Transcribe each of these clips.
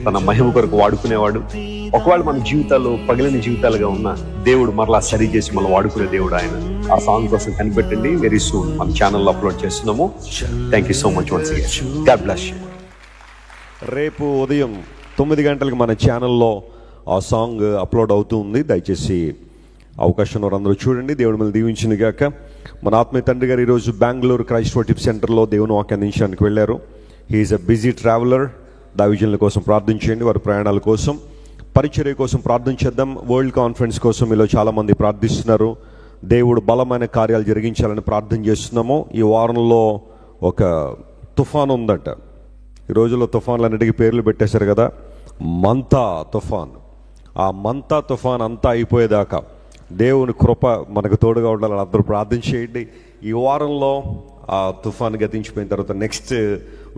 తన మహిమ కొరకు వాడుకునేవాడు. ఒకవేళ మన జీవితాలు పగిలిన జీవితాలుగా ఉన్నా దేవుడు మరలా సరి చేసి మనం వాడుకునే దేవుడు ఆయన. ఆ సాంగ్ కోసం కనిపెట్టండి. వెరీ సూన్ మన ఛానల్లో అప్లోడ్ చేస్తున్నాము. Thank you so much once again. God bless you. రేపు ఉదయం 9 గంటలకు మన ఛానల్లో ఆ సాంగ్ అప్లోడ్ అవుతూ ఉంది. దయచేసి అవకాశం అందరూ చూడండి. దేవుడి మీద దీవించిన గాక. మన ఆత్మీయ తండ్రి గారు ఈరోజు బెంగళూరు క్రైస్ట్ వర్షిప్ సెంటర్లో దేవుని వాక్యం అందించడానికి వెళ్ళారు. He is a busy traveller. దైవజనుల కోసం ప్రార్థించండి, వారి ప్రయాణాల కోసం, పరిచర్య కోసం ప్రార్థన చేద్దాం. వరల్డ్ కాన్ఫరెన్స్ కోసం మీలో చాలామంది ప్రార్థిస్తున్నారు. దేవుడు బలమైన కార్యాలు జరిగించాలని ప్రార్థన చేస్తున్నాము. ఈ వారంలో ఒక తుఫాను ఉందట. ఈ రోజుల్లో తుఫాన్లన్నిటికీ పేర్లు పెట్టేశారు కదా. మంతా తుఫాన్. ఆ మంతా తుఫాన్ అంతా అయిపోయేదాకా దేవుని కృప మనకు తోడుగా ఉండాలని అందరూ ప్రార్థన చేయండి. ఈ వారంలో ఆ తుఫాన్ గతించిపోయిన తర్వాత నెక్స్ట్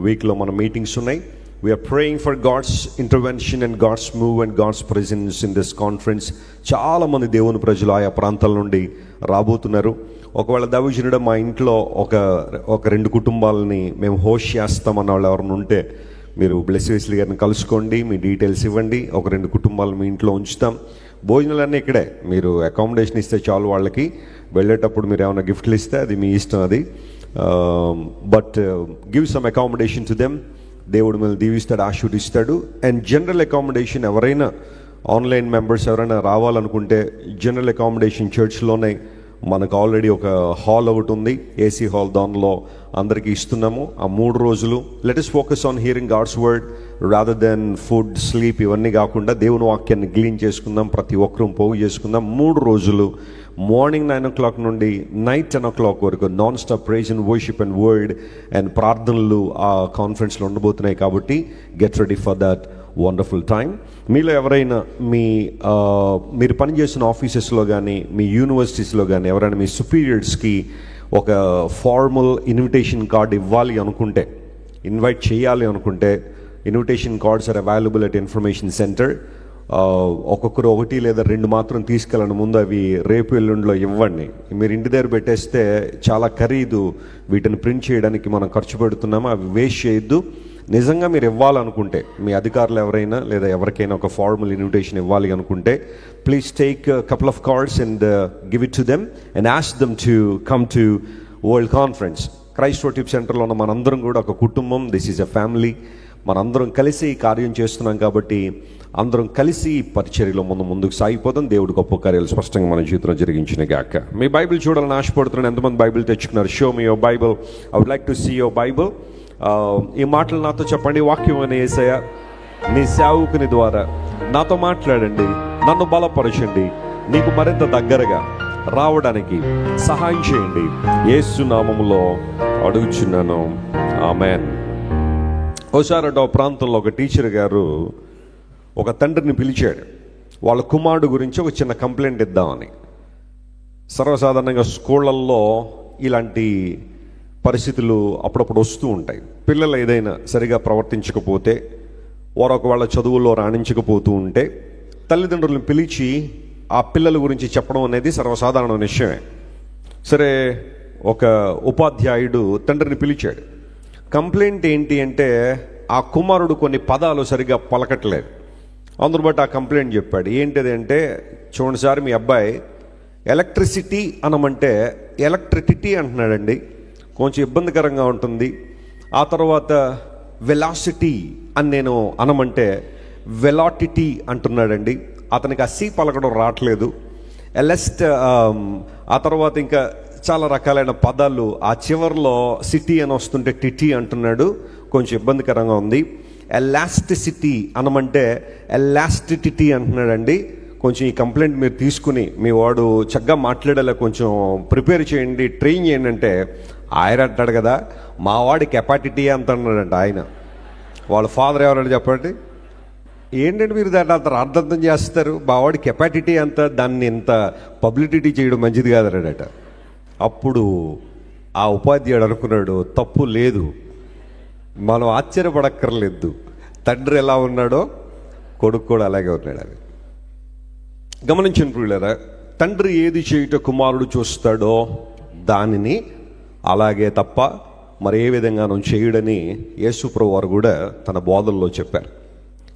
వీక్లో మన మీటింగ్స్ ఉన్నాయి. We are praying for God's intervention and God's move and God's presence in this conference. చాలామంది దేవుని ప్రజలు ఆయా ప్రాంతాల నుండి రాబోతున్నారు. ఒకవేళ దైవజనుడు మా ఇంట్లో ఒక 2 కుటుంబాలని మేము హోస్ట్ చేస్తామన్న వాళ్ళు ఎవరైనా ఉంటే మీరు బ్లెస్సెస్లీ గారిని కలుసుకోండి, మీ డీటెయిల్స్ ఇవ్వండి. ఒక 2 కుటుంబాలు మీ ఇంట్లో ఉంచుతాం. భోజనాలన్నీ ఇక్కడే. మీరు అకామిడేషన్ ఇస్తే చాలు. వాళ్ళకి వెళ్ళేటప్పుడు మీరు ఏమైనా గిఫ్ట్లు ఇస్తే అది మీ ఇష్టం. అది but give some accommodation to them. దేవుడు మిమ్మల్ని దీవిస్తాడు, ఆశీర్వదిస్తాడు. అండ్ జనరల్ అకామిడేషన్ ఎవరైనా ఆన్లైన్ మెంబర్స్ ఎవరైనా రావాలనుకుంటే జనరల్ అకామిడేషన్ చర్చ్లోనే మనకు ఆల్రెడీ ఒక హాల్ ఒకటి ఉంది, ఏసీ హాల్. దానిలో అందరికీ ఇస్తున్నాము. ఆ 3 రోజులు let us focus on hearing God's word rather than food, sleep ఇవన్నీ కాకుండా దేవుని వాక్యాన్ని గ్లీన్ చేసుకుందాం. ప్రతి ఒక్కరూ పోగు చేసుకుందాం. 3 రోజులు మార్నింగ్ 9 o'clock నుండి నైట్ 10 o'clock వరకు non stop praise and worship and word and ప్రార్థనలు ఆ కాన్ఫరెన్స్లో ఉండబోతున్నాయి. కాబట్టి get ready for that wonderful time. మీలో ఎవరైనా మీరు పనిచేసిన ఆఫీసెస్లో కానీ మీ యూనివర్సిటీస్లో కానీ ఎవరైనా మీ సుపీరియర్స్కి ఒక ఫార్మల్ ఇన్విటేషన్ కార్డ్ ఇవ్వాలి అనుకుంటే, ఇన్వైట్ చేయాలి అనుకుంటే, invitation cards are available at information centre. ఒక్కొక్కరు 1 లేదా 2 మాత్రం తీసుకెళ్ళండి. ముందు అవి రేపు ఎల్లుండిలో ఇవ్వండి. మీరు ఇంటి దగ్గర పెట్టేస్తే చాలా ఖరీదు. వీటిని ప్రింట్ చేయడానికి మనం ఖర్చు పెడుతున్నాము. అవి వేస్ట్ చేయొద్దు. నిజంగా మీరు ఇవ్వాలనుకుంటే, మీ అధికారులు ఎవరైనా లేదా ఎవరికైనా ఒక ఫార్మల్ ఇన్విటేషన్ ఇవ్వాలి అనుకుంటే, please take couple of cards and give it to them and ask them to come to world conference. Christ worship సెంటర్లో ఉన్న మనందరం కూడా ఒక కుటుంబం. This is a family. మనందరం కలిసి ఈ కార్యం చేస్తున్నాం. కాబట్టి అందరం కలిసి పరిచర్యలో ముందుకు సాగిపోతాం. దేవుడు గొప్ప కార్యాలు స్పష్టంగా మన జీవితంలో జరిగించిన గాక. మీ బైబిల్ చూడాలని ఆశపడుతున్నాను. ఎంతమంది బైబిల్ తెచ్చుకున్నారు? Show me your Bible. I would like to see your Bible. ఈ మాటలు నాతో చెప్పండి. వాక్యం అనే యేసయ్య, నీ సేవకుని ద్వారా నాతో మాట్లాడండి, నన్ను బలపరచండి, నీకు మరింత దగ్గరగా రావడానికి సహాయం చేయండి. యేసు నామములో అడుగుచున్నాను, ఆమేన్. ఓసారి ఆ ప్రాంతంలో ఒక టీచర్ గారు ఒక తండ్రిని పిలిచాడు. వాళ్ళ కుమారుడు గురించి ఒక చిన్న కంప్లైంట్ ఇద్దామని. సర్వసాధారణంగా స్కూళ్ళల్లో ఇలాంటి పరిస్థితులు అప్పుడప్పుడు వస్తూ ఉంటాయి. పిల్లలు ఏదైనా సరిగా ప్రవర్తించకపోతే, వారు ఒకవేళ చదువుల్లో రాణించకపోతూ ఉంటే తల్లిదండ్రులను పిలిచి ఆ పిల్లల గురించి చెప్పడం అనేది సర్వసాధారణ విషయమే. సరే, ఒక ఉపాధ్యాయుడు తండ్రిని పిలిచాడు. కంప్లైంట్ ఏంటి అంటే, ఆ కుమారుడు కొన్ని పదాలు సరిగా పలకట్లేదు. అందును బట్టి ఆ కంప్లైంట్ చెప్పాడు. ఏంటిది అంటే, చూడండి సార్, మీ అబ్బాయి ఎలక్ట్రిసిటీ అనమంటే ఎలక్ట్రిసిటీ అంటున్నాడండి, కొంచెం ఇబ్బందికరంగా ఉంటుంది. ఆ తర్వాత వెలాసిటీ అని నేను అనమంటే వెలాటిటీ అంటున్నాడండి. అతనికి ఆ సి పలకడం రావట్లేదు. ఆ తర్వాత ఇంకా చాలా రకాలైన పదాలు ఆ చివరిలో సిటీ అని వస్తుంటే టిటీ అంటున్నాడు, కొంచెం ఇబ్బందికరంగా ఉంది. ఎలాస్టిసిటీ అనమంటే ఎలాస్టిసిటీ అంటున్నాడండి. కొంచెం ఈ కంప్లైంట్ మీరు తీసుకుని మీ వాడు చక్కగా మాట్లాడేలా కొంచెం ప్రిపేర్ చేయండి, ట్రైన్ చేయండి అంటే ఆయన అంటాడు కదా, మా వాడి కెపాసిటీ అంత అన్నాడంట ఆయన. వాళ్ళ ఫాదర్ ఎవరంటే చెప్పండి. ఏంటంటే మీరు దాన్ని అంత అర్థం చేస్తారు, మా వాడి కెపాసిటీ అంత, దాన్ని ఇంత పబ్లిసిటీ చేయడం మంచిది కాదన్నాడట. అప్పుడు ఆ ఉపాధ్యాయుడు అనుకున్నాడు, తప్పు లేదు, మనం ఆశ్చర్యపడక్కర్లేదు. తండ్రి ఎలా ఉన్నాడో కొడుకు కూడా అలాగే ఉన్నాడు. అది గమనించిన ప్రియులారా, తండ్రి ఏది చేయుట కుమారుడు చూస్తాడో దానిని అలాగే తప్ప మరి ఏ విధంగానూ చేయడని యేసుప్రభువు వారు కూడా తన బోధనలో చెప్పారు.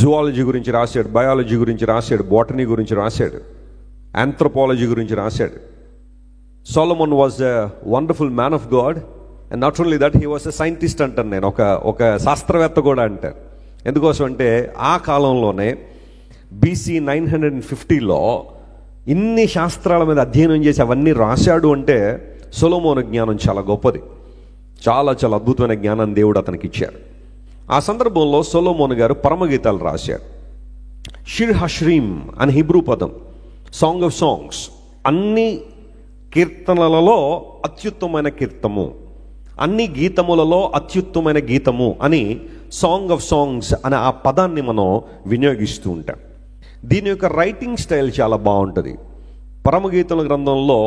జువాలజీ గురించి రాశాడు, బయాలజీ గురించి రాశాడు, బాటనీ గురించి రాశాడు, ఆంథ్రోపాలజీ గురించి రాశాడు. Solomon was a wonderful man of God, and not only that he was a scientist అంటాను నేను, ఒక శాస్త్రవేత్త కూడా అంటారు. ఎందుకోసం అంటే ఆ కాలంలోనే BC 950లో ఇన్ని శాస్త్రాల మీద అధ్యయనం చేసి అవన్నీ రాశాడు అంటే సొలొమోను జ్ఞానం చాలా గొప్పది. చాలా చాలా అద్భుతమైన జ్ఞానాన్ని దేవుడు అతనికి ఇచ్చారు. ఆ సందర్భంలో సొలొమోను గారు పరమగీతాలు రాశారు. షిర్ హష్రీమ్ అని హిబ్రూ పదం, సాంగ్ ఆఫ్ సాంగ్స్, అన్ని కీర్తనలలో అత్యుత్తమైన కీర్తము, అన్ని గీతములలో అత్యుత్తమైన గీతము అని సాంగ్ ఆఫ్ సాంగ్స్ అనే ఆ పదాన్ని మనం వినియోగిస్తూ ఉంటాం. దీని యొక్క రైటింగ్ స్టైల్ చాలా బాగుంటుంది. పరమగీతల గ్రంథంలో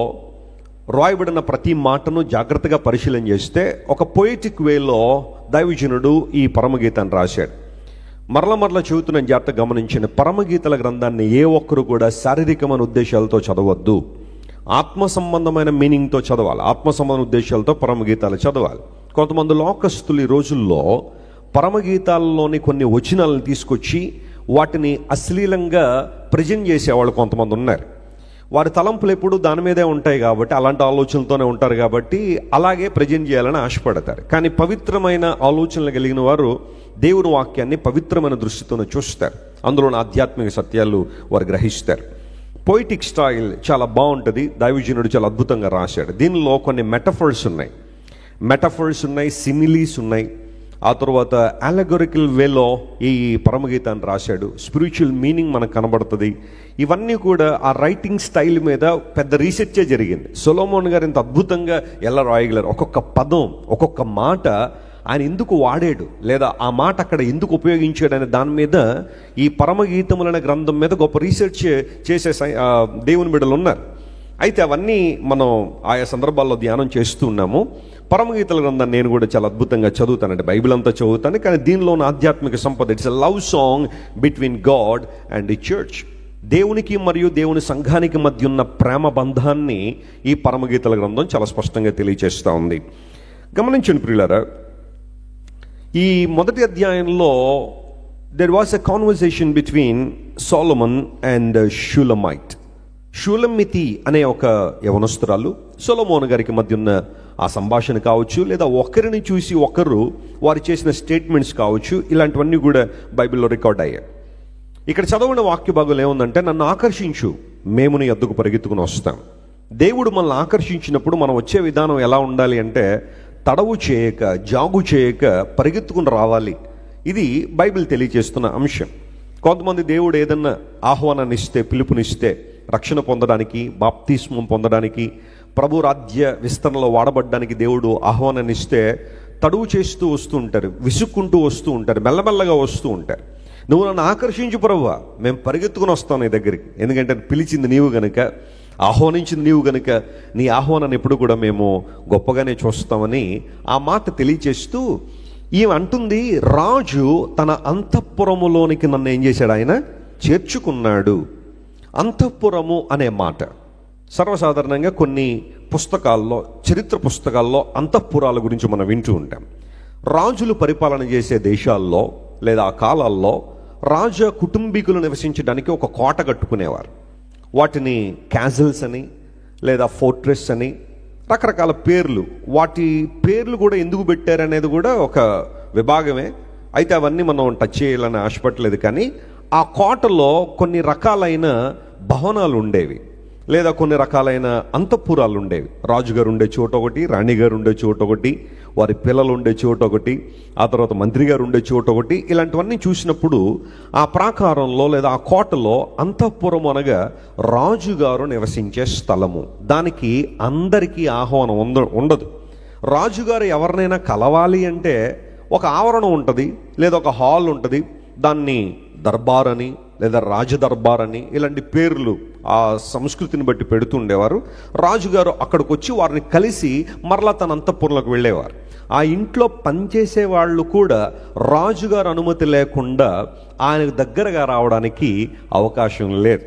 రాయబడిన ప్రతి మాటను జాగ్రత్తగా పరిశీలన చేస్తే ఒక పొయిటిక్ వేలో దైవజనుడు ఈ పరమగీతాన్ని రాశాడు. మరల చెబుతున్న జాగ్రత్త గమనించిన, పరమగీతల గ్రంథాన్ని ఏ ఒక్కరు కూడా శారీరకమైన ఉద్దేశాలతో చదవద్దు, ఆత్మ సంబంధమైన మీనింగ్తో చదవాలి. ఆత్మ సంబంధ ఉద్దేశాలతో పరమగీతాలు చదవాలి. కొంతమంది లోకస్తులు ఈ రోజుల్లో పరమగీతాల్లోని కొన్ని వచనాలను తీసుకొచ్చి వాటిని అశ్లీలంగా ప్రజెంట్ చేసేవాళ్ళు కొంతమంది ఉన్నారు. వారి తలంపులు ఎప్పుడు దాని మీదే ఉంటాయి కాబట్టి, అలాంటి ఆలోచనలతోనే ఉంటారు కాబట్టి అలాగే ప్రజెంట్ చేయాలని ఆశపడతారు. కానీ పవిత్రమైన ఆలోచనలు కలిగిన వారు దేవుని వాక్యాన్ని పవిత్రమైన దృష్టితోనే చూస్తారు. అందులోని ఆధ్యాత్మిక సత్యాలు వారు గ్రహిస్తారు. పొయిటిక్ స్టైల్ చాలా బాగుంటుంది. దైవజనుడు చాలా అద్భుతంగా రాశాడు. దీనిలో కొన్ని మెటఫర్స్ ఉన్నాయి, సిమిలీస్ ఉన్నాయి. ఆ తర్వాత అలెగోరికల్ వేలో ఈ పరమగీతాన్ని రాశాడు. స్పిరిచువల్ మీనింగ్ మనకు కనబడుతుంది. ఇవన్నీ కూడా ఆ రైటింగ్ స్టైల్ మీద పెద్ద రీసెర్చే జరిగింది. సొలొమోన్ గారు ఇంత అద్భుతంగా ఎలా రాయగలరు, ఒక్కొక్క పదం, ఒక్కొక్క మాట ఆయన ఎందుకు వాడాడు, లేదా ఆ మాట అక్కడ ఎందుకు ఉపయోగించాడు అనే దాని మీద ఈ పరమగీతములనే గ్రంథం మీద గొప్ప రీసెర్చ్ చేసే దేవుని బిడ్డలు ఉన్నారు. అయితే అవన్నీ మనం ఆయా సందర్భాల్లో ధ్యానం చేస్తూ ఉన్నాము. పరమగీతల గ్రంథాన్ని నేను కూడా చాలా అద్భుతంగా చదువుతానండి, బైబిల్ అంతా చదువుతాను. కానీ దీనిలో ఉన్న ఆధ్యాత్మిక సంపద, it's a love song between God and the church. దేవునికి మరియు దేవుని సంఘానికి మధ్య ఉన్న ప్రేమ బంధాన్ని ఈ పరమగీతల గ్రంథం చాలా స్పష్టంగా తెలియజేస్తూ ఉంది. గమనించండి ప్రియులారా, ఈ మొదటి అధ్యాయంలో there was a conversation between Solomon and Shulamite. షూలమితి అనే ఒక యవనస్తురాలు సొలొమోను గారికి మధ్య ఉన్న ఆ సంభాషణ కావచ్చు, లేదా ఒకరిని చూసి ఒకరు వారు చేసిన స్టేట్మెంట్స్ కావచ్చు, ఇలాంటివన్నీ కూడా బైబిల్లో రికార్డ్ అయ్యాయి. ఇక్కడ చదవని వాక్య భాగంలో ఏముందంటే, నన్ను ఆకర్షించు, మేము నీ వద్దకు పరిగెత్తుకుని వస్తాం. దేవుడు మనల్ని ఆకర్షించినప్పుడు మనం వచ్చే విధానం ఎలా ఉండాలి అంటే, తడవు చేయక, జాగు చేయక పరిగెత్తుకుని రావాలి. ఇది బైబిల్ తెలియజేస్తున్న అంశం. కొంతమంది దేవుడు ఏదన్నా ఆహ్వానాన్ని ఇస్తే, పిలుపునిస్తే, రక్షణ పొందడానికి, బాప్తిస్మం పొందడానికి, ప్రభు రాజ్య విస్తరణలో వాడబడ్డానికి దేవుడు ఆహ్వానాన్ని ఇస్తే తడువు చేస్తూ వస్తూ ఉంటారు, విసుక్కుంటూ వస్తూ ఉంటారు, మెల్లమెల్లగా వస్తూ ఉంటారు. నువ్వు నన్ను ఆకర్షించు ప్రభువా, మేము పరిగెత్తుకుని వస్తాం నీ దగ్గరికి, ఎందుకంటే పిలిచింది నీవు గనుక, ఆహ్వానించింది నీవు గనుక, నీ ఆహ్వానాన్ని ఎప్పుడు కూడా మేము గొప్పగానే చూస్తామని ఆ మాట తెలియచేస్తూ ఈమె అంటుంది, రాజు తన అంతఃపురములోనికి నన్ను ఏం చేశాడు, ఆయన చేర్చుకున్నాడు. అంతఃపురము అనే మాట సర్వసాధారణంగా కొన్ని పుస్తకాల్లో, చరిత్ర పుస్తకాల్లో అంతఃపురాల గురించి మనం వింటూ ఉంటాం. రాజులు పరిపాలన చేసే దేశాల్లో లేదా ఆ కాలాల్లో రాజ కుటుంబీకులు నివసించడానికి ఒక కోట కట్టుకునేవారు. వాటిని క్యాజల్స్ అని లేదా ఫోర్ట్రెస్ అని రకరకాల పేర్లు, వాటి పేర్లు కూడా ఎందుకు పెట్టారనేది కూడా ఒక విభాగమే. అయితే అవన్నీ మనం టచ్ చేయాలని ఆశపడలేదు. కానీ ఆ కోటలో కొన్ని రకాలైన భవనాలు ఉండేవి, లేదా కొన్ని రకాలైన అంతఃపురాలు ఉండేవి. రాజుగారు ఉండే చోట ఒకటి, రాణిగారు ఉండే చోట ఒకటి, వారి పిల్లలు ఉండే చోట ఒకటి, ఆ తర్వాత మంత్రి గారు ఉండే చోట ఒకటి. ఇలాంటివన్నీ చూసినప్పుడు ఆ ప్రాకారంలో లేదా ఆ కోటలో అంతఃపురం అనగా రాజుగారు నివసించే స్థలము. దానికి అందరికీ ఆహ్వానం ఉండదు. రాజుగారు ఎవరినైనా కలవాలి అంటే ఒక ఆవరణం ఉంటుంది, లేదా ఒక హాల్ ఉంటుంది. దాన్ని దర్బార్ అని లేదా రాజదర్బార్ అని ఇలాంటి పేర్లు ఆ సంస్కృతిని బట్టి పెడుతుండేవారు. రాజుగారు అక్కడికి వచ్చి వారిని కలిసి మరలా తన అంతఃపురంలోకి వెళ్ళేవారు. ఆ ఇంట్లో పనిచేసే వాళ్ళు కూడా రాజుగారు అనుమతి లేకుండా ఆయన దగ్గరగా రావడానికి అవకాశం లేదు.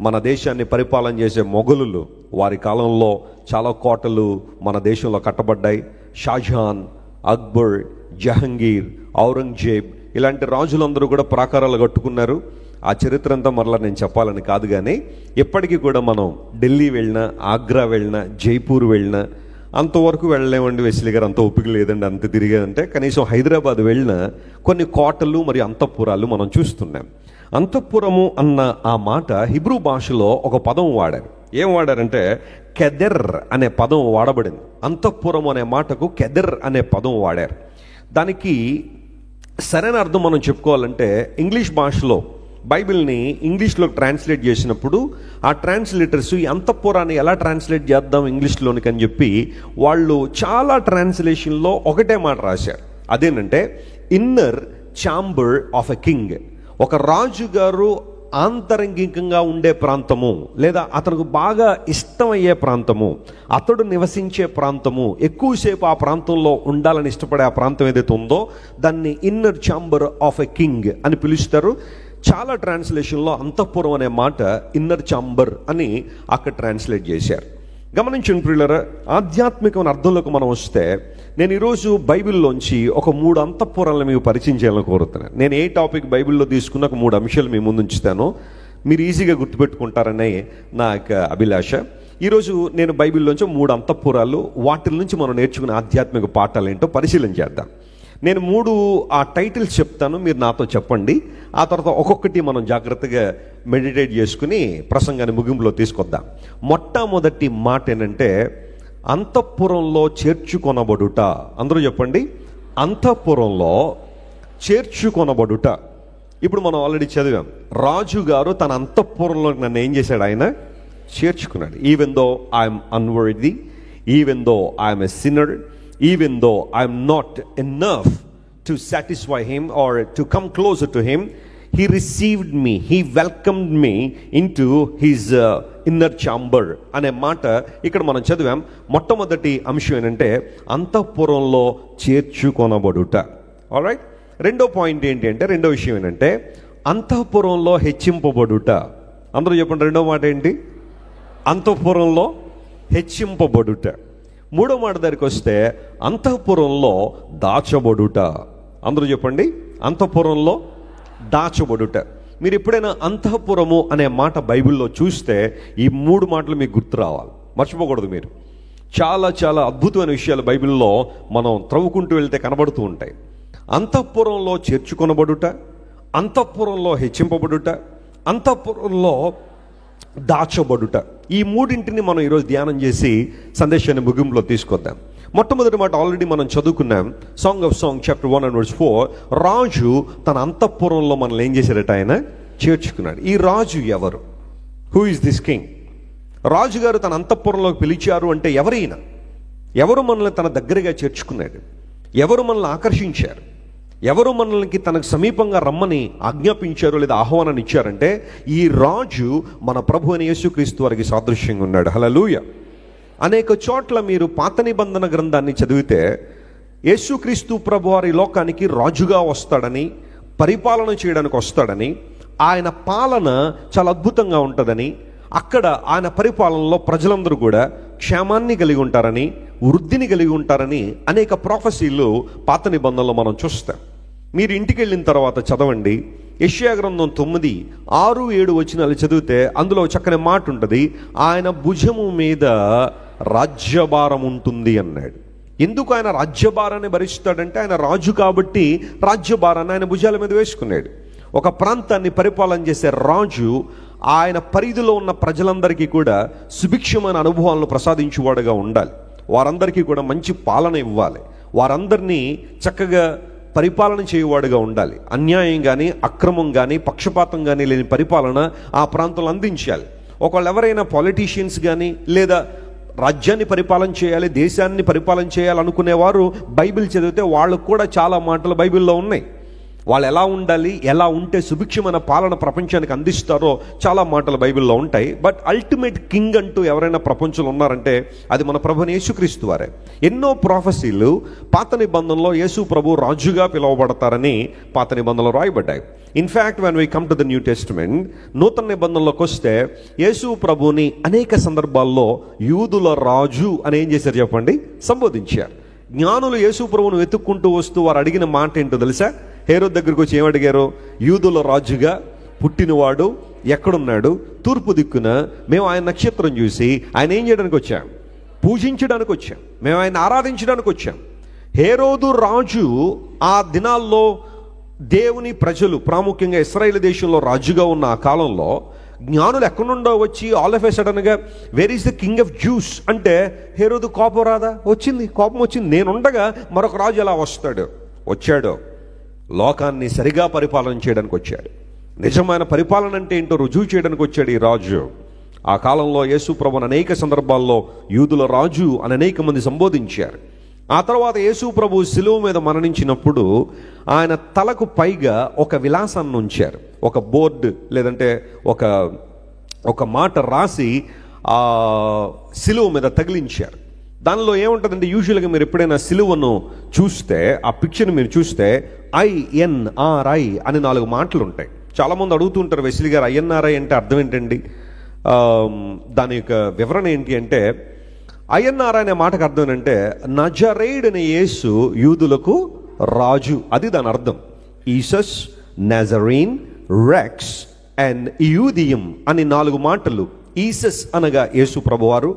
మన దేశాన్ని పరిపాలన చేసే మొఘలులు, వారి కాలంలో చాలా కోటలు మన దేశంలో కట్టబడ్డాయి. షాజహాన్, అక్బర్, జహంగీర్, ఔరంగజేబ్ ఇలాంటి రాజులందరూ కూడా ప్రాకారాలు కట్టుకున్నారు. ఆ చరిత్ర అంతా మరలా నేను చెప్పాలని కాదు, కానీ ఎప్పటికీ కూడా మనం ఢిల్లీ వెళ్ళినా, ఆగ్రా వెళ్ళినా, జైపూర్ వెళ్ళినా అంతవరకు వెళ్ళలేమండి. వెస్లీ గారు అంత ఓపిక లేదండి అంత తిరిగేదంటే. కనీసం హైదరాబాద్ వెళ్ళిన కొన్ని కోటలు మరియు అంతఃపురాలు మనం చూస్తున్నాం. అంతఃపురము అన్న ఆ మాట హిబ్రూ భాషలో ఒక పదం వాడారు. ఏం వాడారంటే కెదెర్ అనే పదం వాడబడింది. అంతఃపురం అనే మాటకు కెదెర్ అనే పదం వాడారు. దానికి సరైన అర్థం మనం చెప్పుకోవాలంటే ఇంగ్లీష్ భాషలో బైబిల్ని ఇంగ్లీష్లో ట్రాన్స్లేట్ చేసినప్పుడు ఆ ట్రాన్స్లేటర్స్ ఈ అంతఃపురాన్ని ఎలా ట్రాన్స్లేట్ చేద్దాం ఇంగ్లీష్లోనికి అని చెప్పి వాళ్ళు చాలా ట్రాన్స్లేషన్లో ఒకటే మాట రాశారు. అదేంటంటే inner chamber of a king. ఒక రాజుగారు ఆంతరంగికంగా ఉండే ప్రాంతము, లేదా అతనికి బాగా ఇష్టమయ్యే ప్రాంతము, అతడు నివసించే ప్రాంతము, ఎక్కువసేపు ఆ ప్రాంతంలో ఉండాలని ఇష్టపడే ఆ ప్రాంతం ఏదైతే ఉందో దాన్ని inner chamber of a king అని పిలుస్తారు. చాలా ట్రాన్స్లేషన్లో అంతఃపురం అనే మాట ఇన్నర్ ఛాంబర్ అని అక్కడ ట్రాన్స్లేట్ చేశారు. గమనించండి ప్రియులారా, ఆధ్యాత్మికమైన అర్థంలోకి మనం వస్తే నేను ఈరోజు బైబిల్లోంచి ఒక 3 అంతఃపురాలను మీకు పరిచయం చేయాలని కోరుతున్నాను. నేను ఏ టాపిక్ బైబిల్లో తీసుకున్న ఒక 3 అంశాలు మీ ముందు ఉంచుతాను, మీరు ఈజీగా గుర్తుపెట్టుకుంటారనే నా యొక్క అభిలాష. ఈరోజు నేను బైబిల్లోంచి 3 అంతఃపురాలు, వాటి నుంచి మనం నేర్చుకునే ఆధ్యాత్మిక పాఠాలు ఏంటో పరిశీలన చేద్దాం. నేను 3 ఆ టైటిల్స్ చెప్తాను, మీరు నాతో చెప్పండి. ఆ తర్వాత ఒక్కొక్కటి మనం జాగ్రత్తగా మెడిటేట్ చేసుకుని ప్రసంగాన్ని ముగింపులో తీసుకొద్దాం. మొట్టమొదటి మాట ఏంటంటే అంతఃపురంలో చేర్చుకొనబడుట. అందరూ చెప్పండి, అంతఃపురంలో చేర్చుకొనబడుట. ఇప్పుడు మనం ఆల్రెడీ చదివాం, రాజుగారు తన అంతఃపురంలో నన్ను ఏం చేశాడు? ఆయన చేర్చుకున్నాడు. Even though I'm unworthy, even though I'm a sinner, even though I'm not enough to satisfy him or to come closer to him, he received me, he welcomed me into his inner chamber అనే మాట ఇక్కడ మనం చదివాం. మొట్టమొదటి అంశం ఏంటంటే అంతఃపురంలో చేర్చుకొనబడుట. Alright. రెండో పాయింట్ ఏంటి అంటే, రెండో విషయం ఏంటంటే అంతఃపురంలో హెచ్చింపబడుట. అందరూ చెప్పండి, రెండో మాట ఏంటి? అంతఃపురంలో హెచ్చింపబడుట. మూడో మాట దగ్గరికి వస్తే అంతఃపురంలో దాచబడుట. అందరూ చెప్పండి, అంతఃపురంలో దాచబడుట. మీరు ఎప్పుడైనా అంతఃపురము అనే మాట బైబిల్లో చూస్తే ఈ 3 మాటలు మీకు గుర్తు రావాలి, మర్చిపోకూడదు. మీరు చాలా చాలా అద్భుతమైన విషయాలు బైబిల్లో మనం త్రవ్వుకుంటూ వెళ్తే కనబడుతూ ఉంటాయి. అంతఃపురంలో చేర్చుకొనబడుట, అంతఃపురంలో హెచ్చింపబడుట, అంతఃపురంలో దాచబడుట. ఈ 3ంటిని మనం ఈరోజు ధ్యానం చేసి సందేశాన్ని ముగింపులో తీసుకొద్దాం. మొట్టమొదటి మాట ఆల్రెడీ మనం చదువుకున్నాం, సాంగ్ ఆఫ్ సాంగ్ చాప్టర్ 1:4. రాజు తన అంతఃపురంలో మనల్ని ఏం చేశాడట? ఆయన చేర్చుకున్నాడు. ఈ రాజు ఎవరు? Who is this king? రాజుగారు తన అంతఃపురంలోకి పిలిచారు అంటే ఎవరైనా, ఎవరు మనల్ని తన దగ్గరగా చేర్చుకున్నాడు, ఎవరు మనల్ని ఆకర్షించారు, ఎవరు మనల్ని తనకు సమీపంగా రమ్మని ఆజ్ఞాపించారు లేదా ఆహ్వానాన్ని ఇచ్చారంటే ఈ రాజు మన ప్రభు అయిన యేసుక్రీస్తు వారికి సాదృశ్యంగా ఉన్నాడు. హల్లెలూయా. అనేక చోట్ల మీరు పాత నిబంధన గ్రంథాన్ని చదివితే యేసుక్రీస్తు ప్రభు వారి లోకానికి రాజుగా వస్తాడని, పరిపాలన చేయడానికి వస్తాడని, ఆయన పాలన చాలా అద్భుతంగా ఉంటుందని, అక్కడ ఆయన పరిపాలనలో ప్రజలందరూ కూడా క్షేమాన్ని కలిగి ఉంటారని, వృద్ధిని కలిగి ఉంటారని అనేక ప్రొఫెసీలు పాత నిబంధనలో మనం చూస్తాం. మీరు ఇంటికి వెళ్ళిన తర్వాత చదవండి, యెషయా గ్రంథం 9:6-7 వచనాలు చదివితే అందులో చక్కని మాట ఉంటుంది, ఆయన భుజము మీద రాజ్యభారం ఉంటుంది అన్నాడు. ఎందుకు ఆయన రాజ్యభారాన్ని భరిస్తాడంటే ఆయన రాజు కాబట్టి రాజ్యభారాన్ని ఆయన భుజాల మీద వేసుకున్నాడు. ఒక ప్రాంతాన్ని పరిపాలన చేసే రాజు ఆయన పరిధిలో ఉన్న ప్రజలందరికీ కూడా సుభిక్షమైన అనుభవాలను ప్రసాదించేవాడుగా ఉండాలి. వారందరికీ కూడా మంచి పాలన ఇవ్వాలి, వారందరినీ చక్కగా పరిపాలన చేయవాడుగా ఉండాలి. అన్యాయం కానీ, అక్రమం కానీ, పక్షపాతం కానీ లేని పరిపాలన ఆ ప్రాంతంలో అందించాలి. ఒకవేళ ఎవరైనా పాలిటీషియన్స్ కానీ లేదా రాజ్యాన్ని పరిపాలన చేయాలి, దేశాన్ని పరిపాలన చేయాలనుకునేవారు బైబిల్ చదివితే వాళ్ళకు కూడా చాలా మాటలు బైబిల్లో ఉన్నాయి. వాళ్ళు ఎలా ఉండాలి, ఎలా ఉంటే సుభిక్షమైన పాలన ప్రపంచానికి అందిస్తారో చాలా మాటలు బైబిల్లో ఉంటాయి. బట్ అల్టిమేట్ కింగ్ అంటూ ఎవరైనా ప్రపంచంలో ఉన్నారంటే అది మన ప్రభుని యేసుక్రీస్తు వారే. ఎన్నో ప్రొఫెసీలు పాత నిబంధనలో యేసు ప్రభు రాజుగా పిలువబడతారని పాత నిబంధనలో రాయబడ్డాయి. In fact when we come to the New Testament, నూతన నిబంధనలోకి వస్తే యేసు ప్రభుని అనేక సందర్భాల్లో యూదుల రాజు అని ఏం చేశారు చెప్పండి? సంబోధించారు. జ్ఞానులు యేసు ప్రభువును వెతుక్కుంటూ వస్తూ వారు అడిగిన మాట ఏంటో తెలుసా? హేరోదు దగ్గరికి వచ్చి ఏమడిగారు? యూదుల రాజుగా పుట్టినవాడు ఎక్కడున్నాడు? తూర్పు దిక్కున. మేము ఆయన నక్షత్రం చూసి ఆయన ఏం చేయడానికి వచ్చాం? పూజించడానికి వచ్చాం, మేము ఆయన ఆరాధించడానికి వచ్చాం. హేరోదు రాజు ఆ దినాల్లో దేవుని ప్రజలు, ప్రాముఖ్యంగా ఇశ్రాయేలు దేశంలో రాజుగా ఉన్న ఆ కాలంలో జ్ఞానులు ఎక్కడుండో వచ్చి ఆల్ ఆఫ్ ఎ సడన్గా where is the king of juice అంటే హేరోదు కోపం రాదా? వచ్చింది, కోపం వచ్చింది. నేనుండగా మరొక రాజు ఎలా వస్తాడు? వచ్చాడు. లోకాన్ని సరిగా పరిపాలన చేయడానికి వచ్చాడు. నిజమైన పరిపాలన అంటే ఏంటో రుజువు చేయడానికి వచ్చాడు ఈ రాజు. ఆ కాలంలో యేసు ప్రభువును అనేక సందర్భాల్లో యూదుల రాజు అని అనేక మంది సంబోధించారు. ఆ తర్వాత యేసు ప్రభు శిలువ మీద మరణించినప్పుడు ఆయన తలకు పైగా ఒక విలాసాన్ని ఉంచారు. ఒక బోర్డు లేదంటే ఒక మాట రాసి ఆ శిలువ మీద తగిలించారు. దానిలో ఏముంటుందంటే, యూజువల్గా మీరు ఎప్పుడైనా సిలువను చూస్తే, ఆ పిక్చర్ని మీరు చూస్తే INRI అని 4 మాటలు ఉంటాయి. చాలామంది అడుగుతుంటారు, వెస్లీ గారు INRI అంటే అర్థం ఏంటండి, దాని యొక్క వివరణ ఏంటి అంటే, INRI అనే మాటకు అర్థం ఏంటంటే నజరేయుడైన యేసు యూదులకు రాజు, అది దాని అర్థం. ఈసస్, నజరీన్, రెక్స్ అండ్ యూదియం అని 4 మాటలు. ఈసస్ అనగా యేసు ప్రభువారు,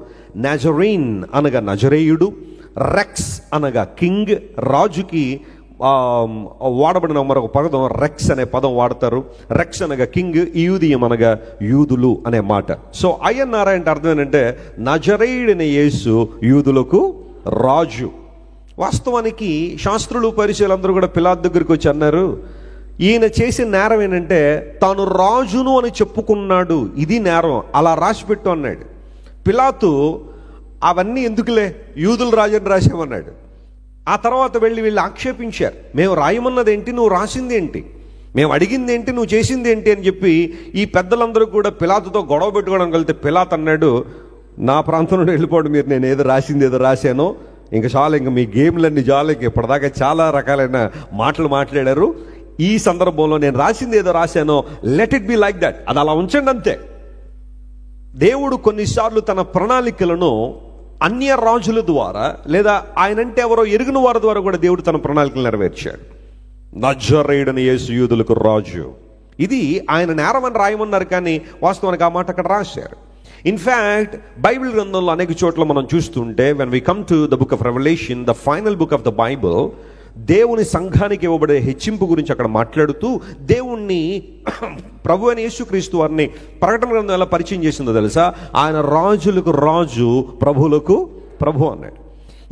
నజరీన్ అనగా నజరేయుడు, రెక్స్ అనగా కింగ్, రాజుకి వాడబడిన మరొక పదం రెక్స్ అనే పదం వాడతారు. రెక్స్ అనగా కింగ్, యూదియం అనగా యూదులు అనే మాట. సో INRI అంటే అర్థం ఏంటంటే నజరేయుడైన యేసు యూదులకు రాజు. వాస్తవానికి శాస్త్రులు పరిచయాలందరూ కూడా పిలాతు దగ్గరికి వచ్చి అన్నారు, ఈయన చేసిన నేరం ఏంటంటే తాను రాజును అని చెప్పుకున్నాడు, ఇది నేరం, అలా రాసిపెట్టు అన్నాడు. పిలాతు అవన్నీ ఎందుకులే, యూదుల రాజు అని రాసామన్నాడు. ఆ తర్వాత వీళ్ళు ఆక్షేపించారు, మేము రాయమన్నది ఏంటి, నువ్వు రాసింది ఏంటి, మేము అడిగింది ఏంటి, నువ్వు చేసింది ఏంటి అని చెప్పి ఈ పెద్దలందరూ కూడా పిలాతుతో గొడవ పెట్టుకోవడానికి వెళ్తే పిలాతు అన్నాడు, నా ప్రాంతం నుండి వెళ్ళిపోవడం, మీరు నేను ఏదో రాసింది ఏదో రాశానో ఇంకా చాలు, ఇంకా మీ గేమ్లన్నీ చాలు, ఇంక ఇప్పటిదాకా చాలా రకాలైన మాటలు మాట్లాడారు, ఈ సందర్భంలో నేను రాసింది ఏదో రాశానో, let it be like that, అది అలా ఉంచండి అంతే. దేవుడు కొన్నిసార్లు తన ప్రణాళికలను అన్య రాజుల ద్వారా లేదా ఆయనంటే ఎవరో ఎరిగిన వారి ద్వారా కూడా దేవుడు తన ప్రణాళికలు నెరవేర్చాడు. నజరేయుడైన యేసు యూదులకు రాజు, ఇది ఆయన నేరమని రాయమన్నారు, కానీ వాస్తవానికి ఆ మాట అక్కడ రాశారు. ఇన్ఫ్యాక్ట్ బైబిల్ గ్రంథంలో అనేక చోట్ల మనం చూస్తుంటే, when we come to the book of revolution, the final book of the Bible, దేవుని సంఘానికి ఇవ్వబడే హెచ్చింపు గురించి అక్కడ మాట్లాడుతూ దేవుణ్ణి ప్రభు అయిన యేసుక్రీస్తు వారిని ప్రకటన గ్రంథం ఎలా పరిచయం చేసిందో తెలుసా? ఆయన రాజులకు రాజు, ప్రభువులకు ప్రభు అన్నాడు.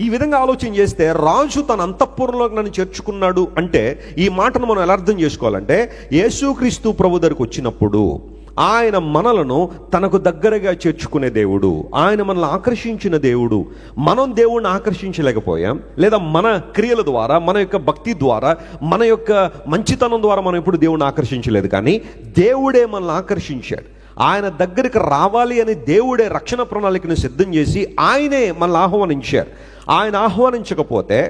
ఈ విధంగా ఆలోచన చేస్తే రాజు తన అంతఃపురంలోకి నన్ను చేర్చుకున్నాడు అంటే ఈ మాటను మనం ఎలా అర్థం చేసుకోవాలంటే, యేసుక్రీస్తు ప్రభు దగ్గరికి వచ్చినప్పుడు ఆయన మనలను తనకు దగ్గరగా చేర్చుకునే దేవుడు, ఆయన మనల్ని ఆకర్షించిన దేవుడు. మనం దేవుణ్ణి ఆకర్షించలేకపోయాం, లేదా మన క్రియల ద్వారా, మన యొక్క భక్తి ద్వారా, మన యొక్క మంచితనం ద్వారా మనం ఎప్పుడు దేవుణ్ణి ఆకర్షించలేదు, కానీ దేవుడే మనల్ని ఆకర్షించాడు. ఆయన దగ్గరికి రావాలి అని దేవుడే రక్షణ ప్రణాళికను సిద్ధం చేసి ఆయనే మనల్ని ఆహ్వానించారు. ఆయన ఆహ్వానించకపోతే,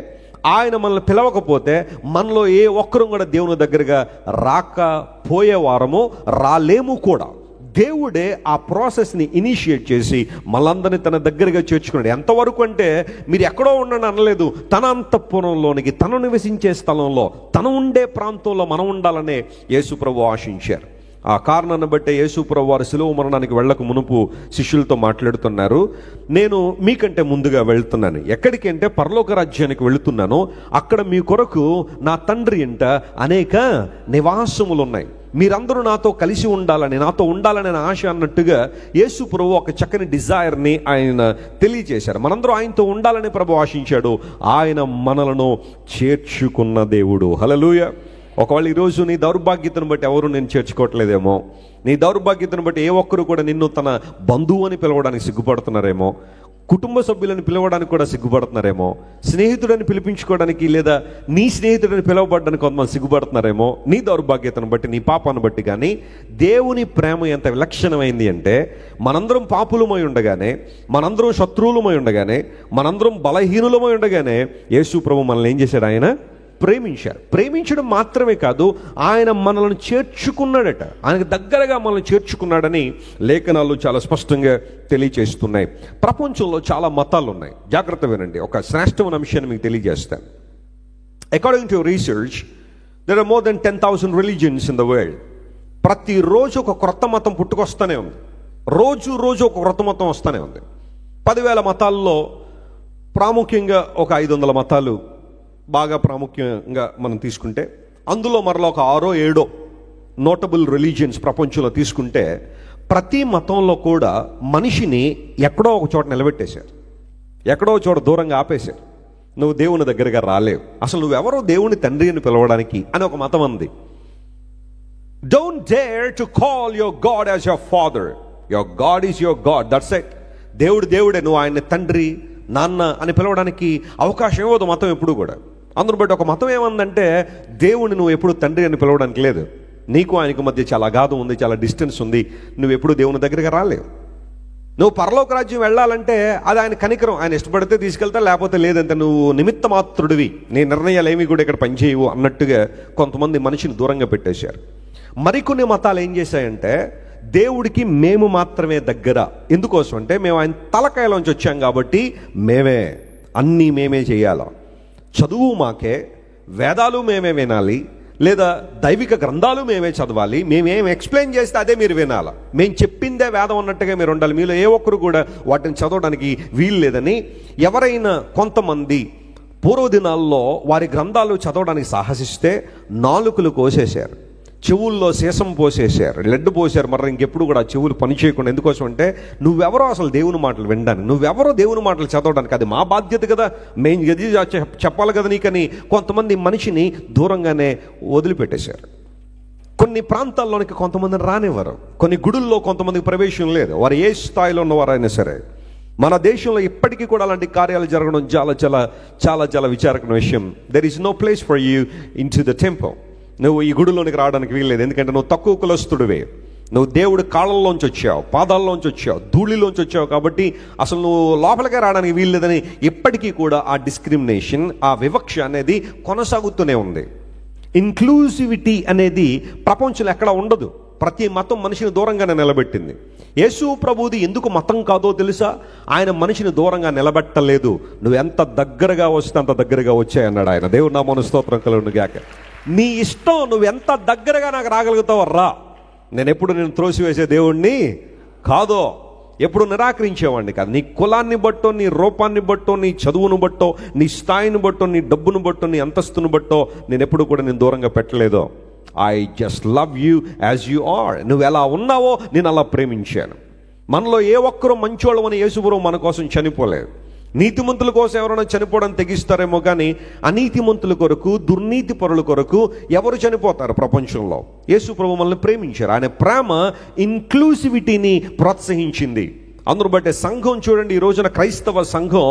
ఆయన మనల్ని పిలవకపోతే మనలో ఏ ఒక్కరూ కూడా దేవుని దగ్గరగా రాకపోయేవారము, రాలేము కూడా. దేవుడే ఆ ప్రాసెస్ని ఇనిషియేట్ చేసి మనందరినీ తన దగ్గరగా చేర్చుకున్నాడు. ఎంతవరకు అంటే, మీరు ఎక్కడో ఉండని అనలేదు, తన అంతఃపురంలోనికి, తను నివసించే స్థలంలో, తను ఉండే ప్రాంతంలో మనం ఉండాలనే యేసు ప్రభు ఆశించారు. ఆ కారణాన్ని బట్టే యేసు ప్రభు వారు శిలువ మరణానికి వెళ్ళక మునుపు శిష్యులతో మాట్లాడుతున్నారు, నేను మీకంటే ముందుగా వెళ్తున్నాను. ఎక్కడికి అంటే పరలోక రాజ్యానికి వెళుతున్నాను, అక్కడ మీ కొరకు నా తండ్రి ఇంట అనేక నివాసములు ఉన్నాయి, మీరందరూ నాతో కలిసి ఉండాలని, నాతో ఉండాలని ఆశ అన్నట్టుగా యేసు ప్రభు ఒక చక్కని డిజైర్ని ఆయన తెలియజేశారు. మనందరూ ఆయనతో ఉండాలని ప్రభు ఆశించాడు. ఆయన మనలను చేర్చుకున్న దేవుడు. హల్లెలూయా. ఒకవేళ ఈరోజు నీ దౌర్భాగ్యతను బట్టి ఎవరు నేను చేర్చుకోవట్లేదేమో, నీ దౌర్భాగ్యతను బట్టి ఏ ఒక్కరు కూడా నిన్ను తన బంధువు అని పిలవడానికి సిగ్గుపడుతున్నారేమో, కుటుంబ సభ్యులను పిలవడానికి కూడా సిగ్గుపడుతున్నారేమో, స్నేహితుడని పిలిపించుకోవడానికి లేదా నీ స్నేహితుడిని పిలవబడడానికి కొంతమంది సిగ్గుపడుతున్నారేమో, నీ దౌర్భాగ్యతను బట్టి, నీ పాపాన్ని బట్టి. కానీ దేవుని ప్రేమ ఎంత విలక్షణమైంది అంటే, మనందరం పాపులమై ఉండగానే, మనందరం శత్రువులమై ఉండగానే, మనందరం బలహీనులమై ఉండగానే యేసు ప్రభు మనల్ని ఏం చేశాడు? ఆయన ప్రేమించారు. ప్రేమించడం మాత్రమే కాదు, ఆయన మనల్ని చేర్చుకున్నాడట, ఆయనకు దగ్గరగా మనల్ని చేర్చుకున్నాడని లేఖనాలు చాలా స్పష్టంగా తెలియజేస్తున్నాయి. ప్రపంచంలో చాలా మతాలు ఉన్నాయి, జాగ్రత్త వినండి. ఒక శ్రేష్టమైన అంశాన్ని మీకు తెలియజేస్తాను. According to research, there are more than 10,000 religions in the world. ప్రతిరోజు ఒక క్రొత్త మతం పుట్టుకొస్తూనే ఉంది. రోజు ఒక క్రొత్త మతం వస్తూనే ఉంది. 10,000 మతాల్లో ప్రాముఖ్యంగా ఒక 500 మతాలు బాగా ప్రాముఖ్యంగా మనం తీసుకుంటే, అందులో మరలా ఒక 6-7 నోటబుల్ రిలీజియన్స్ ప్రపంచంలో తీసుకుంటే, ప్రతి మతంలో కూడా మనిషిని ఎక్కడో ఒక చోట నిలబెట్టేశారు, ఎక్కడో చోట దూరంగా ఆపేశారు. నువ్వు దేవుని దగ్గరగా రాలేవు, అసలు నువ్వెవరో దేవుని తండ్రి అని పిలవడానికి అని ఒక మతం ఉంది. Don't dare to call your God as your father. Your God is your God, that's it. దేవుడే, నువ్వు ఆయన్ని తండ్రి నాన్న అని పిలవడానికి అవకాశం ఇవ్వదు మతం ఎప్పుడు కూడా. అందును బట్టి ఒక మతం ఏమందంటే, దేవుని నువ్వు ఎప్పుడు తండ్రి అని పిలవడానికి లేదు. నీకు ఆయనకు మధ్య చాలా అగాధం ఉంది, చాలా డిస్టెన్స్ ఉంది. నువ్వు ఎప్పుడు దేవుని దగ్గరగా రాలేవు. నువ్వు పరలోక రాజ్యం వెళ్ళాలంటే అది ఆయన కనికరం, ఆయన ఇష్టపడితే తీసుకెళ్తా, లేకపోతే లేదంటే నువ్వు నిమిత్త మాత్రుడివి, నీ నిర్ణయాలు ఏమి కూడా ఇక్కడ పనిచేయవు అన్నట్టుగా కొంతమంది మనిషిని దూరంగా పెట్టేశారు. మరికొన్ని మతాలు ఏం చేశాయంటే, దేవుడికి మేము మాత్రమే దగ్గర. ఎందుకోసం అంటే, మేము ఆయన తలకాయలోంచి వచ్చాం కాబట్టి అన్నీ మేమే చేయాలా, చదువు మాకే, వేదాలు మేమే వినాలి, లేదా దైవిక గ్రంథాలు మేమే చదవాలి, మేమేం ఎక్స్ప్లెయిన్ చేస్తే అదే మీరు వినాలా, మేము చెప్పిందే వేదం అన్నట్టుగా మీరు ఉండాలి, మీలో ఏ ఒక్కరు కూడా వాటిని చదవడానికి వీలు లేదని ఎవరైనా కొంతమంది పూర్వ దినాల్లో వారి గ్రంథాలు చదవడానికి సాహసిస్తే నాలుకలు కోసేశారు, చెవుల్లో సీసం పోసేశారు, లెడ్ పోసారు. మరి ఇంకెప్పుడు కూడా చెవులు పని చేయకుండా. ఎందుకోసం అంటే, నువ్వెవరో అసలు దేవుని మాటలు వినడానికి, నువ్వెవరో దేవుని మాటలు చదవడానికి, అది మా బాధ్యత కదా, మేము గది చెప్పాలి కదా నీకని కొంతమంది మనిషిని దూరంగానే వదిలిపెట్టేశారు. కొన్ని ప్రాంతాల్లోనికి కొంతమందిని రానివ్వరు, కొన్ని గుడుల్లో కొంతమందికి ప్రవేశం లేదు, వారు ఏ స్థాయిలో ఉన్నవారైనా సరే. మన దేశంలో ఇప్పటికీ కూడా అలాంటి కార్యాలు జరగడం చాలా చాలా చాలా చాలా విచారకరమైన విషయం. There is no place for you into the temple. నువ్వు ఈ గుడిలోనికి రావడానికి వీల్లేదు, ఎందుకంటే నువ్వు తక్కువ కులస్తుడివే, నువ్వు దేవుడి కాళ్ళల్లోంచి వచ్చావు, పాదాల్లోంచి వచ్చావు, ధూళిలోంచి వచ్చావు, కాబట్టి అసలు నువ్వు లోపలికే రావడానికి వీల్లేదని ఇప్పటికీ కూడా ఆ డిస్క్రిమినేషన్, ఆ వివక్ష అనేది కొనసాగుతూనే ఉంది. ఇన్క్లూసివిటీ అనేది ప్రపంచంలో ఎక్కడ ఉండదు. ప్రతి మతం మనిషిని దూరంగానే నిలబెట్టింది. యేసు ప్రభుది ఎందుకు మతం కాదో తెలుసా? ఆయన మనిషిని దూరంగా నిలబెట్టలేదు. నువ్వు ఎంత దగ్గరగా వస్తే అంత దగ్గరగా వచ్చాయన్నాడు ఆయన. దేవుడు నామమున స్తోత్రం కలుగును గాక. నీ ఇష్టం, నువ్వు ఎంత దగ్గరగా నాకు రాగలుగుతావో రా. నేను ఎప్పుడు నేను త్రోసివేసే దేవుణ్ణి కాదో, ఎప్పుడు నిరాకరించేవాడిని కాదు. నీ కులాన్ని బట్టో, నీ రూపాన్ని బట్టో, నీ చదువును బట్టో, నీ స్థాయిని బట్టో, నీ డబ్బును బట్టో, నీ అంతస్తును బట్టో నేను ఎప్పుడు కూడా నేను దూరంగా పెట్టలేదో. I just love you as you are. నువ్వు ఎలా ఉన్నావో నేను అలా ప్రేమించాను. మనలో ఏ ఒక్కరూ మంచోళ్ళం అని యేసుప్రభువు మన కోసం చనిపోలేదు. నీతిమంతుల కోసం ఎవరైనా చనిపోవడం తెగిస్తారేమో కానీ అనీతిమంతుల కొరకు, దుర్నీతి పరుల కొరకు ఎవరు చనిపోతారు ప్రపంచంలో? యేసుప్రభువు మనల్ని ప్రేమించారు. ఆయన ప్రేమ ఇన్క్లూసివిటీని ప్రోత్సహించింది. అందును బట్టే సంఘం చూడండి, ఈ రోజున క్రైస్తవ సంఘం,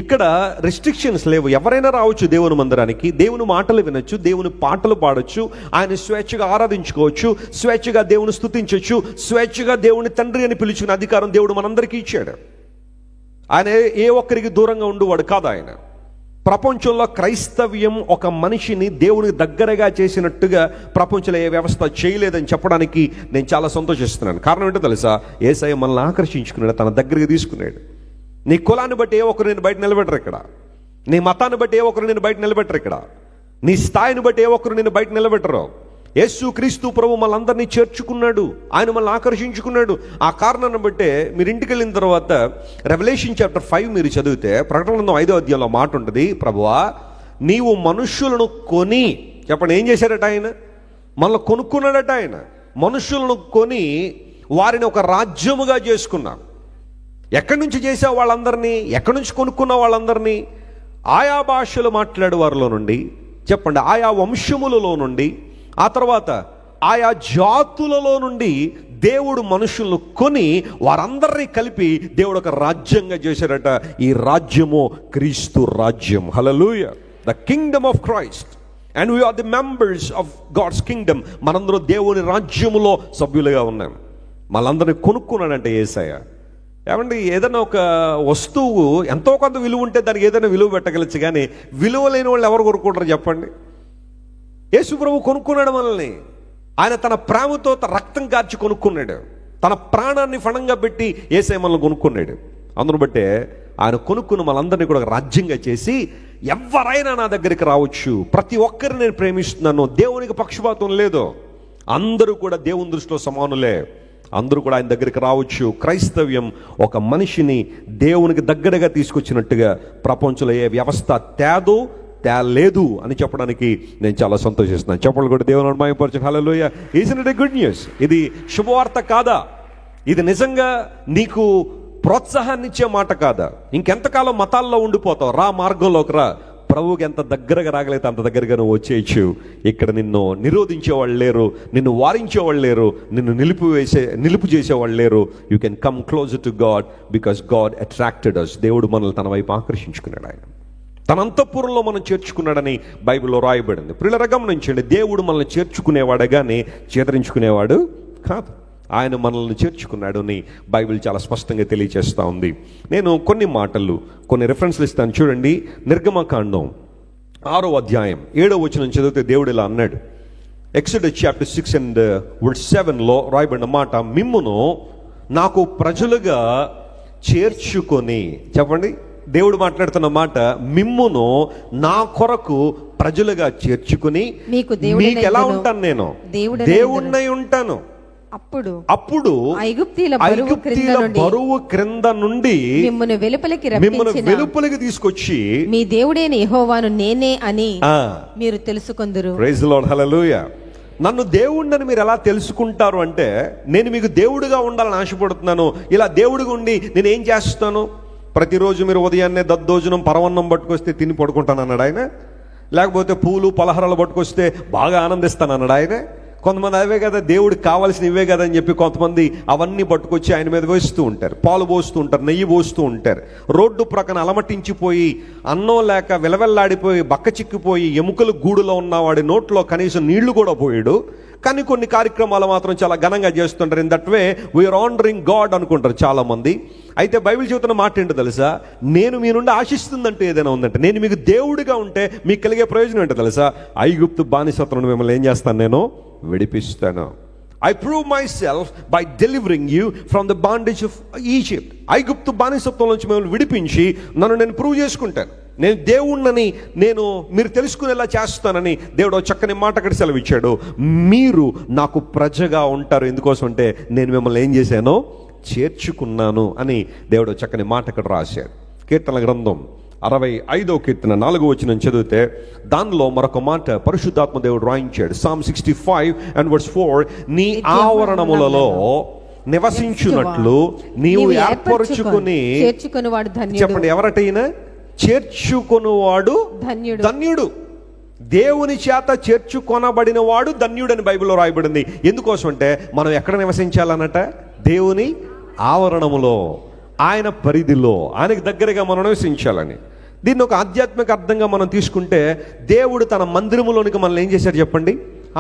ఇక్కడ రెస్ట్రిక్షన్స్ లేవు. ఎవరైనా రావచ్చు దేవుని మందిరానికి, దేవుని మాటలు వినొచ్చు, దేవుని పాటలు పాడొచ్చు, ఆయన స్వేచ్ఛగా ఆరాధించుకోవచ్చు, స్వేచ్ఛగా దేవుని స్తుతించవచ్చు, స్వేచ్ఛగా దేవుని తండ్రి అని పిలుచుకునే అధికారం దేవుడు మనందరికీ ఇచ్చాడు. ఆయన ఏ ఒక్కరికి దూరంగా ఉండేవాడు కాదు. ఆయన ప్రపంచంలో క్రైస్తవ్యం ఒక మనిషిని దేవునికి దగ్గరగా చేసినట్టుగా ప్రపంచంలో ఏ వ్యవస్థ చేయలేదని చెప్పడానికి నేను చాలా సంతోషిస్తున్నాను. కారణం ఏంటో తెలుసా? యేసయ్య మనల్ని ఆకర్షించుకున్నాడు, తన దగ్గరికి తీసుకున్నాడు. నీ కులాన్ని బట్టి ఏ ఒక్కరు నేను బయట నిలబెట్టరు ఇక్కడ, నీ మతాన్ని బట్టి ఏ ఒక్కరు నేను బయట నిలబెట్టరు ఇక్కడ, నీ స్థాయిని బట్టి ఏ ఒక్కరు నేను బయట నిలబెట్టరు. యేసు క్రీస్తు ప్రభు మనందరినీ చేర్చుకున్నాడు, ఆయన మనల్ని ఆకర్షించుకున్నాడు. ఆ కారణాన్ని బట్టే మీరు ఇంటికి వెళ్ళిన తర్వాత రెవల్యూషన్ చాప్టర్ 5 మీరు చదివితే, ప్రకటన గ్రంథం 5వ అధ్యాయంలో మాట ఉంటుంది, ప్రభువా నీవు మనుష్యులను కొని, చెప్పండి ఏం చేశాడట ఆయన? మనల్ని కొనుక్కున్నాడట ఆయన. మనుష్యులను కొని వారిని ఒక రాజ్యముగా చేసుకున్నాం. ఎక్కడి నుంచి చేసావు వాళ్ళందరినీ? ఎక్కడి నుంచి కొనుక్కున్న వాళ్ళందరినీ? ఆయా భాషలు మాట్లాడే వారిలో నుండి, చెప్పండి ఆయా వంశములలో నుండి, ఆ తర్వాత ఆయా జాతులలో నుండి దేవుడు మనుషులను కొని వారందరినీ కలిపి దేవుడు ఒక రాజ్యంగా చేశాడట. ఈ రాజ్యము క్రీస్తు రాజ్యం. Hallelujah. The kingdom of Christ and we are the members of God's kingdom. మనందరూ దేవుని రాజ్యములో సభ్యులుగా ఉన్నాం. మనందరినీ కొనుక్కున్నాడంటే యేసయ్య. ఏమండి, ఏదైనా ఒక వస్తువు ఎంతో కొంత విలువ ఉంటే దానికి ఏదైనా విలువ పెట్టగలచ్చు, కానీ విలువ లేని వాళ్ళు ఎవరు కొనుక్కుంటారు చెప్పండి? యేసు ప్రభు కొనుక్కున్నాడు మనల్ని. ఆయన తన ప్రేమతో రక్తం కార్చి కొనుక్కున్నాడు, తన ప్రాణాన్ని ఫణంగా పెట్టి యేసయ్య మనల్ని కొనుక్కున్నాడు. అందును బట్టే ఆయన కొనుక్కున్న మనందరినీ కూడా రాజ్యంగా చేసి ఎవరైనా నా దగ్గరికి రావచ్చు, ప్రతి ఒక్కరిని నేను ప్రేమిస్తున్నాను, దేవునికి పక్షపాతం లేదు, అందరూ కూడా దేవుని దృష్టిలో సమానులే, అందరూ కూడా ఆయన దగ్గరికి రావచ్చు. క్రైస్తవ్యం ఒక మనిషిని దేవునికి దగ్గరగా తీసుకొచ్చినట్టుగా ప్రపంచంలో ఏ వ్యవస్థ తేలేదు అని చెప్పడానికి నేను చాలా సంతోషిస్తున్నాను. చెప్పలు కూడా దేవుని మహిమపరచండి. హల్లెలూయా. ఈజన్ ఇట్ ఏ గుడ్ న్యూస్? ఇది శుభవార్త కాదా? ఇది నిజంగా నీకు ప్రోత్సాహాన్ని ఇచ్చే మాట కాదా? ఇంకెంతకాలం మతాల్లో ఉండిపోతావు? రా, మార్గంలోకి రా. ప్రభువుకి ఎంత దగ్గరగా రాగలిగితే అంత దగ్గరగా నువ్వు వచ్చేయచ్చు. ఇక్కడ నిన్ను నిరోధించేవాళ్ళు లేరు, నిన్ను వారించేవాళ్ళు లేరు, నిన్ను నిలుపు చేసేవాళ్ళు లేరు. You can come closer to God because God attracted us. దేవుడు మనల్ని తన వైపు ఆకర్షించుకున్నాడు. ఆయన తన అంతఃపురంలో మనం చేర్చుకున్నాడని బైబిల్లో రాయబడింది. ప్రియులారా గమనించండి, దేవుడు మనల్ని చేర్చుకునేవాడే కానీ చేదరించుకునేవాడు కాదు. ఆయన మనల్ని చేర్చుకున్నాడు అని బైబిల్ చాలా స్పష్టంగా తెలియజేస్తూ ఉంది. నేను కొన్ని మాటలు, కొన్ని రెఫరెన్స్లు ఇస్తాను చూడండి. నిర్గమకాండం 6వ అధ్యాయం 7వ వచనం చదివితే దేవుడు ఇలా అన్నాడు. ఎక్సోడస్ చాప్టర్ 6 and verse 7లో రాయబడిన మాట, మిమ్మును నాకు ప్రజలుగా చేర్చుకొని. చెప్పండి, దేవుడు మాట్లాడుతున్న మాట, మిమ్మును నా కొరకు ప్రజలుగా చేర్చుకుని మీకు ఎలా ఉంటాను? నేను దేవుణ్ణి ఉంటాను. అప్పుడు ఐగుప్తీల బరువు క్రింద నుండి మిమ్మును వెలుపలికి తీసుకొచ్చి మీ దేవుడైన యెహోవాను నేనే అని మీరు తెలుసుకొందురు. Praise the Lord. హల్లెలూయా. నన్ను దేవుడిని మీరు ఎలా తెలుసుకుంటారు అంటే, నేను మీకు దేవుడిగా ఉండాలని ఆశపడుతున్నాను. ఇలా దేవుడిగా ఉండి నేను ఏం చేస్తాను? ప్రతిరోజు మీరు ఉదయాన్నే దద్దోజనం పరవన్నం పట్టుకొస్తే తిని పడుకుంటాను అన్నాడు ఆయన. లేకపోతే పూలు పలహారాలు పట్టుకొస్తే బాగా ఆనందిస్తాను అన్నాడు ఆయన. కొంతమంది అవే కదా దేవుడికి కావాల్సిన ఇవే కదా అని చెప్పి కొంతమంది అవన్నీ పట్టుకొచ్చి ఆయన మీద వేస్తూ ఉంటారు. పాలు పోస్తూ ఉంటారు, నెయ్యి పోస్తూ ఉంటారు. రోడ్డు ప్రక్కన అలమటించిపోయి అన్నం లేక విలవెల్లాడిపోయి బక్క చిక్కిపోయి ఎముకలు గూడులో ఉన్నవాడి నోట్లో కనీసం నీళ్లు కూడా పోయాడు. కానీ కొన్ని కార్యక్రమాలు మాత్రం చాలా ఘనంగా చేస్తుంటారు. In that way we are honouring God అనుకుంటారు చాలా మంది. అయితే బైబిల్ చెబుతున్న మాట ఏంటో తెలుసా? నేను మీ నుండి ఆశిస్తుందంటే ఏదైనా ఉందంటే, నేను మీకు దేవుడిగా ఉంటే మీకు కలిగే ప్రయోజనం ఏంటో తెలుసా? ఐగుప్తు బానిసత్వం నుండి మిమ్మల్ని ఏం చేస్తాను? నేను విడిపిస్తాను. I prove myself by delivering you from the bondage of Egypt. ఐగుప్తు బానిసత్వం నుంచి మిమ్మల్ని విడిపించి నన్ను నేను ప్రూవ్ చేసుకుంటాను. నేను దేవుణ్ణని మీరు తెలుసుకునేలా చేస్తానని దేవుడు చక్కని మాట అక్కడ సెలవిచ్చాడు. మీరు నాకు ప్రజగా ఉంటారు. ఎందుకోసం అంటే నేను మిమ్మల్ని ఏం చేశానో చేర్చుకున్నాను అని దేవుడు చక్కని మాట అక్కడ రాశాడు. కీర్తన గ్రంథం 65వ కీర్తన 4వ వచనం చదివితే దానిలో మరొక మాట పరిశుద్ధాత్మ దేవుడు రాయించాడు. Psalm 65 and verse 4, నీ ఆవరణములలో నివసించున్నట్లు నీవు ఏర్పరచుకుని. చెప్పండి, ఎవరటైనా చేర్చుకొనువాడు ధన్యుడు. దేవుని చేత చేర్చుకొనబడిన వాడు ధన్యుడని బైబిల్లో రాయబడింది. ఎందుకోసం అంటే మనం ఎక్కడ నివసించాలన్నట? దేవుని ఆవరణములో, ఆయన పరిధిలో, ఆయనకు దగ్గరగా మనం నివసించాలని. దీన్ని ఒక ఆధ్యాత్మిక అర్థంగా మనం తీసుకుంటే, దేవుడు తన మందిరములోనికి మనల్ని ఏం చేశాడు చెప్పండి?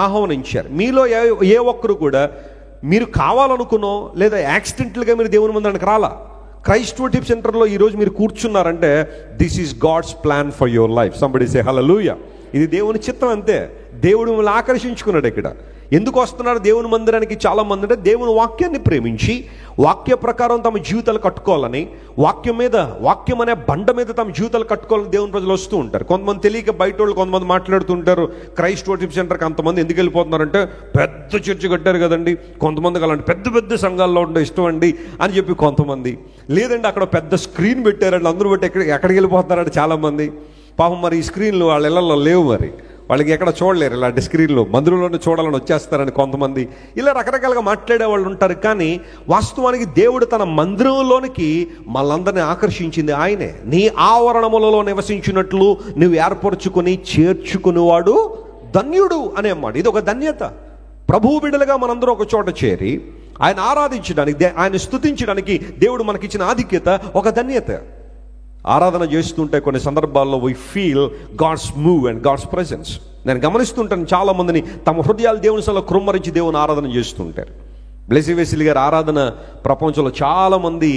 ఆహ్వానించారు. మీలో ఏ ఒక్కరు కూడా మీరు కావాలనుకునో లేదా యాక్సిడెంటల్గా మీరు దేవుని మందిరానికి రాలా. క్రైస్ట్ వర్షిప్ సెంటర్లో ఈరోజు మీరు కూర్చున్నారంటే this is God's plan for your life. Somebody say hallelujah. ఇది దేవుని చిత్తం అంతే. దేవుడు మిమ్మల్ని ఆకర్షించుకున్నాడు. ఇక్కడ ఎందుకు వస్తున్నారు దేవుని మందిరానికి చాలా మంది అంటే, దేవుని వాక్యాన్ని ప్రేమించి వాక్య ప్రకారం తమ జీవితాలు కట్టుకోవాలని, వాక్యం అనే బండ మీద తమ జీవితాలు కట్టుకోవాలని దేవుని ప్రజలు వస్తూ ఉంటారు. కొంతమంది తెలియక బయట వాళ్ళు కొంతమంది మాట్లాడుతుంటారు, క్రైస్ట్ వర్షిప్ సెంటర్కి అంతమంది ఎందుకు వెళ్ళిపోతున్నారంటే పెద్ద చర్చి కట్టారు కదండి, కొంతమందికి అలాంటి పెద్ద పెద్ద సంఘాల్లో ఉండే ఇష్టం అండి అని చెప్పి కొంతమంది, లేదండి అక్కడ పెద్ద స్క్రీన్ పెట్టారండి అందరూ పెట్టి ఎక్కడికి వెళ్ళిపోతున్నారంటే చాలామంది. పాపం మరి ఈ స్క్రీన్లు వాళ్ళ ఇళ్లలో లేవు, మరి వాళ్ళకి ఎక్కడ చూడలేరు ఇలాంటి స్క్రీన్లు, మందిరంలోనే చూడాలని వచ్చేస్తారని కొంతమంది ఇలా రకరకాలుగా మాట్లాడే వాళ్ళు ఉంటారు. కానీ వాస్తవానికి దేవుడు తన మందిరంలోనికి మనందరినీ ఆకర్షించింది ఆయనే. నీ ఆవరణములలో నివసించినట్లు నువ్వు ఏర్పరచుకొని చేర్చుకునేవాడు ధన్యుడు అనే మాట. ఇది ఒక ధన్యత. ప్రభువు బిడ్డలుగా మనందరూ ఒక చోట చేరి ఆయన ఆరాధించడానికి, ఆయన స్తుతించడానికి దేవుడు మనకిచ్చిన ఆధిక్యత ఒక ధన్యత. ఆరాధన చేస్తుంటే కొన్ని సందర్భాల్లో we feel God's move and God's presence. నేను గమనిస్తుంటాను చాలా మందిని తమ హృదయాలు దేవుని సభలో కృమ్మరించి దేవుని ఆరాధన చేస్తుంటారు. బ్లెస్సీ వెస్లీ గారి ఆరాధన ప్రపంచంలో చాలా మంది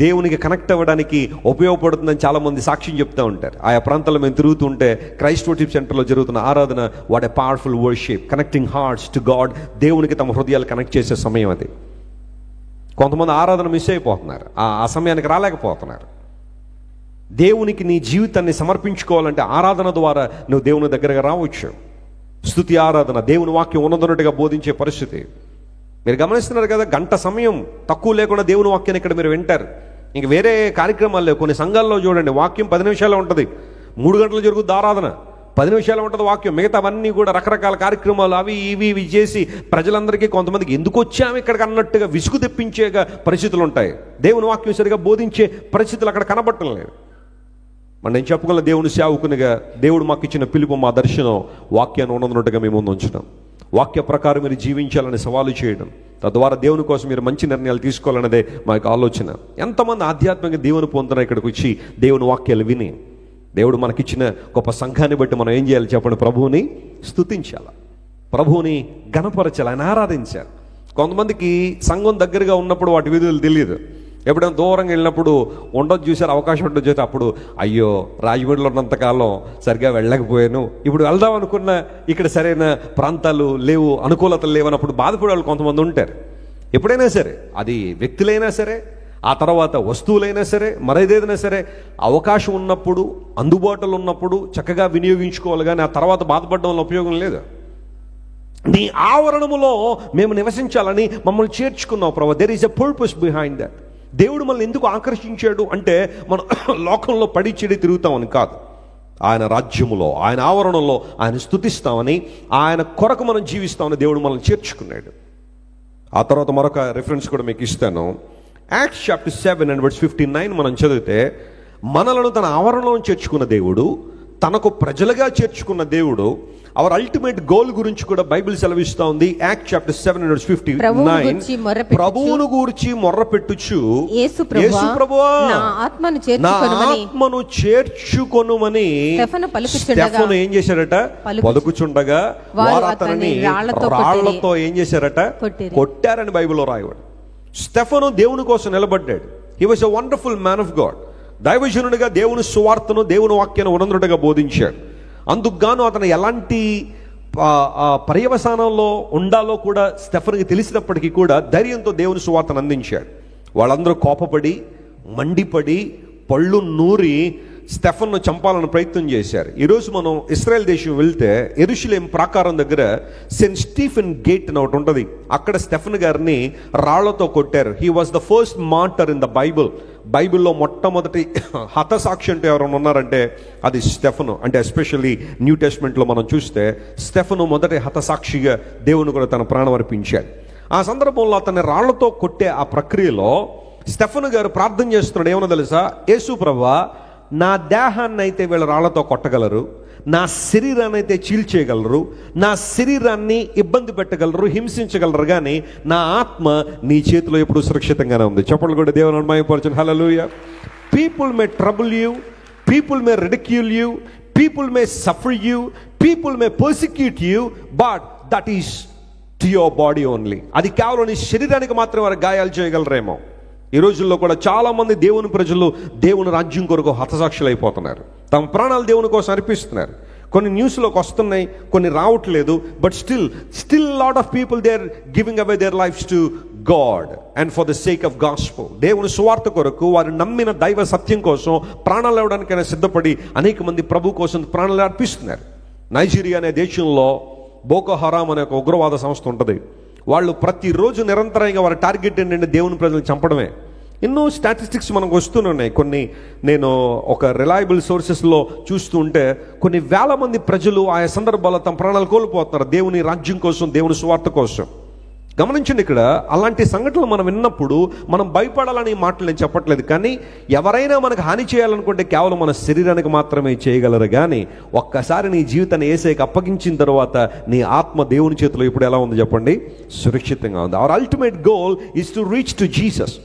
దేవునికి కనెక్ట్ అవ్వడానికి ఉపయోగపడుతుందని చాలా మంది సాక్ష్యం చెప్తూ ఉంటారు. ఆయా ప్రాంతాల్లో మేము తిరుగుతుంటే క్రైస్ట్ వర్షిప్ సెంటర్లో జరుగుతున్న ఆరాధన, what a powerful worship, connecting hearts to God. దేవునికి తమ హృదయాలు కనెక్ట్ చేసే సమయం అది. కొంతమంది ఆరాధన మిస్ అయిపోతున్నారు, ఆ సమయానికి రాలేకపోతున్నారు. దేవునికి నీ జీవితాన్ని సమర్పించుకోవాలంటే ఆరాధన ద్వారా నువ్వు దేవుని దగ్గరగా రావచ్చు. స్తుతి ఆరాధన, దేవుని వాక్యం ఉన్నదన్నట్టుగా బోధించే పరిస్థితి. మీరు గమనిస్తున్నారు కదా, గంట సమయం తక్కువ లేకుండా దేవుని వాక్యాన్ని ఇక్కడ మీరు వింటారు. ఇంక వేరే కార్యక్రమాలు లేవు. కొన్ని సంఘాల్లో చూడండి, వాక్యం 10 నిమిషాలు ఉంటుంది, 3 గంటలు జరుగుతుంది ఆరాధన, 10 నిమిషాలు ఉంటుంది వాక్యం. మిగతావన్నీ కూడా రకరకాల కార్యక్రమాలు అవి ఇవి చేసి ప్రజలందరికీ, కొంతమందికి ఎందుకు వచ్చాము ఇక్కడికి అన్నట్టుగా విసుగు తెప్పించేగా పరిస్థితులు ఉంటాయి. దేవుని వాక్యం సరిగా బోధించే పరిస్థితులు అక్కడ కనబడటం లేదు. మరి నేను చెప్పగల దేవుని సేవకునిగా దేవుడు మాకు ఇచ్చిన పిలుపు, మా దర్శనం వాక్యాన్ని ఉన్నదన్నట్టుగా మేము ముందు ఉంచడం, వాక్య ప్రకారం మీరు జీవించాలని సవాలు చేయడం, తద్వారా దేవుని కోసం మీరు మంచి నిర్ణయాలు తీసుకోవాలన్నదే మా యొక్క ఆలోచన. ఎంతమంది ఆధ్యాత్మిక దేవుని పొందుతున్నారు ఇక్కడికి వచ్చి దేవుని వాక్యాలు విని? దేవుడు మనకిచ్చిన గొప్ప సంఘాన్ని బట్టి మనం ఏం చేయాలి చెప్పండి? ప్రభువుని స్తుతించాలి, ప్రభువుని గణపరచాలి, ఆయన ఆరాధించాలి. కొంతమందికి సంఘం దగ్గరగా ఉన్నప్పుడు వాటి విధులు తెలియదు. ఎప్పుడైనా దూరంగా వెళ్ళినప్పుడు ఉండదు చూసారు, అవకాశం ఉండదు చూస్తే అప్పుడు అయ్యో రాజమండ్రిలో ఉన్నంతకాలం సరిగా వెళ్ళలేకపోయాను, ఇప్పుడు వెళ్దాం అనుకున్న ఇక్కడ సరైన ప్రాంతాలు లేవు, అనుకూలతలు లేవన్నప్పుడు బాధపడే వాళ్ళు కొంతమంది ఉంటారు. ఎప్పుడైనా సరే, అది వ్యక్తులైనా సరే, ఆ తర్వాత వస్తువులైనా సరే, మరేదైనా సరే, అవకాశం ఉన్నప్పుడు, అందుబాటులో ఉన్నప్పుడు చక్కగా వినియోగించుకోవాలి. కానీ ఆ తర్వాత బాధపడడం వల్ల ఉపయోగం లేదు. నీ ఆవరణములో మేము నివసించాలని మమ్మల్ని చేర్చుకున్నావు ప్రభు. There is a purpose behind that. దేవుడు మనల్ని ఎందుకు ఆకర్షించాడు అంటే మనం లోకంలో పడి చెడి తిరుగుతామని కాదు, ఆయన రాజ్యములో, ఆయన ఆవరణలో ఆయన స్తుతిస్తామని, ఆయన కొరకు మనం జీవిస్తామని దేవుడు మనల్ని చేర్చుకున్నాడు. ఆ తర్వాత మరొక రిఫరెన్స్ కూడా మీకు ఇస్తాను. యాక్ట్స్ చాప్టర్ 7:59 మనం చదివితే, మనలను తన ఆవరణలో చేర్చుకున్న దేవుడు, తనకు ప్రజలుగా చేర్చుకున్న దేవుడు, అవర్ అల్టిమేట్ గోల్ గురించి కూడా బైబిల్ సెలవిస్తా ఉంది. యాక్ట్ చాప్టర్ 7:59, ప్రభువును గూర్చి మొర్రపెట్టుచు, యేసు ప్రభువా నా ఆత్మను చేర్చుకొనుమని స్టెఫను ఏం చేశారట? పలుకుచుండగా వారు అతనిని రాళ్లతో ఏం చేశారట? కొట్టారని బైబిల్లో రాయబడి. స్టెఫను దేవుని కోసం నిలబడ్డాడు. He was a wonderful man of God. దైవజనుడిగా దేవుని సువార్తను, దేవుని వాక్యాన్ని ఉన్నతుడిగా బోధించాడు. అందుకు గాను అతను ఎలాంటి పర్యవసానంలో ఉండాలో కూడా స్టెఫన్కి తెలిసినప్పటికీ కూడా ధైర్యంతో దేవుని సువార్తను అందించాడు. వాళ్ళందరూ కోపపడి, మండిపడి, పళ్ళు నూరి స్టెఫన్ను చంపాలని ప్రయత్నం చేశారు. ఈరోజు మనం ఇశ్రాయేల్ దేశం వెళ్తే యెరూషలేం ప్రాకారం దగ్గర సెయింట్ స్టీఫెన్ గేట్ అని ఒకటి ఉంటుంది. అక్కడ స్టెఫన్ గారిని రాళ్లతో కొట్టారు. He was the first martyr in the Bible. బైబిల్లో మొట్టమొదటి హతసాక్షి అంటే ఎవరైనా ఉన్నారంటే అది స్టెఫను. అంటే ఎస్పెషల్లీ న్యూ టెస్ట్మెంట్లో మనం చూస్తే స్టెఫను మొదటి హతసాక్షిగా దేవుని కూడా తన ప్రాణం అర్పించాడు. ఆ సందర్భంలో అతన్ని రాళ్లతో కొట్టే ఆ ప్రక్రియలో స్టెఫను గారు ప్రార్థన చేస్తున్నాడు. ఏమన్నా తెలుసా? యేసు ప్రభువా, నా దేహాన్ని అయితే వీళ్ళ రాళ్లతో కొట్టగలరు, నా శరీరాన్ని అయితే చీల్చేయగలరు, నా శరీరాన్ని ఇబ్బంది పెట్టగలరు, హింసించగలరు, కానీ నా ఆత్మ నీ చేతిలో ఎప్పుడు సురక్షితంగానే ఉంది. చెప్పండి కూడా దేవుని మహిమపరచండి. Hallelujah. People may trouble you, people may ridicule you, people may suffer you, people may persecute you, but that is to your body only. అది కేవలం నీ శరీరానికి మాత్రమే వారు గాయాలు చేయగలరేమో. ఈ రోజుల్లో కూడా చాలా మంది దేవుని ప్రజలు దేవుని రాజ్యం కొరకు హతసాక్షులు అయిపోతున్నారు. తమ ప్రాణాలు దేవుని కోసం అర్పిస్తున్నారు. కొన్ని న్యూస్లోకి వస్తున్నాయి, కొన్ని రావట్లేదు. But still lot of people they are giving away their lifes to God and for the sake of gospel. దేవుని సువార్త కొరకు వారు నమ్మిన దైవ సత్యం కోసం ప్రాణాలు ఇవ్వడానికైనా సిద్ధపడి అనేక మంది ప్రభు కోసం ప్రాణాలు అర్పిస్తున్నారు. నైజీరియా అనే దేశంలో బోకో హరామ్ అనే ఒక ఉగ్రవాద సంస్థ ఉంటుంది. వాళ్ళు ప్రతిరోజు నిరంతరంగా వారి టార్గెట్ ఏంటంటే దేవుని ప్రజలను చంపడమే. ఎన్నో స్టాటిస్టిక్స్ మనకు వస్తున్నాయి. కొన్ని నేను ఒక రిలయబుల్ సోర్సెస్లో చూస్తూ ఉంటే కొన్ని వేల మంది ప్రజలు ఆయా సందర్భాల్లో తమ ప్రాణాలు కోల్పోతున్నారు దేవుని రాజ్యం కోసం, దేవుని సువార్త కోసం. గమనించండి, ఇక్కడ అలాంటి సంఘటనలు మనం విన్నప్పుడు మనం భయపడాలని మాటలు నేను చెప్పట్లేదు. కానీ ఎవరైనా మనకు హాని చేయాలనుకుంటే కేవలం మన శరీరానికి మాత్రమే చేయగలరు. కానీ ఒక్కసారి నీ జీవితాన్ని యేసుకి అప్పగించిన తర్వాత నీ ఆత్మ దేవుని చేతిలో ఇప్పుడు ఎలా ఉంది చెప్పండి? సురక్షితంగా ఉంది. Hour ultimate goal is to reach to Jesus.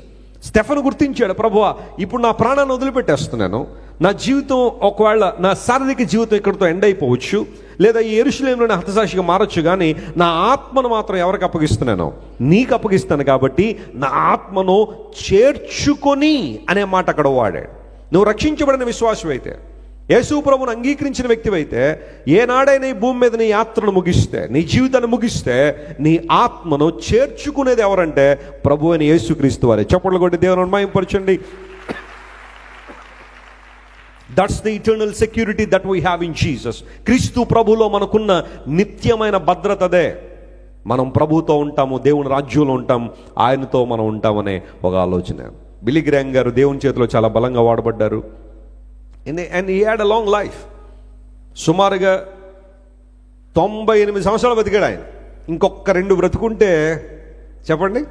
Stephen గుర్తించాడు, ప్రభువా ఇప్పుడు నా ప్రాణాన్ని వదిలిపెట్టేస్తున్నాను, నా జీవితం ఒకవేళ నా శారీరక జీవితం ఇక్కడితో ఎండ్ అయిపోవచ్చు, లేదా ఈ యెరూషలేములోనే హతసాక్షిగా మారచ్చు, కానీ నా ఆత్మను మాత్రం ఎవరికి అప్పగిస్తున్నాను? నీకు అప్పగిస్తాను. కాబట్టి నా ఆత్మను చేర్చుకొని అనే మాట అక్కడ వాడాడు. నువ్వు రక్షించబడిన విశ్వాసం అయితే, యేసు ప్రభువును అంగీకరించిన వ్యక్తివైతే, ఏనాడైనా ఈ భూమి మీద నీ యాత్రను ముగిస్తే, నీ జీవితాన్ని ముగిస్తే, నీ ఆత్మను చేర్చుకునేది ఎవరంటే ప్రభు అయిన యేసుక్రీస్తు వారే. చప్పట్లు కొట్టి దేవుని మహిమపరచండి. That's the eternal security that we have in Jesus. క్రీస్తు ప్రభులో మనకున్న నిత్యమైన భద్రతదే. మనం ప్రభుతో ఉంటాము, దేవుని రాజ్యంలో ఉంటాం, ఆయనతో మనం ఉంటామనే ఒక ఆలోచన. బిల్లీ గ్రాహం గారు దేవుని చేతిలో చాలా బలంగా వాడబడ్డారు. And he had a long life. సుమారుగా 98 సంవత్సరాలు బతికాడు ఆయన. ఇంకొక 2 బ్రతుకుంటే చెప్పండి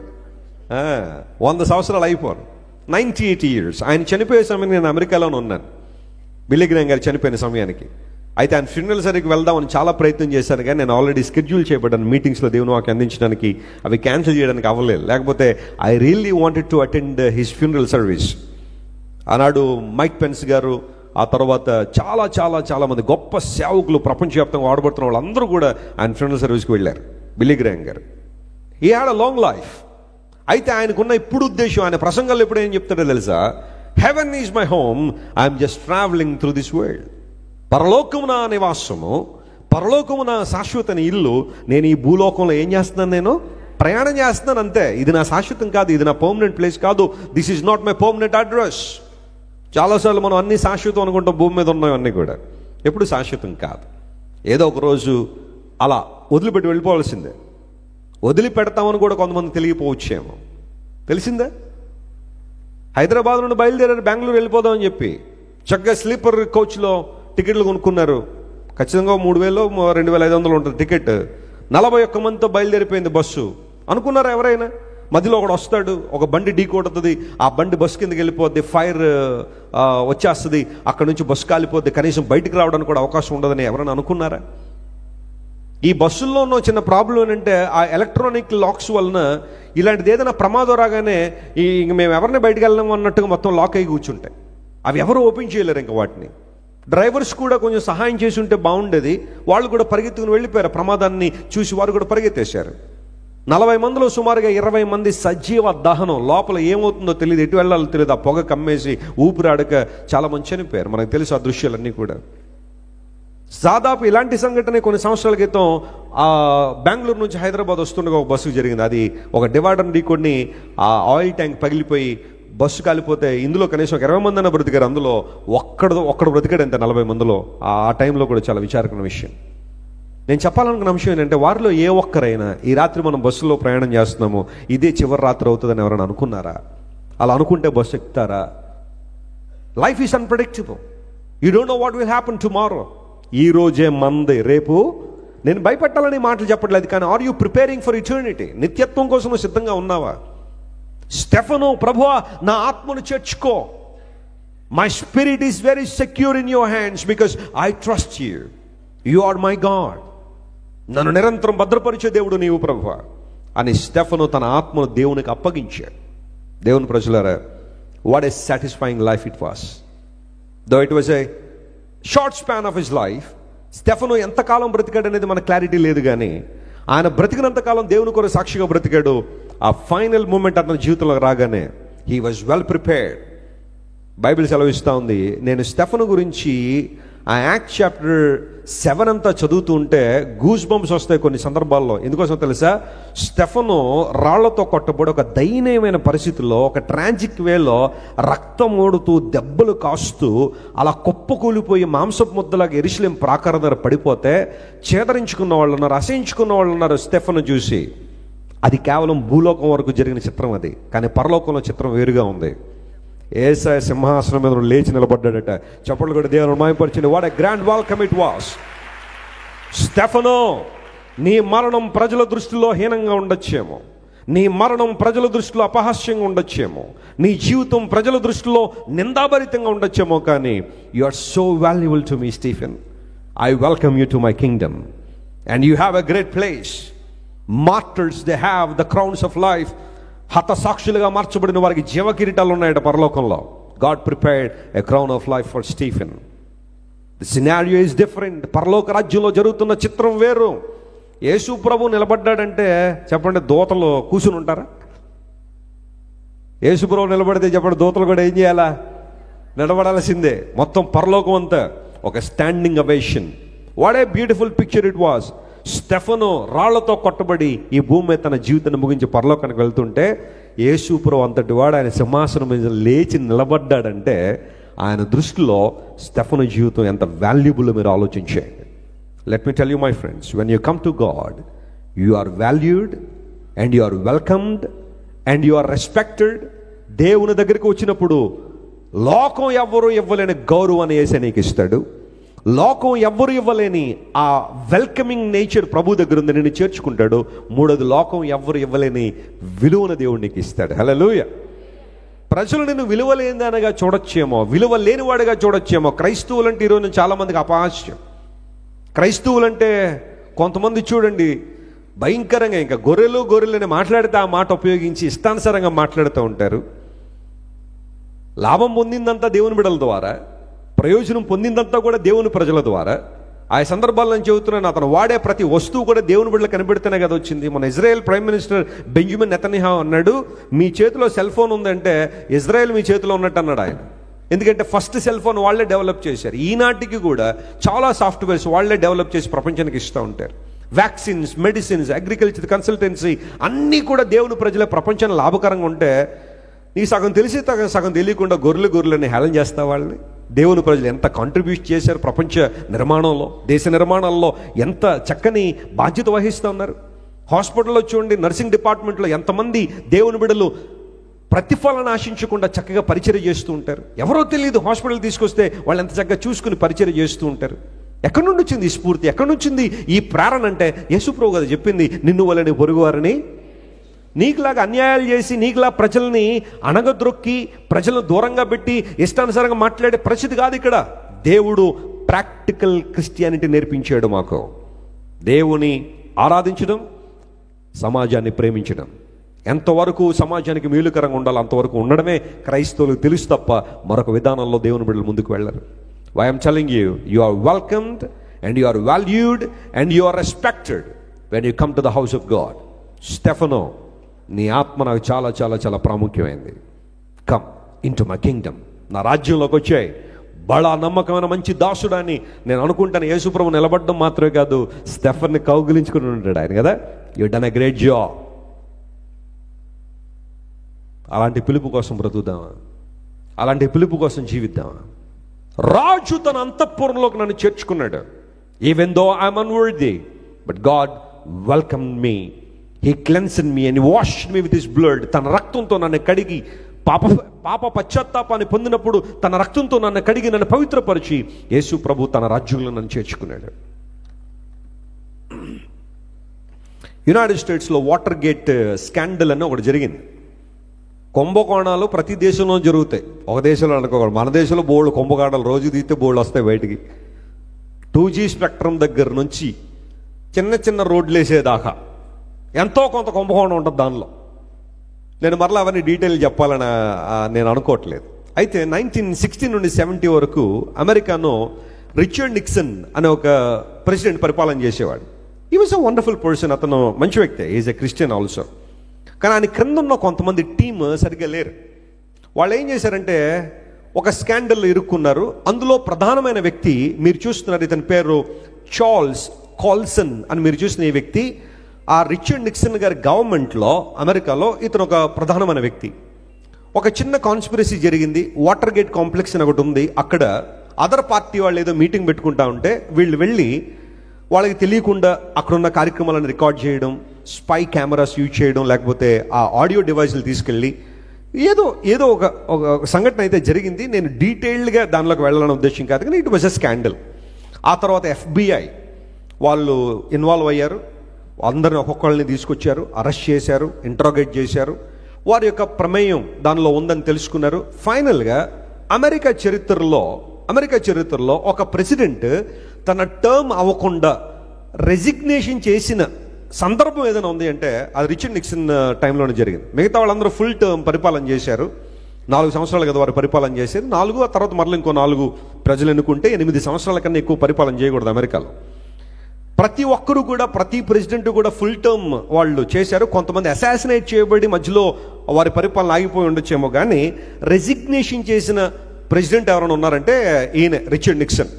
100 సంవత్సరాలు అయిపోరు. 98 years. ఆయన చనిపోయే సమయం నేను అమెరికాలోనే ఉన్నాను, బిల్లీ గ్రాహం గారు చనిపోయిన సమయానికి. అయితే ఆయన ఫ్యూనరల్ సరికి వెళ్దామని చాలా ప్రయత్నం చేశాను, కానీ నేను ఆల్రెడీ షెడ్యూల్ చేయబడ్డాను మీటింగ్స్లో దేవుని వాక్యం అందించడానికి. అవి క్యాన్సిల్ చేయడానికి అవ్వలేదు. లేకపోతే I really wanted to attend his funeral service. ఆనాడు మైక్ పెన్స్ గారు, ఆ తర్వాత చాలా చాలా చాలా మంది గొప్ప సేవకులు, ప్రపంచవ్యాప్తంగా వాడబడుతున్న వాళ్ళందరూ కూడా ఆయన ఫ్యూనరల్ సర్వీస్కి వెళ్ళారు. బిల్లీ గ్రాహం గారు he had a long life. అయితే ఆయనకున్న ఇప్పుడు ఉద్దేశం, ఆయన ప్రసంగాలు ఎప్పుడు ఏం చెప్తాడో తెలుసా? Heaven is my home, I'm just travelling through this world. పరలోకము నా నివాసము, పరలోకము నా శాశ్వత ఇల్లు. నేను ఈ భూలోకంలో ఏం చేస్తున్నాను? నేను ప్రయాణం చేస్తున్నాను అంతే. ఇది నా శాశ్వతం కాదు, ఇది నా పర్మనెంట్ ప్లేస్ కాదు. This is not my permanent address. చాలాసార్లు మనం అన్ని శాశ్వతం అనుకుంటాం, భూమి మీద ఉన్నవన్నీ కూడా ఎప్పుడు శాశ్వతం కాదు. ఏదో ఒక రోజు అలా వదిలిపెట్టి వెళ్ళిపోవాల్సిందే. వదిలిపెడతామని కూడా కొంతమంది తెలియపోవచ్చేమో. తెలిసిందే, హైదరాబాద్ నుండి బయలుదేరారు బెంగళూరు వెళ్ళిపోదామని చెప్పి, చక్కగా స్లీపర్ కోచ్లో టికెట్లు కొనుక్కున్నారు. ఖచ్చితంగా 3,000 2,500 ఉంటుంది టికెట్. 41 మందితో బయలుదేరిపోయింది బస్సు. అనుకున్నారా ఎవరైనా? మధ్యలో ఒకడు వస్తాడు, ఒక బండి ఢీ కొడుతుంది, ఆ బండి బస్సు కిందకి వెళ్ళిపోద్ది, ఫైర్ వచ్చేస్తుంది, అక్కడ నుంచి బస్సు కాలిపోద్ది, కనీసం బయటికి రావడానికి కూడా అవకాశం ఉండదని ఎవరైనా అనుకున్నారా? ఈ బస్సుల్లో ఉన్న చిన్న ప్రాబ్లం ఏంటంటే, ఆ ఎలక్ట్రానిక్ లాక్స్ వలన ఇలాంటిది ఏదైనా ప్రమాదం రాగానే ఇంక మేము ఎవరిని బయటకు వెళ్ళాము అన్నట్టుగా మొత్తం లాక్ అయ్యి కూర్చుంటాయి. అవి ఎవరు ఓపెన్ చేయలేరు ఇంకా వాటిని. డ్రైవర్స్ కూడా కొంచెం సహాయం చేసి ఉంటే బాగుండేది. వాళ్ళు కూడా పరిగెత్తుకుని వెళ్ళిపోయారు. ప్రమాదాన్ని చూసి వారు కూడా పరిగెత్తేశారు. 40 మందిలో సుమారుగా 20 మంది సజీవ దహనం. లోపల ఏమవుతుందో తెలియదు, ఎటు వెళ్ళాలో తెలియదు. ఆ పొగ కమ్మేసి ఊపిరాడక చాలా మంది చనిపోయారు. మనకు తెలుసు ఆ దృశ్యాలన్నీ కూడా. దాదాపు ఇలాంటి సంఘటన కొన్ని సంవత్సరాల క్రితం బెంగళూరు నుంచి హైదరాబాద్ వస్తుండగా ఒక బస్సుకు జరిగింది. అది ఒక డివైడర్ ఢీకొని ఆ ఆయిల్ ట్యాంక్ పగిలిపోయి బస్సు కాలిపోతే ఇందులో కనీసం ఒక 20 మంది అన్న బ్రతికారు. అందులో ఒక్కడు బ్రతికాడు అంతే 40 మందిలో. ఆ టైంలో కూడా చాలా విచారకరమైన విషయం. నేను చెప్పాలనుకున్న అంశం ఏంటంటే, వారిలో ఏ ఒక్కరైనా ఈ రాత్రి మనం బస్సులో ప్రయాణం చేస్తున్నాము, ఇదే చివరి రాత్రి అవుతుందని ఎవరైనా అనుకున్నారా? అలా అనుకుంటే బస్సు ఎక్కుతారా? Life is unpredictable. You don't know what will happen tomorrow. ఈ రోజే మంది, రేపు. నేను భయపెట్టాలని మాటలు చెప్పట్లేదు, కానీ are you preparing for eternity? నిత్యత్వం కోసం నువ్వు సిద్ధంగా ఉన్నావా? స్టెఫను, ప్రభువా నా ఆత్మను చేర్చుకో. My spirit is very secure in your hands because I trust you. You are my God. నన్ను నిరంతరం భద్రపరిచే దేవుడు నీవు ప్రభువా అని స్టెఫను తన ఆత్మను దేవునికి అప్పగించాడు. దేవుని ప్రజలారా, what a satisfying life it was. Though it was a short span of his life. Stephen ఎంతకాలం బ్రతికాడు అనేది మన క్లారిటీ లేదు, కానీ ఆయన బ్రతికినంతకాలం దేవుని కొరకు సాక్షిగా బ్రతికాడు. ఆ ఫైనల్ మూమెంట్ అతని జీవితంలో రాగానే he was well prepared. Bible సెలవిస్తూ ఉంది. నేను స్టెఫను గురించి ఆ యాక్ట్ చాప్టర్ 7 అంతా చదువుతూ ఉంటే గూస్ బంప్స్ వస్తాయి కొన్ని సందర్భాల్లో. ఎందుకోసం తెలుసా? స్టెఫను రాళ్లతో కొట్టబడి ఒక దయనీయమైన పరిస్థితుల్లో, ఒక ట్రాజిక్ వేలో రక్తం ఓడుతూ దెబ్బలు కాస్తూ అలా కుప్పకూలిపోయి మాంసపు ముద్దలాగా యెరూషలేము ప్రాకారం దగ్గర పడిపోతే చేదరించుకున్న వాళ్ళు ఉన్నారు, అసహించుకున్న వాళ్ళు ఉన్నారు స్టెఫను చూసి. అది కేవలం భూలోకం వరకు జరిగిన చిత్రం అది, కానీ పరలోకంలో చిత్రం వేరుగా ఉంది. యేసయ్య సింహాసనం మీద లేచి నిలబడ్డాడట. చప్పట్లు కూడా దేవుని మహిమపరిచింది. What a grand welcome it was. స్టెఫనో, నీ మరణం ప్రజల దృష్టిలో హీనంగా ఉండొచ్చేమో, నీ మరణం ప్రజల దృష్టిలో అపహాస్యంగా ఉండొచ్చేమో, నీ జీవితం ప్రజల దృష్టిలో నిందాభరితంగా ఉండొచ్చేమో, కానీ you are so valuable to me Stephen. I welcome you to my kingdom and you have a great place. Martyrs they have the crowns of life. హత సాక్షులుగా మార్చబడిన వారికి జీవ కిరీటాలు ఉన్నాయట పరలోకంలో. God prepared a crown of life for Stephen. The scenario is different. పరలోక రాజ్యంలో జరుగుతున్న చిత్రం వేరు. యేసు ప్రభు నిలబడ్డాడంటే చెప్పండి, దూతలు కూర్చుని ఉంటారా? యేసు ప్రభు నిలబడితే చెప్పండి, దూతలు కూడా ఏం చేయాలా? నిలబడాల్సిందే. మొత్తం పరలోకం అంతా ఒక standing aviation. What a beautiful picture it was. Stephen రాళ్లతో కొట్టబడి ఈ భూమి మీద తన జీవితాన్ని ముగించి పరలోకానికి వెళ్తుంటే యేసు ప్రభు అంతటి వాడు ఆయన సింహాసనం మీద లేచి నిలబడ్డాడంటే ఆయన దృష్టిలో స్టెఫను జీవితం ఎంత వాల్యుబుల్ మీరు ఆలోచించేయండి. Let me tell you my friends, when you come to God, you are valued and you are welcomed and you are respected. దేవుని దగ్గరికి వచ్చినప్పుడు లోకం ఎవ్వరూ ఇవ్వలేని గౌరవాన్ని యేసే నీకు ఇస్తాడు. లోకం ఎవ్వరు ఇవ్వలేని ఆ వెల్కమింగ్ నేచర్ ప్రభు దగ్గర ఉంది, నిన్ను చేర్చుకుంటాడు. మూడోది, లోకం ఎవ్వరు ఇవ్వలేని విలువను దేవుడు నీకు ఇస్తాడు. హల్లెలూయా. ప్రజలు నిన్ను విలువ లేనిదానిగా చూడొచ్చేమో, విలువ లేనివాడిగా చూడొచ్చేమో. క్రైస్తవులంటే ఈరోజు చాలా మందికి అపహాస్యం. క్రైస్తవులంటే కొంతమంది చూడండి భయంకరంగా ఇంకా గొర్రెలని మాట్లాడితే ఆ మాట ఉపయోగించి ఇష్టానుసారంగా మాట్లాడుతూ ఉంటారు. లాభం పొందిందంతా దేవుని బిడ్డల ద్వారా, ప్రయోజనం పొందిందంతా కూడా దేవుని ప్రజల ద్వారా. ఆ సందర్భాల్లో నేను చెబుతున్నాను, అతను వాడే ప్రతి వస్తువు కూడా దేవుని బిడ్డలు కనిపెడితేనే కదా వచ్చింది. మన Israel prime minister Benjamin Netanyahu అన్నాడు, మీ చేతిలో సెల్ ఫోన్ ఉందంటే ఇజ్రాయెల్ మీ చేతిలో ఉన్నట్టు అన్నాడు ఆయన. ఎందుకంటే ఫస్ట్ సెల్ ఫోన్ వాళ్ళే డెవలప్ చేశారు. ఈనాటికి కూడా చాలా సాఫ్ట్వేర్స్ వాళ్ళే డెవలప్ చేసి ప్రపంచానికి ఇస్తూ ఉంటారు. వ్యాక్సిన్స్, మెడిసిన్స్, అగ్రికల్చర్, కన్సల్టెన్సీ అన్నీ కూడా దేవుని ప్రజల ప్రపంచానికి లాభకరంగా ఉంటే, నీకు సగం తెలిసి సగం తెలియకుండా గొర్రెలని హేళన చేస్తా వాళ్ళని. దేవుని ప్రజలు ఎంత కాంట్రిబ్యూట్ చేశారు ప్రపంచ నిర్మాణంలో, దేశ నిర్మాణంలో ఎంత చక్కని బాధ్యత వహిస్తూ ఉన్నారు. హాస్పిటల్లో చూడండి, నర్సింగ్ డిపార్ట్మెంట్లో ఎంతమంది దేవుని బిడ్డలు ప్రతిఫలాన్ని ఆశించకుండా చక్కగా పరిచర్య చేస్తూ ఉంటారు. ఎవరో తెలియదు, హాస్పిటల్ తీసుకొస్తే వాళ్ళు ఎంత చక్కగా చూసుకుని పరిచర్య చేస్తూ ఉంటారు. ఎక్కడి నుండి వచ్చింది ఈ స్ఫూర్తి, ఎక్కడి నుంచి వచ్చింది ఈ ప్రేరణ అంటే, యేసుప్రభు కదా చెప్పింది, నిన్ను వలని పొరుగువారని. నీకులాగా అన్యాయాలు చేసి, నీకులా ప్రజల్ని అణగద్రొక్కి, ప్రజలను దూరంగా పెట్టి ఇష్టానుసారంగా మాట్లాడే పరిస్థితి కాదు ఇక్కడ. దేవుడు ప్రాక్టికల్ క్రిస్టియానిటీ నేర్పించాడు మాకు. దేవుని ఆరాధించడం, సమాజాన్ని ప్రేమించడం, ఎంతవరకు సమాజానికి మేలుకరంగా ఉండాలో అంతవరకు ఉండడమే క్రైస్తవులకు తెలుసు తప్ప మరొక విధానంలో దేవుని బిడ్డలు ముందుకు వెళ్ళరు. I am telling you, you are welcomed and you are valued and you are respected when you come to the house of God. Stefano, నీ ఆత్మ నాకు చాలా చాలా చాలా ప్రాముఖ్యమైంది. Come in to my kingdom, నా రాజ్యంలోకి వచ్చాయి. బడా నమ్మకమైన మంచి దాసుడాన్ని నేను అనుకుంటాను. యేసుప్రభు నిలబడడం మాత్రమే కాదు, స్టెఫన్ని కౌగిలించుకుని ఉంటాడు ఆయన కదా. You done a great job. అలాంటి పిలుపు కోసం బ్రతుకుదామా? అలాంటి పిలుపు కోసం జీవిద్దామా? రాజు తన అంతఃపురంలోకి నన్ను చేర్చుకున్నాడు. Even though I'm unworthy, but God welcome me. He cleansed me and washed me with his blood. తన రక్తంతో నన్ను కడిగి, పాప పశ్చాత్తాపాన్ని పొందినప్పుడు తన రక్తంతో నన్ను కడిగి నన్ను పవిత్రపరిచి యేసు ప్రభు తన రాజ్యంలో నన్ను చేర్చుకున్నాడు. యునైటెడ్ స్టేట్స్లో వాటర్ గేట్ స్కాండల్ అని ఒకటి జరిగింది. కుంభకోణాలు ప్రతి దేశంలో జరుగుతాయి. ఒక దేశంలో అనుకోకూడదు, మన దేశంలో బోల్డ్ కుంభకోణాలు రోజు తీస్తే బోల్డ్ వస్తాయి బయటికి. 2G స్పెక్ట్రమ్ దగ్గర నుంచి చిన్న చిన్న రోడ్లు వేసేదాకా ఎంతో కొంత కుంభకోణం ఉంటుంది దానిలో. నేను మరలా అవన్నీ డీటెయిల్ చెప్పాలని నేను అనుకోవట్లేదు. అయితే 1960 నుండి 70 వరకు అమెరికాలో రిచర్డ్ నిక్సన్ అనే ఒక ప్రెసిడెంట్ పరిపాలన చేసేవాడు. He was a wonderful person. అతను మంచి వ్యక్తే, ఈజ్ ఎ క్రిస్టియన్ ఆల్సో. కానీ ఆయన క్రింద ఉన్న కొంతమంది టీమ్ సరిగ్గా లేరు. వాళ్ళు ఏం చేశారంటే ఒక స్కాండల్లో ఇరుక్కున్నారు. అందులో ప్రధానమైన వ్యక్తి మీరు చూస్తున్నారు, ఇతని పేరు చార్ల్స్ కాల్సన్ అని మీరు చూసిన ఈ వ్యక్తి ఆ రిచర్డ్ నిక్సన్ గారి గవర్నమెంట్లో అమెరికాలో ఇతను ఒక ప్రధానమైన వ్యక్తి. ఒక చిన్న కాన్స్పిరసీ జరిగింది. వాటర్ గేట్ కాంప్లెక్స్ అని ఒకటి ఉంది. అక్కడ అదర్ పార్టీ వాళ్ళు ఏదో మీటింగ్ పెట్టుకుంటా ఉంటే వీళ్ళు వెళ్ళి వాళ్ళకి తెలియకుండా అక్కడున్న కార్యక్రమాలను రికార్డ్ చేయడం, స్పై కెమెరాస్ యూజ్ చేయడం, లేకపోతే ఆ ఆడియో డివైస్లు తీసుకెళ్ళి ఏదో ఒక సంఘటన అయితే జరిగింది. నేను డీటెయిల్డ్గా దానిలోకి వెళ్ళాలనే ఉద్దేశం కాదు, కానీ ఇట్ వాజ్ ఎ స్కాండల్. ఆ తర్వాత FBI వాళ్ళు ఇన్వాల్వ్ అయ్యారు. అందరిని ఒక్కొక్కళ్ళని తీసుకొచ్చారు, అరెస్ట్ చేశారు, ఇంట్రాగేట్ చేశారు. వారి యొక్క ప్రమేయం దానిలో ఉందని తెలుసుకున్నారు. ఫైనల్గా అమెరికా చరిత్రలో ఒక ప్రెసిడెంట్ తన టర్మ్ అవ్వకుండా రెసిగ్నేషన్ చేసిన సందర్భం ఏదైనా ఉంది అంటే అది రిచర్డ్ నిక్సన్ టైంలోనే జరిగింది. మిగతా వాళ్ళందరూ ఫుల్ టర్మ్ పరిపాలన చేశారు. 4 సంవత్సరాలు కదా వారు పరిపాలన చేసేది. 4 ఆ తర్వాత మరలా ఇంకో 4 ప్రజలు ఎన్నుకుంటే 8 సంవత్సరాల కన్నా ఎక్కువ పరిపాలన చేయకూడదు అమెరికాలో. ప్రతి ఒక్కరు కూడా, ప్రతి ప్రెసిడెంట్ కూడా ఫుల్ టర్మ్ వాళ్ళు చేశారు. కొంతమంది అసాసినేట్ చేయబడి మధ్యలో వారి పరిపాలన ఆగిపోయి ఉండొచ్చేమో, కానీ రెసిగ్నేషన్ చేసిన ప్రెసిడెంట్ ఎవరైనా ఉన్నారంటే ఈయన రిచర్డ్ నిక్సన్.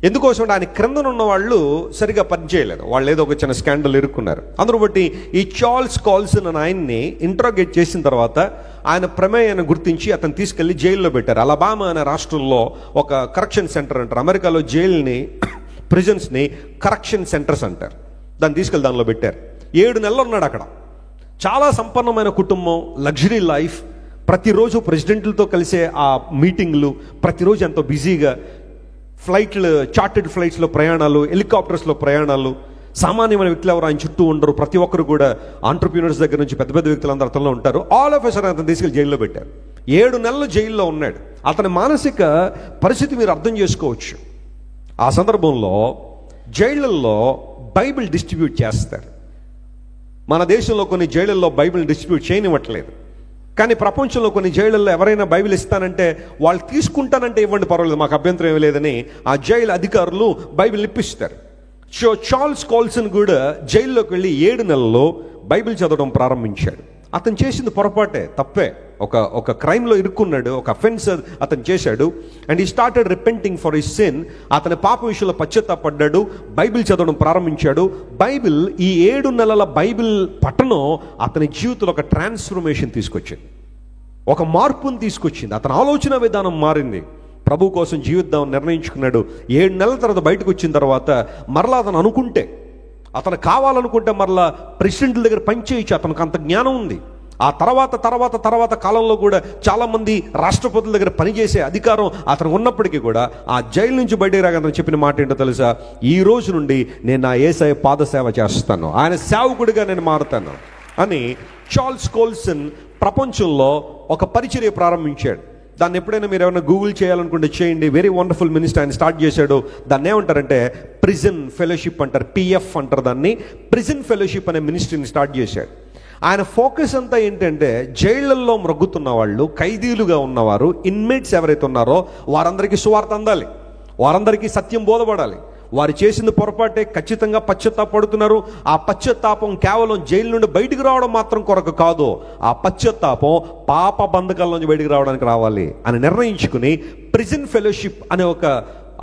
ఎందుకోసం ఆయన క్రిందన ఉన్న వాళ్ళు సరిగా పనిచేయలేదు, వాళ్ళు ఏదో ఒక చిన్న స్కాండల్ ఇరుక్కున్నారు. అందును బట్టి ఈ చార్ల్స్ కాల్సన్ అని ఆయన్ని ఇంట్రాగేట్ చేసిన తర్వాత ఆయన ప్రమేయాన్ని గుర్తించి అతను తీసుకెళ్లి జైల్లో పెట్టారు. అలబామా అనే రాష్ట్రంలో ఒక కరెక్షన్ సెంటర్ అంటారు. అమెరికాలో జైల్ని ప్రిజన్స్ని కరెక్షన్ సెంటర్స్ అంటారు. దాన్ని తీసుకెళ్ళి దానిలో పెట్టారు. 7 నెలలు ఉన్నాడు అక్కడ. చాలా సంపన్నమైన కుటుంబం, లగ్జరీ లైఫ్, ప్రతిరోజు ప్రెసిడెంట్లతో కలిసే ఆ మీటింగ్లు, ప్రతిరోజు ఎంతో బిజీగా, ఫ్లైట్లు, చార్టెడ్ ఫ్లైట్స్లో ప్రయాణాలు, హెలికాప్టర్స్లో ప్రయాణాలు. సామాన్యమైన వ్యక్తులు ఎవరు ఆయన చుట్టూ ఉండరు. ప్రతి ఒక్కరు కూడా ఆంటర్ప్రీనర్స్ దగ్గర నుంచి పెద్ద పెద్ద వ్యక్తులు అందరూ అతనిలో ఉంటారు. ఆల్ ఆఫ్ ఎ సడన్ అతను తీసుకెళ్ళి జైల్లో పెట్టారు. 7 నెలలు జైల్లో ఉన్నాడు. అతని మానసిక పరిస్థితి మీరు అర్థం చేసుకోవచ్చు. ఆ సందర్భంలో జైళ్ళల్లో బైబిల్ డిస్ట్రిబ్యూట్ చేస్తారు. మన దేశంలో కొన్ని జైళ్ళల్లో బైబిల్ డిస్ట్రిబ్యూట్ చేయనివ్వట్లేదు. కానీ ప్రపంచంలో కొన్ని జైళ్ళల్లో ఎవరైనా బైబిల్ ఇస్తానంటే వాళ్ళు తీసుకుంటానంటే ఇవ్వండి, పర్వాలేదు, మాకు అభ్యంతరం ఏమీ లేదని ఆ జైలు అధికారులు బైబిల్ ఇప్పిస్తారు. సో చార్ల్స్ కాల్సన్ కూడా జైల్లోకి వెళ్ళి 7 నెలల్లో బైబిల్ చదవడం ప్రారంభించాడు. అతను చేసింది పొరపాటే, తప్పే, ఒక క్రైమ్లో ఇరుక్కున్నాడు, ఒక అఫెన్స్ అతను చేశాడు. అండ్ ఈ started repenting for his sin. అతని పాప విషయంలో పశ్చాత్తాపడ్డాడు, బైబిల్ చదవడం ప్రారంభించాడు. బైబిల్ ఈ 7 నెలల బైబిల్ పఠనం అతని జీవితంలో ఒక ట్రాన్స్ఫర్మేషన్ తీసుకొచ్చింది, ఒక మార్పును తీసుకొచ్చింది. అతని ఆలోచన విధానం మారింది. ప్రభు కోసం జీవిద్దామని నిర్ణయించుకున్నాడు. 7 నెలల తర్వాత బయటకు వచ్చిన తర్వాత మరలా అతను అనుకుంటే, అతను కావాలనుకుంటే మరలా ప్రెసిడెంట్ల దగ్గర పనిచేయచ్చు, అతనికి అంత జ్ఞానం ఉంది. ఆ తర్వాత కాలంలో కూడా చాలామంది రాష్ట్రపతుల దగ్గర పనిచేసే అధికారం అతను ఉన్నప్పటికీ కూడా ఆ జైలు నుంచి బయటకు రాగానే చెప్పిన మాట ఏంటో తెలుసా? ఈ రోజు నుండి నేను నా యేసయ్య పాదసేవ చేస్తాను, ఆయన సేవకుడిగా నేను మారుతాను అని చార్ల్స్ కాల్సన్ ప్రపంచంలో ఒక పరిచర్య ప్రారంభించాడు. దాన్ని ఎప్పుడైనా మీరు ఏమైనా గూగుల్ చేయాలనుకుంటే చేయండి. వెరీ వండర్ఫుల్ మినిస్టర్ ఆయన స్టార్ట్ చేశాడు. దాన్ని ఏమంటారంటే ప్రిజన్ ఫెలోషిప్ అంటారు, పిఎఫ్ అంటారు దాన్ని. ప్రిజన్ ఫెలోషిప్ అనే మినిస్ట్రీని స్టార్ట్ చేశాడు. ఆయన ఫోకస్ అంతా ఏంటంటే జైళ్ళల్లో మ్రొగ్గుతున్న వాళ్ళు, ఖైదీలుగా ఉన్నవారు, ఇన్మేట్స్ ఎవరైతే ఉన్నారో వారందరికీ సువార్త అందాలి, వారందరికీ సత్యం బోధపడాలి. వారు చేసిన పొరపాటే, ఖచ్చితంగా పశ్చాత్తాపడుతున్నారు. ఆ పశ్చాత్తాపం కేవలం జైలు నుండి బయటికి రావడం మాత్రం కొరకు కాదు, ఆ పశ్చాత్తాపం పాప బంధకాల నుంచి బయటికి రావడానికి రావాలి అని నిర్ణయించుకుని ప్రిజన్ ఫెలోషిప్ అనే ఒక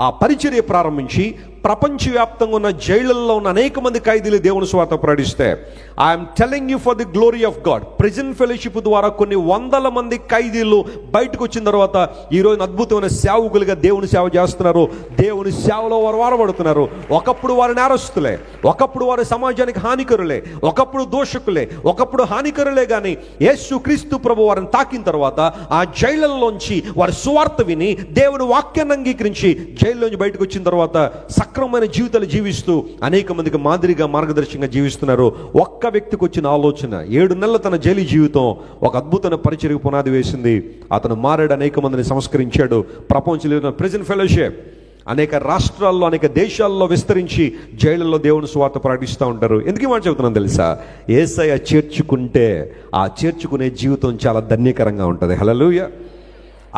ఆ పరిచర్య ప్రారంభించి ప్రపంచవ్యాప్తంగా ఉన్న జైళ్ళల్లో ఉన్న అనేక మంది ఖైదీలు దేవుని సువార్త ప్రకటిస్తే, I'm telling you for the glory of God, prison fellowship ద్వారా కొన్ని 100 మంది ఖైదీలు బయటకు వచ్చిన తర్వాత ఈరోజు అద్భుతమైన సేవకులుగా దేవుని సేవ చేస్తున్నారు. దేవుని సేవలో వారు వారబడుతున్నారు. ఒకప్పుడు వారు నేరస్తులే, ఒకప్పుడు వారు సమాజానికి హానికరులే, ఒకప్పుడు దోషకులే, ఒకప్పుడు హానికరులే. కానీ యేసు క్రీస్తు ప్రభు వారిని తాకిన తర్వాత ఆ జైళ్ళలోంచి వారి సువార్త విని దేవుని వాక్యాన్ని అంగీకరించి జైల్లోంచి బయటకు వచ్చిన తర్వాత సక్రమమైన జీవితాలు జీవిస్తూ అనేక మందికి మాదిరిగా, మార్గదర్శకంగా జీవిస్తున్నారు. ఒక్క వ్యక్తికి వచ్చిన ఆలోచన 7 నెలల తన జైలు జీవితం ఒక అద్భుతమైన పరిచర్యకు పునాది వేసింది. అతను మారాడు, అనేక మందిని సంస్కరించాడు. ప్రపంచంలో ప్రిజన్ ఫెలోషిప్ అనేక రాష్ట్రాల్లో, అనేక దేశాల్లో విస్తరించి జైళ్ళల్లో దేవుని సువార్త ప్రకటిస్తూ ఉంటారు. ఎందుకు మాట చెబుతున్నాను తెలుసా? యేసయ్య చేర్చుకుంటే ఆ చేర్చుకునే జీవితం చాలా ధన్యకరంగా ఉంటుంది. హల్లెలూయా.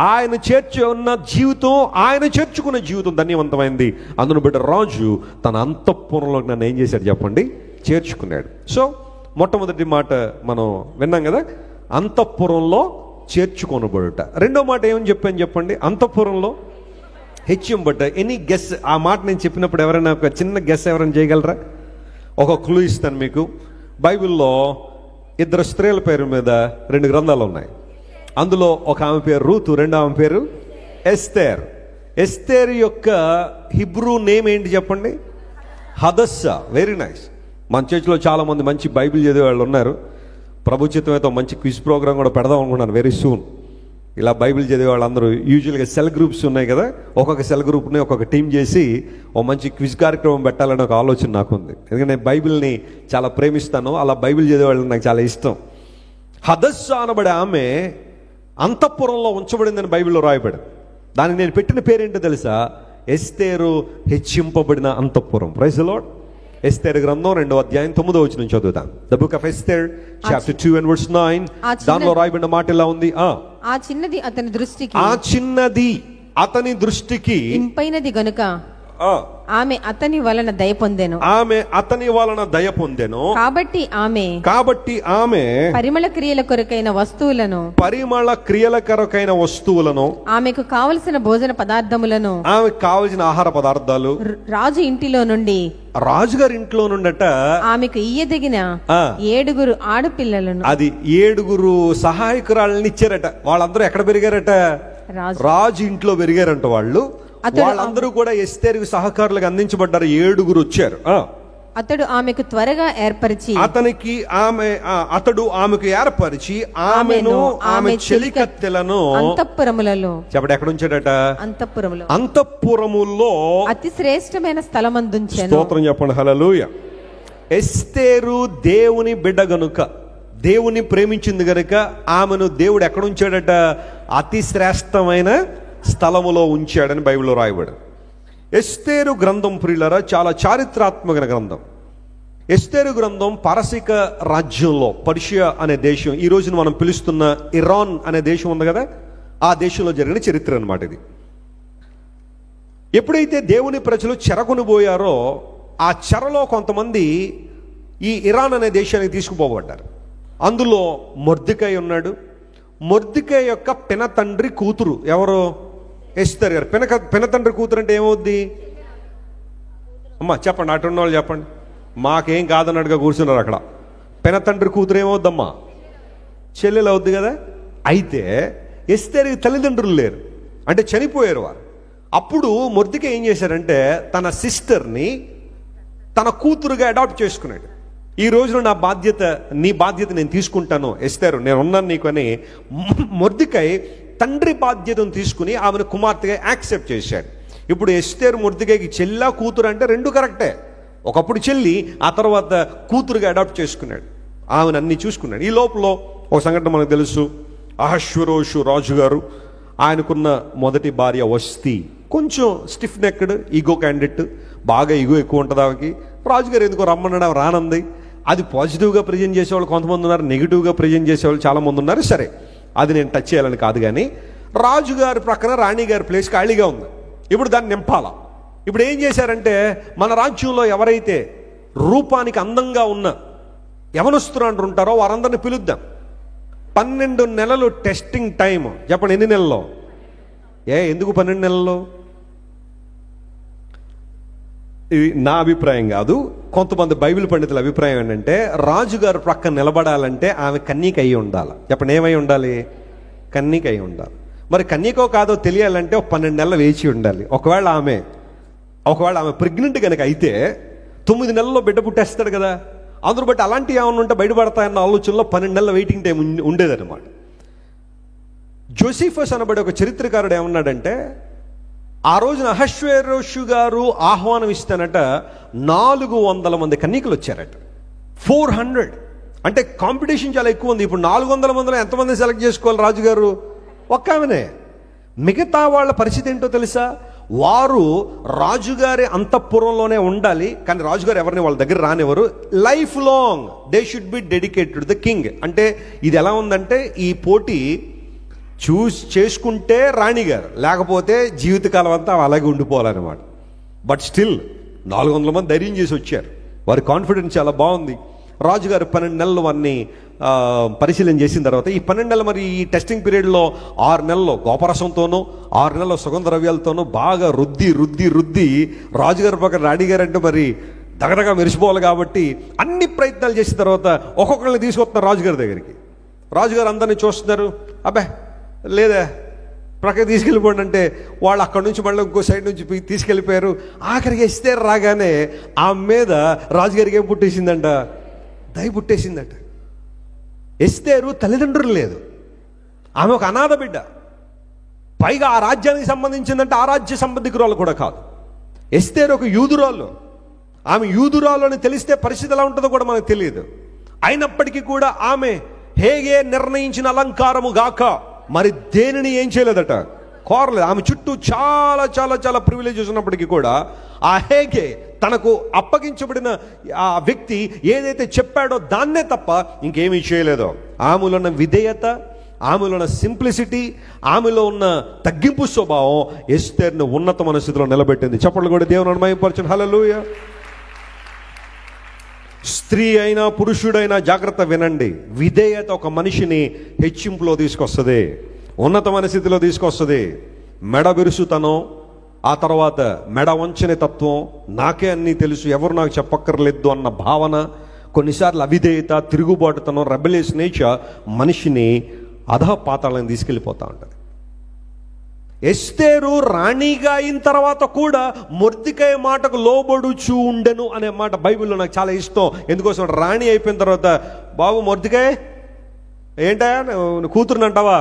ఆయన చేర్చుకున్న జీవితం, ఆయన చేర్చుకున్న జీవితం ధన్యవంతమైంది. అందును బట్టి రాజు తన అంతఃపురంలో నన్ను ఏం చేశాడు చెప్పండి? చేర్చుకున్నాడు. సో మొట్టమొదటి మాట మనం విన్నాం కదా, అంతఃపురంలో చేర్చుకొనబడుట. రెండో మాట ఏమని చెప్పాను చెప్పండి? అంతఃపురంలో హెచ్చింబట్ట. Any guess? ఆ మాట నేను చెప్పినప్పుడు ఎవరైనా ఒక చిన్న గెస్ ఎవరైనా చేయగలరా? ఒక క్లూ ఇస్తాను మీకు. బైబిల్లో 2 స్త్రీల పేరు మీద 2 గ్రంథాలు ఉన్నాయి. అందులో ఒక ఆమె పేరు రూతు, రెండో ఆమె పేరు ఎస్తేర్. ఎస్తేర్ యొక్క హిబ్రూ నేమ్ ఏంటి చెప్పండి? హదస్సా. Very nice. మన చర్చిలో చాలా మంది మంచి బైబిల్ చదివే వాళ్ళు ఉన్నారు. ప్రభుత్వతో మంచి క్విజ్ ప్రోగ్రామ్ కూడా పెడదాం అనుకున్నాను వెరీ సూన్. ఇలా బైబిల్ చదివే వాళ్ళందరూ యూజువల్గా సెల్ గ్రూప్స్ ఉన్నాయి కదా, ఒక్కొక్క సెల్ గ్రూప్ని ఒక్కొక్క టీం చేసి ఓ మంచి క్విజ్ కార్యక్రమం పెట్టాలని ఒక ఆలోచన నాకుంది. ఎందుకంటే నేను బైబిల్ని చాలా ప్రేమిస్తాను, అలా బైబిల్ చదివే వాళ్ళని నాకు చాలా ఇష్టం. హదస్సా అనబడే ఆమె అంతఃపురంలో ఉంచబడిందని బైబిల్లో రాయబడింది. దానికి నేను పెట్టిన పేరేంటో తెలుసా? ఎస్తేరు హెచ్చింపబడిన అంతఃపురం. Praise the lord. ఎస్తేరు గ్రంథం 2వ అధ్యాయం 9వ వచనం చదువుతాం. The book of Esther chapter 2 and verse 9. దానిలో రాయబడిన మాట ఇలా ఉంది. ఆ చిన్నది అతని దృష్టికి ఇంపైనది గనుక ఆమె అతని వలన దయ పొందెను. ఆమె అతని వలన దయ పొందెను. కాబట్టి ఆమె పరిమళ క్రియల కొరకైన వస్తువులను ఆమెకు కావలసిన భోజన పదార్థములను ఆమెకు కావలసిన ఆహార పదార్థాలు రాజు ఇంటిలో నుండి రాజుగారి ఇంట్లో నుండట ఆమెకు ఇయ్యదగిన 7 ఆడపిల్లలను అది 7 సహాయకురాళ్ళని ఇచ్చారట. వాళ్ళందరూ ఎక్కడ పెరిగారట? రాజు ఇంట్లో పెరిగారంట వాళ్ళు. వాళ్ళందరూ కూడా ఎస్తేరుకు సహకారులకు అందించబడ్డారు. 7 వచ్చారు. అతడు ఆమెకు త్వరగా ఏర్పరిచి అతడు ఆమెకు ఏర్పరిచి ఆమెను ఆమె చెలికత్తెలను అంతఃపురములలో చెప్పండి ఎక్కడ ఉంచాడట? అంతఃపురములో అతి శ్రేష్టమైన స్థలమందుంచెను. స్తోత్రం చెప్పండి. హల్లెలూయా. ఎస్తేరు దేవుని బిడ్డ గనుక, దేవుని ప్రేమించింది గనుక ఆమెను దేవుడు ఎక్కడ ఉంచాడట? అతి శ్రేష్టమైన స్థలములో ఉంచాడని బైబిల్లో రాయబడి. ఎస్తేరు గ్రంథం ప్రియులారా చాలా చారిత్రాత్మక గ్రంథం. ఎస్తేరు గ్రంథం పారసీక రాజ్యంలో, పర్షియా అనే దేశం, ఈ రోజున మనం పిలుస్తున్న ఇరాన్ అనే దేశం ఉంది కదా, ఆ దేశంలో జరిగిన చరిత్ర అన్నమాట ఇది. ఎప్పుడైతే దేవుని ప్రజలు చెరకొని పోయారో ఆ చెరలో కొంతమంది ఈ ఇరాన్ అనే దేశానికి తీసుకుపోబడ్డారు. అందులో మొర్దెకై ఉన్నాడు. మొర్దెకై యొక్క పినతండ్రి కూతురు ఎవరు? ఎస్తేరు గారు. పినతండ్రి కూతురు అంటే ఏమవుద్ది అమ్మా? చెప్పండి, అటు ఉన్న వాళ్ళు చెప్పండి. మాకేం కాదన్నట్టుగా కూర్చున్నారు అక్కడ. పినతండ్రి కూతురు ఏమవుద్దమ్మా? చెల్లెలు అవుద్ది కదా. అయితే ఎస్తేరుకి తల్లిదండ్రులు లేరు, అంటే చనిపోయారు వారు. అప్పుడు మొర్దెకై ఏం చేశారంటే తన సిస్టర్ని తన కూతురుగా అడాప్ట్ చేసుకున్నాడు. ఈ రోజున నీ బాధ్యత నేను తీసుకుంటాను ఎస్తేరు, నేను ఉన్నాను నీకు అని మొర్దెకై తండ్రి బాధ్యతను తీసుకుని ఆమెను కుమార్తెగా యాక్సెప్ట్ చేశాడు. ఇప్పుడు ఎస్తేరు మొర్దెకైకి చెల్లా కూతురు అంటే 2 కరెక్టే. ఒకప్పుడు చెల్లి, ఆ తర్వాత కూతురుగా అడాప్ట్ చేసుకున్నాడు. ఆమెను అన్ని చూసుకున్నాడు. ఈ లోపల ఒక సంఘటన మనకు తెలుసు. అహష్వేరోషు రాజుగారు, ఆయనకున్న మొదటి భార్య వస్తీ కొంచెం స్టిఫ్ నెక్డ్ ఈగో క్యాండిడేట్, బాగా ఈగో ఎక్కువ ఉంటుంది ఆమెకి. రాజుగారు ఎందుకో రమ్మనడం రానంది. అది పాజిటివ్గా ప్రజెంట్ చేసేవాళ్ళు కొంతమంది ఉన్నారు, నెగిటివ్గా ప్రజెంట్ చేసేవాళ్ళు చాలామంది ఉన్నారు. సరే, అది నేను టచ్ చేయాలని కాదు. కానీ రాజుగారి ప్రక్కన రాణిగారి ప్లేస్ ఖాళీగా ఉంది. ఇప్పుడు దాన్ని నింపాలా. ఇప్పుడు ఏం చేశారంటే మన రాజ్యంలో ఎవరైతే రూపానికి అందంగా ఉన్న యవనస్తులు ఉంటారో వారందరిని పిలుద్దాం. 12 నెలలు టెస్టింగ్ టైం. చెప్పండి ఎన్ని నెలల్లో? ఎందుకు 12 నెలల్లో? ఇది నా అభిప్రాయం కాదు, కొంతమంది బైబిల్ పండితుల అభిప్రాయం ఏంటంటే రాజుగారు ప్రక్కన నిలబడాలంటే ఆమె కన్యక అయి ఉండాలి. చెప్పండి ఏమై ఉండాలి? కన్యక అయి ఉండాలి. మరి కన్యకో కాదో తెలియాలంటే 12 నెలలు వేచి ఉండాలి. ఒకవేళ ఆమె ప్రెగ్నెంట్ కనుక అయితే 9 నెలల్లో బిడ్డ పుట్టేస్తాడు కదా. అందరూ బట్టి అలాంటివి ఏమైనా ఉంటే బయటపడతాయన్న ఆలోచనలో 12 నెలల వెయిటింగ్ టైం ఉండేదన్నమాట. జోసిఫస్ అనబడే ఒక చరిత్రకారుడు ఏమన్నాడంటే ఆ రోజున అహష్వేరోషు గారు ఆహ్వానం ఇస్తానట 400 మంది కన్యకలు వచ్చారట. 400 అంటే కాంపిటీషన్ చాలా ఎక్కువ ఉంది. ఇప్పుడు 400 మందిలో ఎంతమంది సెలెక్ట్ చేసుకోవాలి రాజుగారు? ఒక్క ఆమెనే. మిగతా వాళ్ళ పరిస్థితి ఏంటో తెలుసా? వారు రాజుగారి అంతఃపురంలోనే ఉండాలి, కానీ రాజుగారు ఎవరిని వాళ్ళ దగ్గర రానివ్వరు. Life long they should be dedicated the king. అంటే ఇది ఎలా ఉందంటే ఈ పోటీ చేసుకుంటే రాణిగారు, లేకపోతే జీవితకాలం అంతా అలాగే ఉండిపోవాలన్నమాట. బట్ స్టిల్ 400 మంది ధైర్యం చేసి వచ్చారు. వారి కాన్ఫిడెన్స్ చాలా బాగుంది. రాజుగారు 12 నెలలు వారిని పరిశీలన చేసిన తర్వాత ఈ 12 నెలలు మరి ఈ టెస్టింగ్ పీరియడ్లో 6 నెలలు గోపరసంతోనూ 6 నెలలు సుగంధ ద్రవ్యాలతోనూ బాగా రుద్ది రాజుగారి పక్కన రాణిగారు అంటే మరి దగదగా మెరిసిపోవాలి కాబట్టి అన్ని ప్రయత్నాలు చేసిన తర్వాత ఒక్కొక్కరిని తీసుకొస్తున్నారు రాజుగారి దగ్గరికి. రాజుగారు అందరినీ చూస్తున్నారు. అబ్బే లేదా ప్రక్కన తీసుకెళ్ళిపోండి అంటే వాళ్ళు అక్కడి నుంచి మళ్ళీ ఇంకో సైడ్ నుంచి తీసుకెళ్ళిపోయారు. ఆఖరికి ఎస్తేరు రాగానే ఆ మీద రాజుగారికి ఏం పుట్టేసిందంట? దయ పుట్టేసిందట. ఎస్తేరు తల్లిదండ్రులు లేదు, ఆమె ఒక అనాథ బిడ్డ. పైగా ఆ రాజ్యానికి సంబంధించిందంటే ఆ రాజ్య సంబంధికురాలు కూడా కాదు. ఎస్తేరు ఒక యూదురాలు. ఆమె యూదురాలు అని తెలిస్తే పరిస్థితి ఎలా ఉంటుందో కూడా మనకు తెలియదు. అయినప్పటికీ కూడా ఆమె హేగే నిర్ణయించిన అలంకారము గాక మరి దేనిని ఏం చేయలేదట, కోరలేదు. ఆమె చుట్టూ చాలా చాలా చాలా ప్రివిలేజెస్ ఉన్నప్పటికీ కూడా ఆ హేగే తనకు అప్పగించబడిన ఆ వ్యక్తి ఏదైతే చెప్పాడో దాన్నే తప్ప ఇంకేమీ చేయలేదో. ఆమెలో ఉన్న విధేయత, ఆమెలో ఉన్న సింప్లిసిటీ, ఆమెలో ఉన్న తగ్గింపు స్వభావం ఎస్తేర్ని ఉన్నతమైన స్థితిలో నిలబెట్టింది. చప్పట్లు కూడా దేవుని మహిమపరచండి. హల్లెలూయా. స్త్రీ అయినా పురుషుడైనా జాగ్రత్త వినండి. విధేయత ఒక మనిషిని హెచ్చింపులో తీసుకొస్తుంది, ఉన్నతమైన స్థితిలో తీసుకొస్తుంది. మెడ విరుసుతనం, ఆ తర్వాత మెడ వంచని తత్వం, నాకే అన్నీ తెలుసు, ఎవరు నాకు చెప్పక్కర్లేదు అన్న భావన, కొన్నిసార్లు అవిధేయత, తిరుగుబాటుతనం, రెబెలియస్ నేచర్ మనిషిని అధపాతాళం తీసుకెళ్ళిపోతూ ఉంటుంది. ఎస్తేరు రాణిగా అయిన తర్వాత కూడా మొర్దెకై మాటకు లోబడుచు ఉండెను అనే మాట బైబిల్లో నాకు చాలా ఇష్టం. ఎందుకోసం, రాణి అయిపోయిన తర్వాత బాబు మొర్దెకై ఏంటా కూతురుని అంటావా?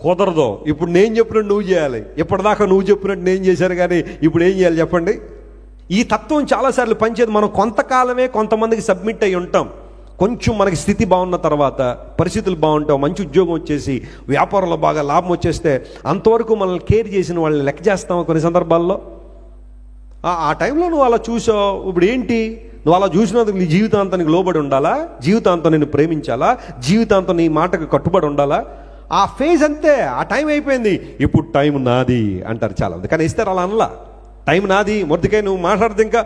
కుదరదు, ఇప్పుడు నేను చెప్పినట్టు నువ్వు చేయాలి. ఇప్పటిదాకా నువ్వు చెప్పినట్టు నేను చేశాను, కానీ ఇప్పుడు ఏం చేయాలి చెప్పండి? ఈ తత్వం చాలాసార్లు పనిచేది. మనం కొంతకాలమే కొంతమందికి సబ్మిట్ అయి ఉంటాం. కొంచెం మనకి స్థితి బాగున్న తర్వాత, పరిస్థితులు బాగుంటాం, మంచి ఉద్యోగం వచ్చేసి, వ్యాపారంలో బాగా లాభం వచ్చేస్తే, అంతవరకు మనల్ని కేర్ చేసిన వాళ్ళని లెక్క చేస్తాం కొన్ని సందర్భాల్లో. ఆ టైంలో నువ్వు అలా చూసావు, ఇప్పుడు ఏంటి నువ్వు అలా చూసినందుకు నీ జీవితాంతానికి లోబడి ఉండాలా? జీవితాంతం నిన్ను ప్రేమించాలా? జీవితాంతం నీ మాటకు కట్టుబడి ఉండాలా? ఆ ఫేజ్ అంతే, ఆ టైం అయిపోయింది, ఇప్పుడు టైం నాది అంటారు చాలామంది. కానీ ఇస్తారు అలా అనలా. టైం నాది, మొర్దెకై నువ్వు మాట్లాడితే ఇంకా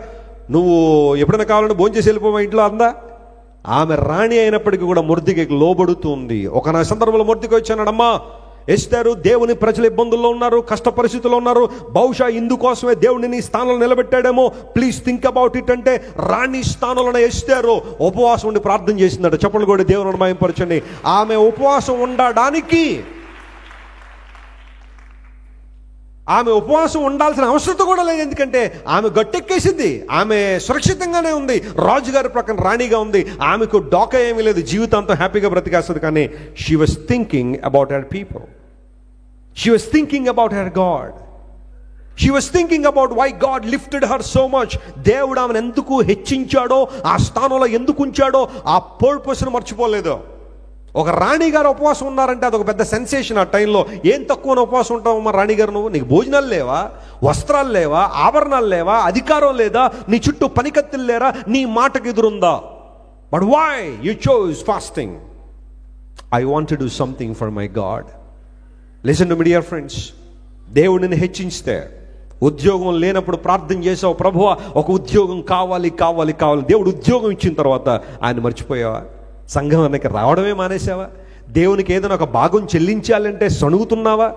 నువ్వు ఎప్పుడైనా కావాలంటే భోంచేసి వెళ్ళిపోవా ఇంట్లో అందా. ఆమె రాణి అయినప్పటికీ కూడా మొర్దెకైకి లోబడుతుంది. ఒక సందర్భంలో మొర్దెకై వచ్చాడు, అమ్మా ఎస్తేరు, దేవుని ప్రజలు ఇబ్బందుల్లో ఉన్నారు, కష్ట పరిస్థితుల్లో ఉన్నారు, బహుశా ఇందుకోసమే దేవుడిని నీ స్థానంలో నిలబెట్టాడేమో, ప్లీజ్ థింక్ అబౌట్ ఇట్ అంటే రాణి స్థానంలో ఎస్తేరు ఉపవాసం ఉండి ప్రార్థన చేసిందట. చప్పట్లు కూడా దేవుని మహిమపరచండి. ఆమె ఉపవాసం ఉండడానికి, ఆమె ఉపవాసం ఉండాల్సిన అవసరం కూడా లేదు. ఎందుకంటే ఆమె గట్టెక్కేసింది, ఆమె సురక్షితంగానే ఉంది, రాజుగారి ప్రక్కన రాణిగా ఉంది, ఆమెకు డోకా ఏమీ లేదు, జీవితాంతం హ్యాపీగా బ్రతికేస్తుంది. కానీ she was thinking about her people, she was thinking about her God, she was thinking about why God lifted her so much. దేవుడు ఆమెను ఎందుకు హెచ్చించాడో, ఆ స్థానంలో ఎందుకు ఉంచాడో, ఆ పర్పస్ను మర్చిపోలేదు. ఒక రాణిగారు ఉపవాసం ఉన్నారంటే అదొక పెద్ద సెన్సేషన్. ఆ టైంలో ఏం తక్కువ ఉపవాసం ఉంటావమ్మా రాణిగారు నువ్వు? నీకు భోజనాలు లేవా, వస్త్రాలు లేవా, ఆభరణాలు లేవా, అధికారం లేదా, నీ చుట్టూ పనికత్తులు లేరా, నీ మాటకు ఎదురుందా? But why you chose fasting? I want to do something for my God. Listen to me dear friends. దేవుడిని హెచ్చించితే, ఉద్యోగం లేనప్పుడు ప్రార్థన చేసావు, ప్రభువా ఒక ఉద్యోగం కావాలి కావాలి కావాలి. దేవుడు ఉద్యోగం ఇచ్చిన తర్వాత ఆయన మర్చిపోయావా? సంఘం అన్నకి రావడమే మానేసావా? దేవునికి ఏదైనా ఒక భాగం చెల్లించాలంటే సణుగుతున్నావా?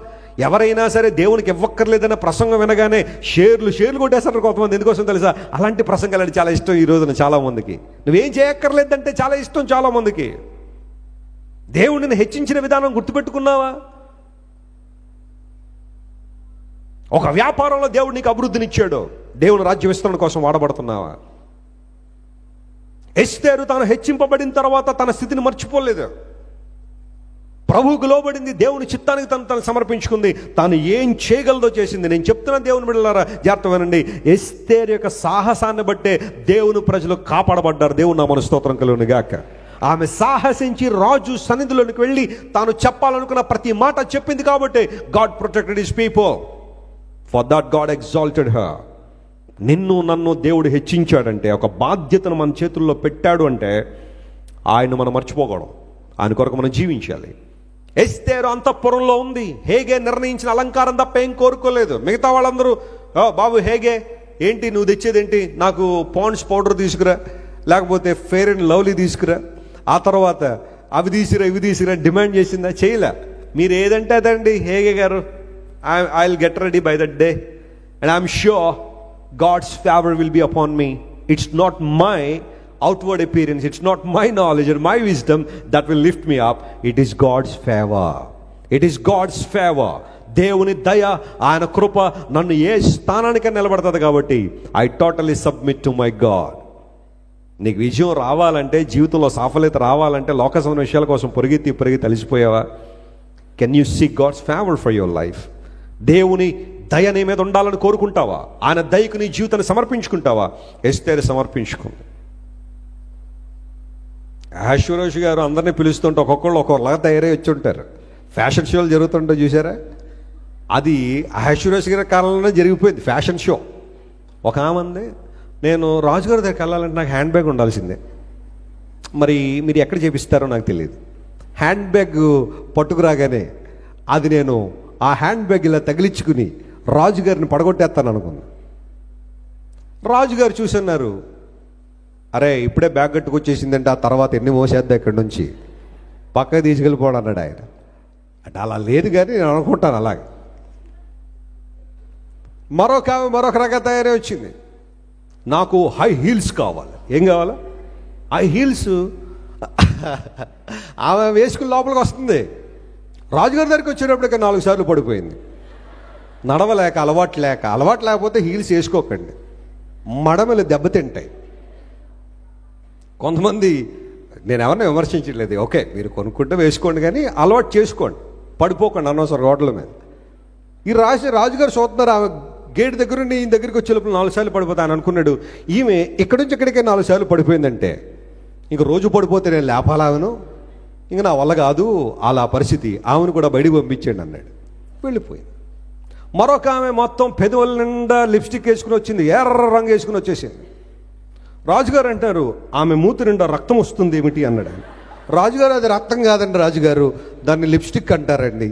ఎవరైనా సరే దేవునికి ఇవ్వక్కర్లేదన్న ప్రసంగం వినగానే షేర్లు కొట్టేస్తారు కొంతమంది. ఎందుకోసం తెలుసా? అలాంటి ప్రసంగాలు అంటే చాలా ఇష్టం ఈ రోజున చాలా మందికి. నువ్వేం చేయక్కర్లేదంటే చాలా ఇష్టం చాలా మందికి. దేవుడిని హెచ్చించిన విధానం గుర్తుపెట్టుకున్నావా? ఒక వ్యాపారంలో దేవుడు నీకు అభివృద్ధినిచ్చాడు, దేవుని రాజ్య విస్తరణ కోసం వాడబడుతున్నావా? ఎస్తేరు తాను హెచ్చింపబడిన తర్వాత తన స్థితిని మర్చిపోలేదు, ప్రభువుకు లోబడింది, దేవుని చిత్తానికి తను సమర్పించుకుంది, తాను ఏం చేయగలదో చేసింది. నేను చెప్తున్నా దేవుని బిడ్డలారా, జాగ్రత్త వినండి. ఎస్తేరు యొక్క సాహసాన్ని బట్టే దేవుని ప్రజలు కాపాడబడ్డారు. దేవుని నామమున స్తోత్రం కలుగును గాక. ఆమె సాహసించి రాజు సన్నిధిలోనికి వెళ్ళి తాను చెప్పాలనుకున్న ప్రతి మాట చెప్పింది కాబట్టి God protected his people. For that God exalted her. నిన్ను నన్ను దేవుడు హెచ్చించాడంటే, ఒక బాధ్యతను మన చేతుల్లో పెట్టాడు అంటే ఆయన మనం మర్చిపోకూడదు, ఆయన కొరకు మనం జీవించాలి. ఎస్తేరు అంతఃపురంలో ఉంది, హేగే నిర్ణయించిన అలంకారం తప్ప ఏం కోరుకోలేదు. మిగతా వాళ్ళందరూ బాబు హేగే ఏంటి నువ్వు తెచ్చేదేంటి, నాకు పాండ్స్ పౌడర్ తీసుకురా, లేకపోతే ఫెయిర్ అండ్ లవ్లీ తీసుకురా, ఆ తర్వాత అవి తీసుకురా ఇవి తీసుకురా డిమాండ్ చేసిందా? చేయలే. మీరు ఏదంటే అదండి హేగే గారు, I will get ready by that day and I'm sure God's favor will be upon me. It's not my outward appearance, it's not my knowledge or my wisdom that will lift me up. It is God's favor. It is God's favor. దేవుని దయ, ఆయన కృప నన్ను ఏ స్థానానికి నిలబడుతుంది. కాబట్టి I totally submit to my God. నీకు విజయం రావాలంటే, జీవితంలో సాఫల్యత రావాలంటే, లోక సంబంధ విషయాల కోసం పరిగెత్తి అలిసిపోయావా? Can you seek God's favour for your life? దేవుని దయ నీ మీద ఉండాలని కోరుకుంటావా? ఆయన దయకు నీ జీవితాన్ని సమర్పించుకుంటావా? ఎస్తేరు సమర్పించుకుంది. అహష్వేరోషు గారు అందరినీ పిలుస్తుంటే ఒక్కొక్కళ్ళు ఒక్కొక్కలాగా తయారై వచ్చి ఉంటారు. ఫ్యాషన్ షోలు జరుగుతుంటే చూసారా? అది అహష్వేరోషు గారి కాలంలోనే జరిగిపోయింది ఫ్యాషన్ షో. ఒక ఆమంది, నేను రాజుగారి దగ్గరికి వెళ్ళాలంటే నాకు హ్యాండ్ బ్యాగ్ ఉండాల్సిందే, మరి మీరు ఎక్కడ చేపిస్తారో నాకు తెలియదు, హ్యాండ్ బ్యాగ్ పట్టుకురాగానే అది నేను ఆ హ్యాండ్ బ్యాగ్ ఇలా తగిలించుకుని రాజుగారిని పడగొట్టేస్తాను అనుకున్నా. రాజుగారు చూసన్నారు, అరే ఇప్పుడే బ్యాగ్ కట్టుకొచ్చేసిందంటే ఆ తర్వాత ఎన్ని మోసేద్దా ఇక్కడి నుంచి, పక్కకి తీసుకెళ్ళిపోవడం అన్నాడు ఆయన. అంటే అలా లేదు కానీ నేను అనుకుంటాను అలాగే. మరొక రకంగా తయారై వచ్చింది, నాకు హై హీల్స్ కావాలి. ఏం కావాలా? High heels. ఆమె వేసుకుని లోపలికి వస్తుంది. రాజుగారి దగ్గరికి వచ్చేటప్పటికి 4 సార్లు పడిపోయింది. నడవలేక, అలవాటు లేకపోతే హీల్స్ వేసుకోకండి, మడమలు దెబ్బతింటాయి. కొంతమంది, నేను ఎవరిని విమర్శించట్లేదు, ఓకే మీరు కొనుక్కుంటే వేసుకోండి కానీ అలవాటు చేసుకోండి, పడిపోకండి అనవసరం రోడ్ల మీద. ఈ రాజుగారు చూస్తున్నారు, ఆమె గేట్ దగ్గర నుండి ఈయన దగ్గరికి వచ్చేటప్పుడు 4 సార్లు పడిపోతా అని అనుకున్నాడు. ఈమె ఇక్కడి నుంచి ఇక్కడికే 4 సార్లు పడిపోయిందంటే ఇంక రోజు పడిపోతే నేను లేపాలావను, ఇంక నా వల్ల కాదు అలా పరిస్థితి, ఆమెను కూడా బయటికి పంపించండి అన్నాడు. వెళ్ళిపోయింది. మరొక ఆమె మొత్తం పెదవుల నిండా లిప్స్టిక్ వేసుకుని వచ్చింది, ఎర్ర రంగు వేసుకుని వచ్చేసింది. రాజుగారు అంటారు, ఆమె మూతి నిండా రక్తం వస్తుంది ఏమిటి అన్నాడు. రాజుగారు, అది రక్తం కాదండి రాజుగారు, దాన్ని లిప్స్టిక్ అంటారండి,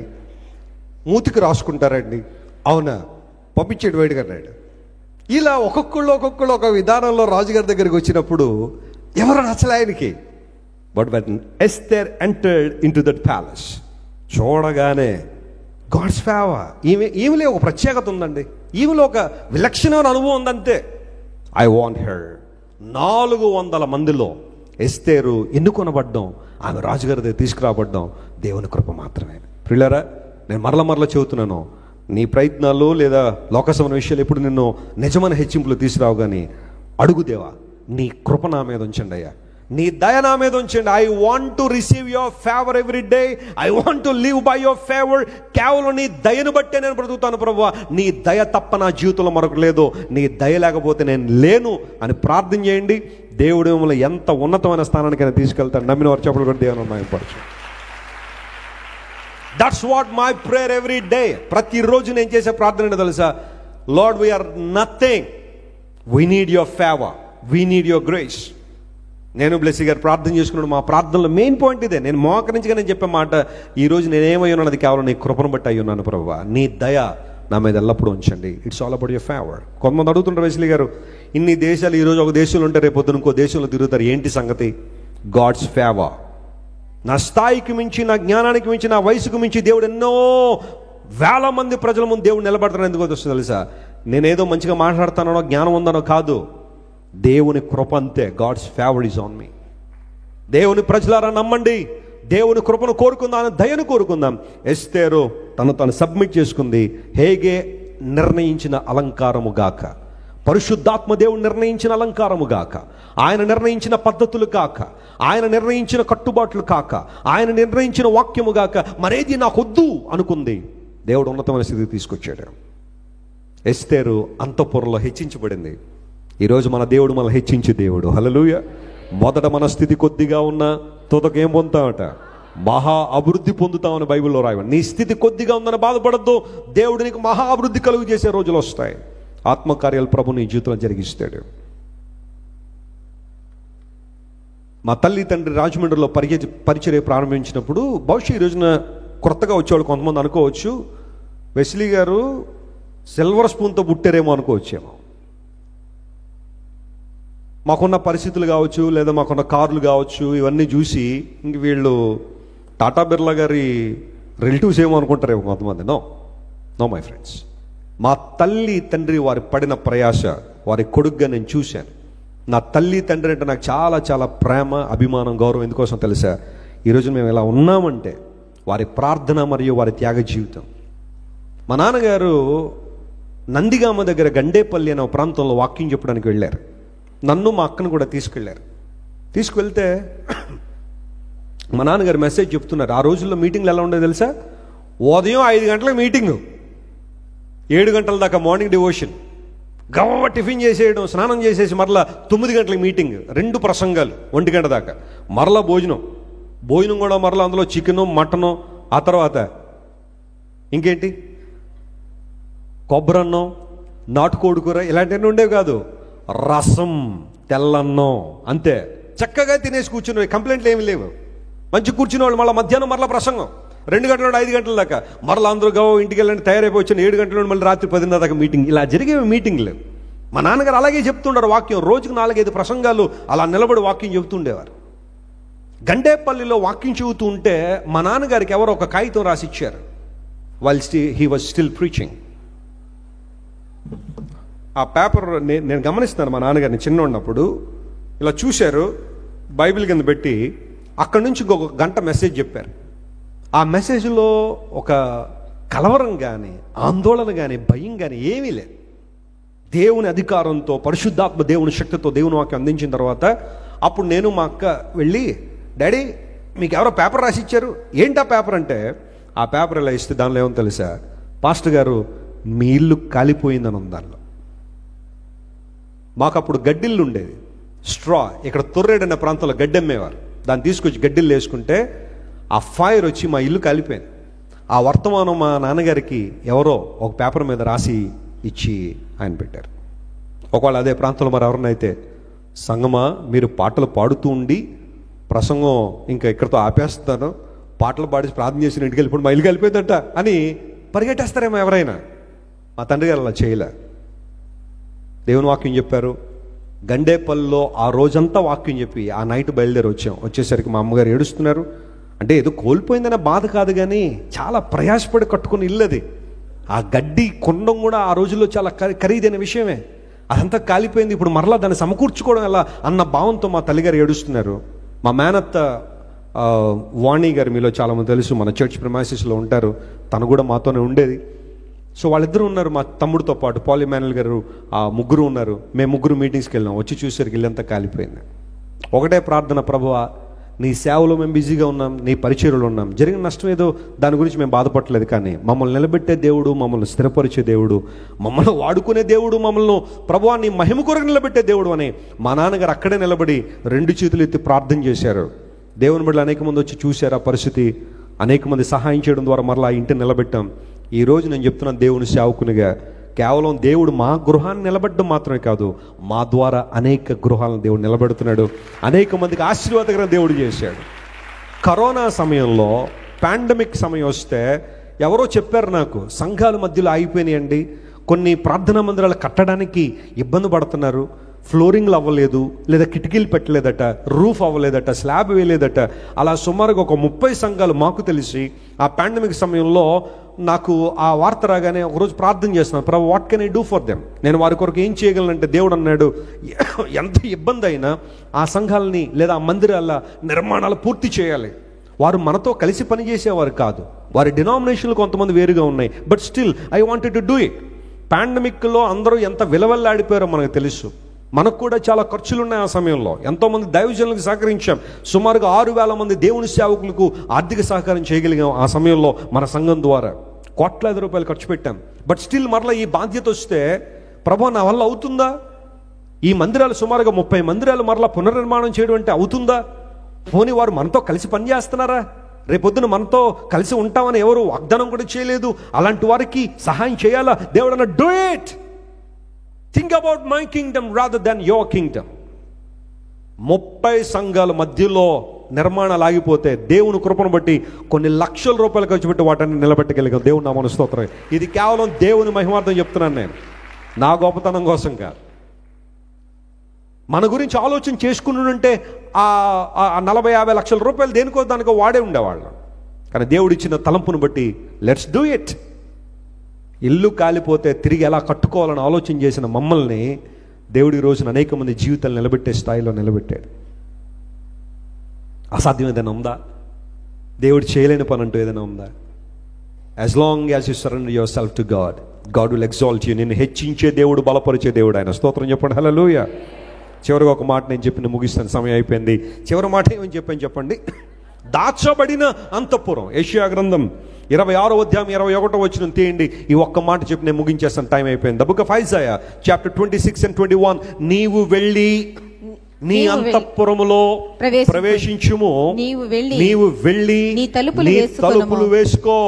మూతికి రాసుకుంటారండి. అవునా, పంపించేడు బయటకు అన్నాడు. ఇలా ఒక్కొక్కళ్ళు ఒక విధానంలో రాజుగారి దగ్గరికి వచ్చినప్పుడు ఎవరు నచ్చలే ఆయనకి. But when Esther entered into that palace, చూడగానే గాడ్స్ ఫేవర్. ఈమెలో ఒక ప్రత్యేకత ఉందండి, ఈమెలో ఒక విలక్షణమైన అనుభవం ఉందంతే. I want her. 400 మందిలో ఎస్తేరు ఎన్నుకొనబడ్డం, ఆమె రాజుగారి దగ్గర తీసుకురాబడ్డం దేవుని కృప మాత్రమే. ప్రియులారా, నేను మరల చెబుతున్నాను, నీ ప్రయత్నాలు లేదా లోకసమైన విషయాలు ఎప్పుడు నిన్ను నిజమైన హెచ్చింపులు తీసుకురావు. కానీ అడుగు దేవా, నీ కృప నా మీద ఉంచండి అయ్యా, నీ దయ నా మీద ఉంచండి. I want to receive your favour every day. I want to live by your favour. కేవలం నీ దయను బట్టే నేను బ్రతుకుతాను ప్రభువా, నీ దయ తప్ప నా జీవితంలో మరొకటి లేదు, నీ దయ లేకపోతే నేను లేను అని ప్రార్థన చేయండి. దేవుడు మిమ్మల్ని ఎంత ఉన్నతమైన స్థానానికైనా తీసుకెళ్తాడు. నమ్మిన వారు చెప్పులు కూడా దేవుని మహిమపరచు. That's what my prayer every day. ప్రతిరోజు నేను చేసే ప్రార్థన ఏంటో తెలుసా? Lord, we are nothing, we need your favour, we need your grace. నేను బ్లెస్సీ గారు ప్రార్థన చేసుకున్నాడు. మా ప్రార్థనలో మెయిన్ పాయింట్ ఇదే. నేను మోకరించగా నేను చెప్పే మాట, ఈరోజు నేనేమై ఉన్నాను అది కేవలం నీ కృపను బట్టి అయి ఉన్నాను ప్రభువా, నీ దయ నా మీద ఎల్లప్పుడూ ఉంచండి. It's all about your favour. కొంతమంది అడుగుతుంటారు, వెస్లీ గారు ఇన్ని దేశాలు, ఈరోజు ఒక దేశంలో ఉంటే రేపు పొద్దున ఇంకో దేశంలో తిరుగుతారు, ఏంటి సంగతి? God's favour. నా స్థాయికి మించి, నా జ్ఞానానికి మించి, నా వయసుకు మించి దేవుడు ఎన్నో వేల మంది ప్రజల ముందు దేవుడు నిలబడతాను. ఎందుకో వస్తుంది తెలుసా? నేనేదో మంచిగా మాట్లాడతానో జ్ఞానం ఉందనో కాదు, దేవుని కృప అంతే. God's favour is on me. దేవుని ప్రజలారా నమ్మండి, దేవుని కృపను కోరుకుందాం, దయను కోరుకుందాం. ఎస్తేరు తను సబ్మిట్ చేసుకుంది. హేగే నిర్ణయించిన అలంకారము గాక, పరిశుద్ధాత్మ దేవుడు నిర్ణయించిన అలంకారము గాక, ఆయన నిర్ణయించిన పద్ధతులు కాక, ఆయన నిర్ణయించిన కట్టుబాట్లు కాక, ఆయన నిర్ణయించిన వాక్యము గాక మరేది నాకొద్దు అనుకుంది. దేవుడు ఉన్నతమైన స్థితికి తీసుకొచ్చాడు. ఎస్తేరు అంతఃపురంలో హెచ్చించబడింది. ఈరోజు మన దేవుడు మనల్ని హెచ్చించే దేవుడు. హల్లెలూయా. మొదట మన స్థితి కొద్దిగా ఉన్నా తుదకు ఏం పొందుతామట? మహా అభివృద్ధి పొందుతామని బైబిల్లో రాయబడి. నీ స్థితి కొద్దిగా ఉందని బాధపడద్దు, దేవుడు నీకు మహా అభివృద్ధి కలుగు చేసే రోజులు వస్తాయి. ఆత్మకార్యాలు ప్రభు నీ జీవితంలో జరిగిస్తాడు. మా తల్లి తండ్రి రాజమండ్రిలో పరిచర్య ప్రారంభించినప్పుడు, బహుశా ఈ రోజున కొత్తగా వచ్చేవాళ్ళు కొంతమంది అనుకోవచ్చు, వెస్లీ గారు సిల్వర్ స్పూన్తో పుట్టారేమో అనుకోవచ్చేమో. మాకున్న పరిస్థితులు కావచ్చు, లేదా మాకున్న కార్లు కావచ్చు, ఇవన్నీ చూసి ఇంక వీళ్ళు టాటా బిర్లా గారి రిలేటివ్స్ ఏమో అనుకుంటారేమో కొంతమంది. నో మై ఫ్రెండ్స్, మా తల్లి తండ్రి వారి పడిన ప్రయాస, వారి కొడుగ్గా నేను చూశాను. నా తల్లి తండ్రి అంటే నాకు చాలా చాలా ప్రేమ, అభిమానం, గౌరవం. ఎందుకోసం తెలుసా? ఈరోజు మేము ఇలా ఉన్నామంటే వారి ప్రార్థన మరియు వారి త్యాగ జీవితం. మా నాన్నగారు నందిగామ దగ్గర గండేపల్లి అనే ప్రాంతంలో వాక్యం చెప్పడానికి వెళ్ళారు. నన్ను మా అక్కను కూడా తీసుకెళ్ళారు. తీసుకువెళ్తే మా నాన్నగారు మెసేజ్ చెప్తున్నారు. ఆ రోజుల్లో మీటింగ్లు ఎలా ఉండేది తెలుసా? ఉదయం 5 గంటలకు మీటింగు, 7 గంటల దాకా మార్నింగ్ డివోషన్, గవ్వ టిఫిన్ చేసేయడం, స్నానం చేసేసి మరలా 9 గంటలకు మీటింగ్, 2 ప్రసంగాలు 1 గంట దాకా, మరలా భోజనం కూడా మరలా అందులో చికెను, మటను, ఆ తర్వాత ఇంకేంటి కొబ్బరన్నం, నాటుకోడి కూర, ఇలాంటివన్నీ ఉండేవి కాదు. రసం, తెల్లన్నం, అంతే. చక్కగా తినేసి కూర్చుని, కంప్లైంట్లు ఏమి లేవు. మంచి కూర్చునే వాళ్ళు మళ్ళీ మధ్యాహ్నం మరలా ప్రసంగం 2 గంటల నుండి 5 గంటల దాకా, మరలా అందరూ ఇంటికి వెళ్ళండి తయారైపోయి వచ్చిన 7 గంటల నుండి మళ్ళీ రాత్రి 10:30 దాకా మీటింగ్. ఇలా జరిగే మీటింగ్లు. మా నాన్నగారు అలాగే చెప్తుండారు వాక్యం. రోజుకు 4-5 ప్రసంగాలు అలా నిలబడి వాక్యం చెబుతుండేవారు. గండేపల్లిలో వాక్యం చెబుతూ ఉంటే మా నాన్నగారికి ఎవరో ఒక కాగితం రాసి ఇచ్చారు. He was still preaching. ఆ పేపర్ నేను గమనిస్తాను మా నాన్నగారిని చిన్న ఉన్నప్పుడు. ఇలా చూశారు, బైబిల్ కింద పెట్టి అక్కడి నుంచి ఇంకొక గంట మెసేజ్ చెప్పారు. ఆ మెసేజ్లో ఒక కలవరం కానీ, ఆందోళన కానీ, భయం కానీ ఏమీ లేదు. దేవుని అధికారంతో, పరిశుద్ధాత్మ దేవుని శక్తితో దేవుని వాక్యం అందించిన తర్వాత అప్పుడు నేను మా అక్క వెళ్ళి, డాడీ మీకు ఎవరో పేపర్ రాసి ఇచ్చారు. ఏంటి ఆ పేపర్ అంటే, ఆ పేపర్ ఇలా ఇస్తే దానిలో ఏమో తెలుసా, పాస్టర్ గారు మీ ఇల్లు కాలిపోయిందని ఉంది దానిలో. మాకు అప్పుడు గడ్డిల్లు ఉండేది, స్ట్రా. ఇక్కడ తొర్రేడు అనే ప్రాంతంలో గడ్డి అమ్మేవారు. దాన్ని తీసుకొచ్చి గడ్డిల్లు వేసుకుంటే ఆ ఫైర్ వచ్చి మా ఇల్లు కాలిపోయింది. ఆ వర్తమానం మా నాన్నగారికి ఎవరో ఒక పేపర్ మీద రాసి ఇచ్చి ఆయన పెట్టారు. ఒకవేళ అదే ప్రాంతంలో మరి ఎవరినైతే, సంగమా మీరు పాటలు పాడుతూ ఉండి ప్రసంగం ఇంకా ఇక్కడితో ఆపేస్తాను, పాటలు పాడి ప్రార్థన చేసిన ఇంటికి వెళ్ళిపోయి మా ఇల్లు కలిపోయిందట అని పరిగెట్టేస్తారేమో ఎవరైనా. మా తండ్రి గారు అలా చేయలే. దేవుని వాక్యం చెప్పారు. గండేపల్లిలో ఆ రోజంతా వాక్యం చెప్పి ఆ నైట్ బయలుదేరి వచ్చేసరికి మా అమ్మగారు ఏడుస్తున్నారు. అంటే ఏదో కోల్పోయిందనే బాధ కాదు, కానీ చాలా ప్రయాసపడి కట్టుకుని ఇల్లు అది. ఆ గడ్డి కొండం కూడా ఆ రోజుల్లో చాలా ఖరీదైన విషయమే. అదంతా కాలిపోయింది, ఇప్పుడు మరలా దాన్ని సమకూర్చుకోవడం ఎలా అన్న భావంతో మా తల్లిగారు ఏడుస్తున్నారు. మా మేనత్త వాణి గారు మీలో చాలామంది తెలుసు, మన చర్చ్ ప్రిమైసెస్లో ఉంటారు. తను కూడా మాతోనే ఉండేది. సో వాళ్ళిద్దరూ ఉన్నారు, మా తమ్ముడితో పాటు పాల్ ఇమాన్యుల్ గారు, ఆ ముగ్గురు ఉన్నారు. మేము ముగ్గురు మీటింగ్స్కి వెళ్ళాం. వచ్చి చూసేసరికి ఇల్లంతా కాలిపోయింది. ఒకటే ప్రార్థన, ప్రభువా నీ సేవలో మేము బిజీగా ఉన్నాం, నీ పరిచర్యలో ఉన్నాం, జరిగిన నష్టం ఏదో దాని గురించి మేము బాధపడలేదు, కానీ మమ్మల్ని నిలబెట్టే దేవుడు, మమ్మల్ని స్థిరపరిచే దేవుడు, మమ్మల్ని వాడుకునే దేవుడు, మమ్మల్ని ప్రభువా నీ మహిమ కొరకు నిలబెట్టే దేవుడు అని మా నాన్నగారు అక్కడే నిలబడి 2 చేతులు ఎత్తి ప్రార్థన చేశారు. దేవుని బిడ్డలు అనేక మంది వచ్చి చూశారు ఆ పరిస్థితి. అనేక మంది సహాయం చేయడం ద్వారా మరలా ఆ ఇంటిని నిలబెట్టాం. ఈరోజు నేను చెప్తున్నాను, దేవుని సేవకునిగా కేవలం దేవుడు మా గృహాన్ని నిలబెట్టడం మాత్రమే కాదు, మా ద్వారా అనేక గృహాలను దేవుడు నిలబెడుతున్నాడు. అనేక మందికి ఆశీర్వాదకరంగా దేవుడు చేశాడు. కరోనా సమయంలో, పాండమిక్ సమయం వస్తే ఎవరో చెప్పారు నాకు, సంఘాల మధ్యలో ఆగిపోయినాయండి, కొన్ని ప్రార్థనా మందిరాలు కట్టడానికి ఇబ్బంది పడుతున్నారు, ఫ్లోరింగ్లు అవ్వలేదు, లేదా కిటికీలు పెట్టలేదట, రూఫ్ అవ్వలేదట, స్లాబ్ వేయలేదట. అలా సుమారుగా ఒక 30 సంఘాలు మాకు తెలిసి ఆ పాండమిక్ సమయంలో నాకు ఆ వార్త రాగానే ఒకరోజు ప్రార్థన చేస్తున్నాను, ప్రభు what can I do for them, నేను వారి కొరకు ఏం చేయగలనంటే దేవుడు అన్నాడు, ఎంత ఇబ్బంది అయినా ఆ సంఘాలని లేదా ఆ మందిరాల నిర్మాణాలు పూర్తి చేయాలి. వారు మనతో కలిసి పనిచేసేవారు కాదు, వారి డినామినేషన్లు కొంతమంది వేరుగా ఉన్నాయి, but still I wanted to do it. పాండమిక్లో అందరూ ఎంత విలువల్లాడిపోయారో మనకు తెలుసు. మనకు కూడా చాలా ఖర్చులు ఉన్నాయి. ఆ సమయంలో ఎంతోమంది దైవజనులకు సహకరించాం. సుమారుగా 6,000 మంది దేవుని సేవకులకు ఆర్థిక సహకారం చేయగలిగాం ఆ సమయంలో. మన సంఘం ద్వారా కోట్లాది రూపాయలు ఖర్చు పెట్టాం. బట్ స్టిల్ మరలా ఈ బాధ్యత వస్తే, ప్రభు నా వల్ల అవుతుందా? ఈ మందిరాలు సుమారుగా 30 మందిరాలు మరలా పునర్నిర్మాణం చేయడం అంటే అవుతుందా? పోనీ వారు మనతో కలిసి పనిచేస్తున్నారా? రేపొద్దున మనతో కలిసి ఉంటామని ఎవరు వాగ్దానం కూడా చేయలేదు. అలాంటి వారికి సహాయం చేయాలా? దేవుడు అన్న do it. Think about my Kingdom rather than your Kingdom. 30 సంఘాల మధ్యలో నిర్మాణాలు ఆగిపోతే దేవుని కృపను బట్టి కొన్ని లక్షల రూపాయలు ఖర్చు పెట్టి వాటిని నిలబెట్టగలిగాం. దేవుని నామమున స్తోత్రం. ఇది కేవలం దేవుని మహిమార్థం చెప్తున్నాను నేను, నా గొప్పతనం కోసం కాదు. మన గురించి ఆలోచన చేసుకున్నంటే ఆ 40-50 లక్షల రూపాయలు దేనికో దానికో వాడే ఉండేవాళ్ళం. కానీ దేవుడు ఇచ్చిన తలంపును బట్టి లెట్స్ డూ ఇట్. ఇల్లు కాలిపోతే తిరిగి ఎలా కట్టుకోవాలని ఆలోచన చేసిన మమ్మల్ని దేవుడి రోజున అనేక మంది జీవితాలు నిలబెట్టే స్థాయిలో నిలబెట్టాడు. అసాధ్యం ఏదైనా ఉందా? దేవుడు చేయలేని పని అంటూ ఏదైనా ఉందా? As long as you surrender your self to God, God will exalt you. నిన్ను హెచ్చించే దేవుడు, బలపరిచే దేవుడు ఆయన. స్తోత్రం చెప్పండి. హల్లెలూయా. చివరిగా ఒక మాట నేను చెప్పిన ముగిస్తాను, సమయం అయిపోయింది. చివరి మాట ఏమని చెప్పండి. దాచబడిన అంతఃపురం. యెషయా గ్రంథం 26వ అధ్యాయం 21వ వచనం తీయండి. ఈ ఒక్క మాట చెప్పి నేను ముగించేస్తాను, టైం అయిపోయింది. The book of Isaiah chapter 26 and 21. నీవు వెళ్ళి నీ అంతఃపురములో ప్రవేశించుము, నీవు వెళ్ళి నీ తలుపులు వేసుకో,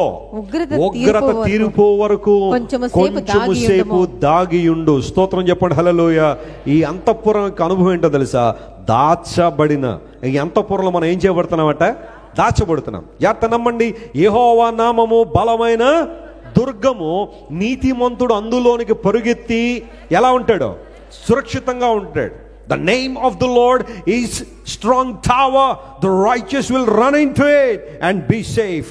ఉగ్రత తీరిపో వరకు కొంచెము సేపు దాగియుండు. స్తోత్రం చెప్పండి. హల్లెలూయా. ఈ అంతఃపురం యొక్క అనుభవం ఏంటో తెలుసా? దాచబడిన. ఈ అంతఃపురంలో మనం ఏం చేయబడుతున్నామట? దాచబడుతున్నాం. జాగ్రత్త నమ్మండి, యెహోవా నామము బలమైన దుర్గము, నీతిమంతుడు అందులోనికి పరుగెత్తి ఎలా ఉంటాడో సురక్షితంగా ఉంటాడు. The name of the Lord is strong tower, the righteous will run into it and be safe.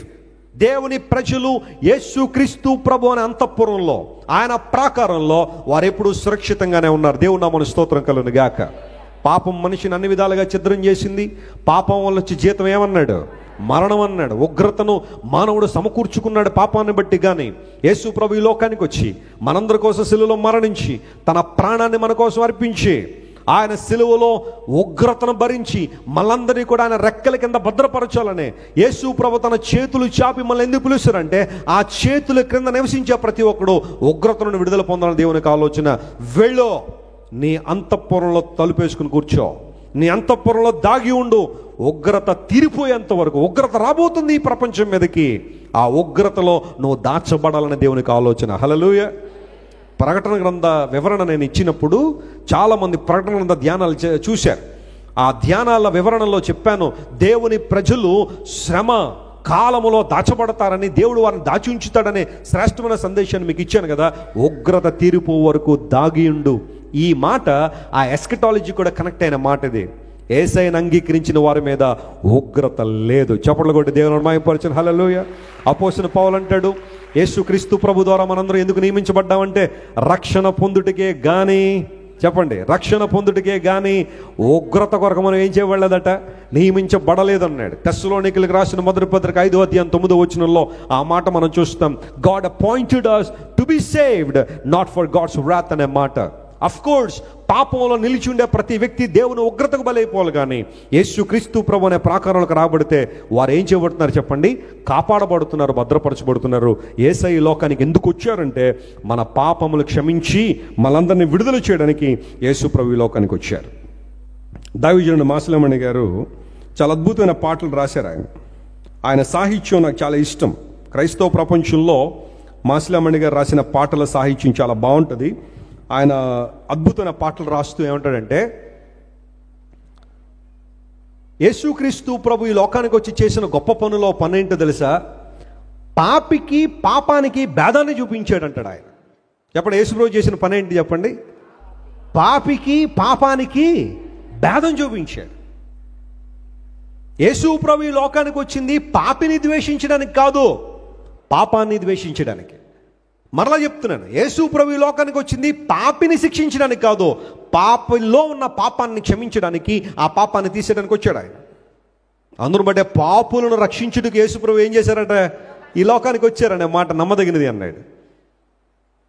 దేవుని ప్రజలు యేసుక్రీస్తు ప్రభు అనే అంతఃపురంలో, ఆయన ప్రాకారంలో వారు ఎప్పుడూ సురక్షితంగానే ఉన్నారు. దేవుని నామమున స్తోత్రం కలుగును గాక. పాపం మనిషిని అన్ని విధాలుగా ఛిద్రం చేసింది. పాపం వల్ల వచ్చి జీతం ఏమన్నాడు? మరణం అన్నాడు. ఉగ్రతను మానవుడు సమకూర్చుకున్నాడు పాపాన్ని బట్టి. కానీ యేసు ప్రభు ఈ లోకానికి వచ్చి మనందరి కోసం సిలువలో మరణించి తన ప్రాణాన్ని మన కోసం అర్పించి ఆయన సిలువలో ఉగ్రతను భరించి మనందరినీ కూడా ఆయన రెక్కల కింద భద్రపరచాలనే యేసు ప్రభు తన చేతులు చాపి మనల్ని ఎందుకు పిలుస్తారంటే ఆ చేతుల క్రింద నివసించే ప్రతి ఒక్కడు ఉగ్రతను విడుదల పొందాలని దేవునికి ఆలోచన. వెళ్ళు, నీ అంతఃపురంలో తలుపేసుకుని కూర్చో, నీ అంతఃపురంలో దాగి ఉండు. ఉగ్రత తీరిపోయేంత వరకు, ఉగ్రత రాబోతుంది ఈ ప్రపంచం మీదకి, ఆ ఉగ్రతలో నువ్వు దాచబడాలని దేవునికి ఆలోచన. హల్లెలూయా. ప్రకటన గ్రంథ వివరణ నేను ఇచ్చినప్పుడు చాలామంది ప్రకటన గ్రంథ ధ్యానాలు చూశారు. ఆ ధ్యానాల వివరణలో చెప్పాను, దేవుని ప్రజలు శ్రమ కాలములో దాచబడతారని, దేవుడు వారిని దాచి ఉంచుతాడనే శ్రేష్టమైన సందేశాన్ని మీకు ఇచ్చాను కదా. ఉగ్రత తీరిపో వరకు దాగియుండు. ఈ మాట ఆ ఎస్కటాలజీ కూడా కనెక్ట్ అయిన మాట ఇది. యేసయ్యను అంగీకరించిన వారి మీద ఉగ్రత లేదు. చప్పట్లు కొట్టి దేవుని మహిమపరచు. హల్లెలూయా. అపోస్తలుడైన పౌలు అంటాడు, యేసుక్రీస్తు ప్రభు ద్వారా మనందరం ఎందుకు నియమించబడ్డామంటే రక్షణ పొందుటకే గాని, చెప్పండి, రక్షణ పొందుటకే గాని ఉగ్రత కొరకు మనం ఏం చేయబడలేదట, నియమించబడలేదన్నాడు. తెస్సలోనికీయులకు రాసిన మొదటి పత్రిక 5వ అధ్యాయం 9వ వచనంలో ఆ మాట మనం చూస్తాం. God appointed us to be saved, not for God's wrath అనే మాట. అఫ్ కోర్స్ పాపంలో నిలిచి ఉండే ప్రతి వ్యక్తి దేవుని ఉగ్రతకు బలైపోవాలి. కానీ యేసుక్రీస్తు ప్రభు అనే ప్రాకారంలోకి రాబడితే వారు ఏం చేయబడుతున్నారు చెప్పండి? కాపాడబడుతున్నారు, భద్రపరచబడుతున్నారు. యేసయ్య లోకానికి ఎందుకు వచ్చారంటే మన పాపములు క్షమించి మనందరినీ విడుదల చేయడానికి యేసు ప్రభు ఈ లోకానికి వచ్చారు. దైవజనుడు మాసిలమణి గారు చాలా అద్భుతమైన పాటలు రాశారు. ఆయన సాహిత్యం నాకు చాలా ఇష్టం. క్రైస్తవ ప్రపంచంలో మాసిలమణి గారు రాసిన పాటల సాహిత్యం చాలా బాగుంటుంది. ఆయన అద్భుతమైన పాటలు రాస్తూ ఏమంటాడంటే, యేసుక్రీస్తు ప్రభు ఈ లోకానికి వచ్చి చేసిన గొప్ప పనులో పని ఏంటో తెలుసా? పాపికి పాపానికి భేదాన్ని చూపించాడు అంటాడు ఆయన. చెప్పండి, యేసు ప్రభు చేసిన పని ఏంటి చెప్పండి? పాపికి పాపానికి భేదం చూపించాడు. యేసు ప్రభు ఈ లోకానికి వచ్చింది పాపిని ద్వేషించడానికి కాదు, పాపాన్ని ద్వేషించడానికి. మరలా చెప్తున్నాను, యేసు ప్రభు ఈ లోకానికి వచ్చింది పాపిని శిక్షించడానికి కాదు, పాపంలో ఉన్న పాపాన్ని క్షమించడానికి, ఆ పాపాన్ని తీసేయడానికి వచ్చాడు ఆయన. అందును బట్టే పాపులను రక్షించుటకు యేసు ప్రభు ఏం చేశారట? ఈ లోకానికి వచ్చారనే మాట నమ్మదగినది అన్నాడు.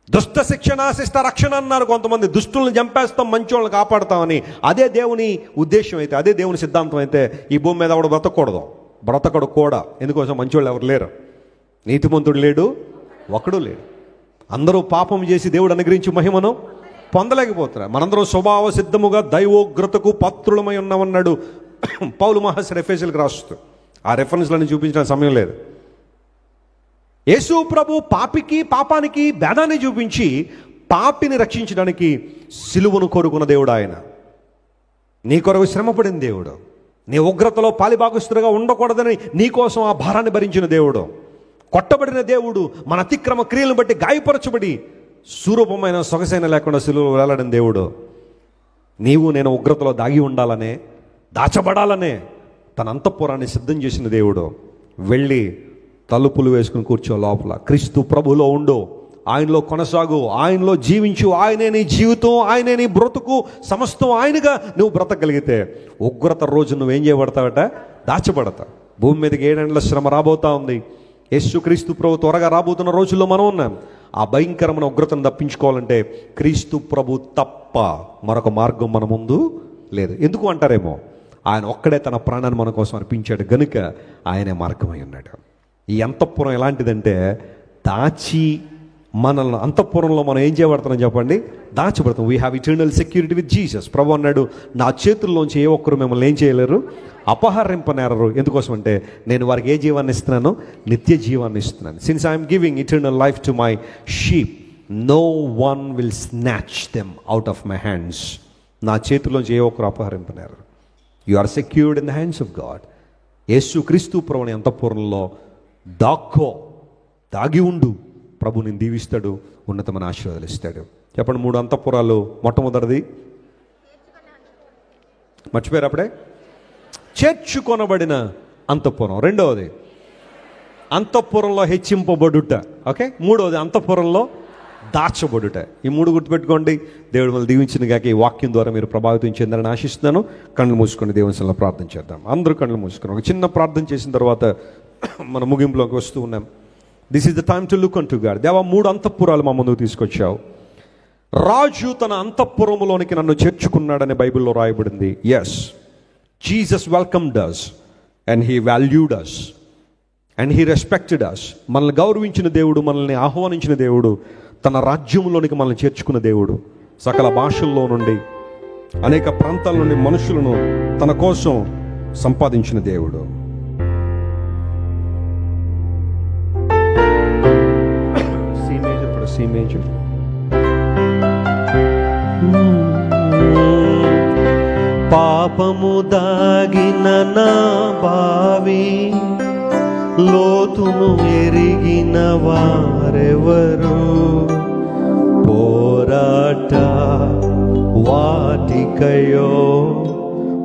దుష్ట శిక్షణ శిష్ట రక్షణ అన్నారు కొంతమంది. దుష్టులను చంపేస్తాం, మంచోళ్ళని కాపాడుతామని. అదే దేవుని ఉద్దేశం అయితే, అదే దేవుని సిద్ధాంతం అయితే ఈ భూమి మీద ఎవడు బ్రతకూడదు, బ్రతకడు కూడా. ఎందుకోసం? మంచోళ్ళు ఎవరు లేరు, నీతిమంతుడు లేడు, ఒకడు లేడు. అందరూ పాపం చేసి దేవుడు అనుగ్రహించి మహిమను పొందలేకపోతున్నారు. మనందరం స్వభావ సిద్ధముగా దైవోగ్రతకు పాత్రులమై ఉన్నామన్నాడు పౌలు మహాశయుడు ఎఫెసీయులకు రాస్తూ. ఆ రెఫరెన్స్లను చూపించిన సమయం లేదు. యేసు ప్రభు పాపికి పాపానికి భేదాన్ని చూపించి పాపిని రక్షించడానికి సిలువను కోరుకున్న దేవుడు ఆయన. నీ కొరకు శ్రమపడిన దేవుడు, నీ ఉగ్రతలో పాలిభాగస్తులుగా ఉండకూడదని నీకోసం ఆ భారాన్ని భరించిన దేవుడు, కొట్టబడిన దేవుడు, మన అతిక్రమ క్రియలను బట్టి గాయపరచబడి స్వరూపమైన సొగసైన లేకుండా సిలువలో వేలాడిన దేవుడు. నీవు నేను ఉగ్రతలో దాగి ఉండాలనే, దాచబడాలనే తన అంతఃపురాన్ని సిద్ధం చేసిన దేవుడు. వెళ్ళి తలుపులు వేసుకుని కూర్చో లోపల. క్రీస్తు ప్రభులో ఉండు, ఆయనలో కొనసాగు, ఆయనలో జీవించు. ఆయనే నీ జీవితం, ఆయనే నీ బ్రతుకు, సమస్తం ఆయనగా నువ్వు బ్రతకగలిగితే ఉగ్రత రోజు నువ్వేం చేయబడతావట? దాచబడతావు. భూమి మీదకి 7 ఏళ్ల శ్రమ రాబోతా ఉంది. యేసుక్రీస్తు ప్రభు త్వరగా రాబోతున్న రోజుల్లో మనం ఉన్నాం. ఆ భయంకరమైన ఉగ్రతను తప్పించుకోవాలంటే క్రీస్తు ప్రభు తప్ప మరొక మార్గం మన ముందు లేదు. ఎందుకు అంటారేమో, ఆయన ఒక్కడే తన ప్రాణాన్ని మన కోసం అర్పించాడు గనుక ఆయనే మార్గమై ఉన్నాడు. ఈ అంతఃపురం ఎలాంటిదంటే దాచి, మనల్ని అంతఃపురంలో మనం ఏం చేయబడుతున్నాం చెప్పండి? దాచబడతాం. We have eternal security with Jesus. ప్రభు అన్నాడు, నా చేతుల్లోంచి ఏ ఒక్కరు మిమ్మల్ని ఏం చేయలేరు, అపహరింపనేరరు. ఎందుకోసం అంటే నేను వారికి ఏ జీవాన్ని ఇస్తున్నాను? నిత్య జీవాన్ని ఇస్తున్నాను. Since I'm giving eternal life to my sheep, no one will snatch them out of my hands. నా చేతుల్లోంచి ఏ ఒక్కరు అపహరింపనేరరు. You are secured in the hands of God. యేసుక్రీస్తు ప్రభుని అంతఃపురంలో దాగి ఉండు. ప్రభు నేను దీవిస్తాడు, ఉన్నతమైన ఆశీర్వాదాలు ఇస్తాడు. చెప్పండి, 3 అంతఃపురాలు. మొట్టమొదటిది మర్చిపోయారు అప్పుడే, చేర్చుకొనబడిన అంతఃపురం. రెండవది అంతఃపురంలో హెచ్చింపబడుట. ఓకే, మూడవది అంతఃపురంలో దాచబడుట. ఈ 3 గుర్తుపెట్టుకోండి. దేవుడు మళ్ళీ దీవించిన గాక ఈ వాక్యం ద్వారా మీరు ప్రభావితం చెందాలని ఆశిస్తున్నాను. కళ్ళు మూసుకొని దేవుని సన్నిధిలో ప్రార్థన చేద్దాం. అందరూ కళ్ళు మూసుకొని ఒక చిన్న ప్రార్థన చేసిన తర్వాత మన ముగింపులోకి వస్తూ ఉన్నాం. This is the time to look an to God. దేవా, 3 అంతఃపురాలు మా ముందుకు తీసుకొచ్చావు. రాజు తన అంతఃపురములోనికి నన్ను చేర్చుకున్నాడని బైబిల్లో రాయబడింది. Yes, Jesus welcomed us and he valued us and he respected us. మనల్ని గౌరవించిన దేవుడు, మనల్ని ఆహ్వానించిన దేవుడు, తన రాజ్యంలోనికి మనల్ని చేర్చుకున్న దేవుడు, సకల భాషల్లో నుండి అనేక ప్రాంతాల నుండి మనుషులను తన కోసం సంపాదించిన దేవుడు. C major. పాపము దాగిన నా బావి లోతును ఎరిగిన వారెవరు, పోరాట వాటికయో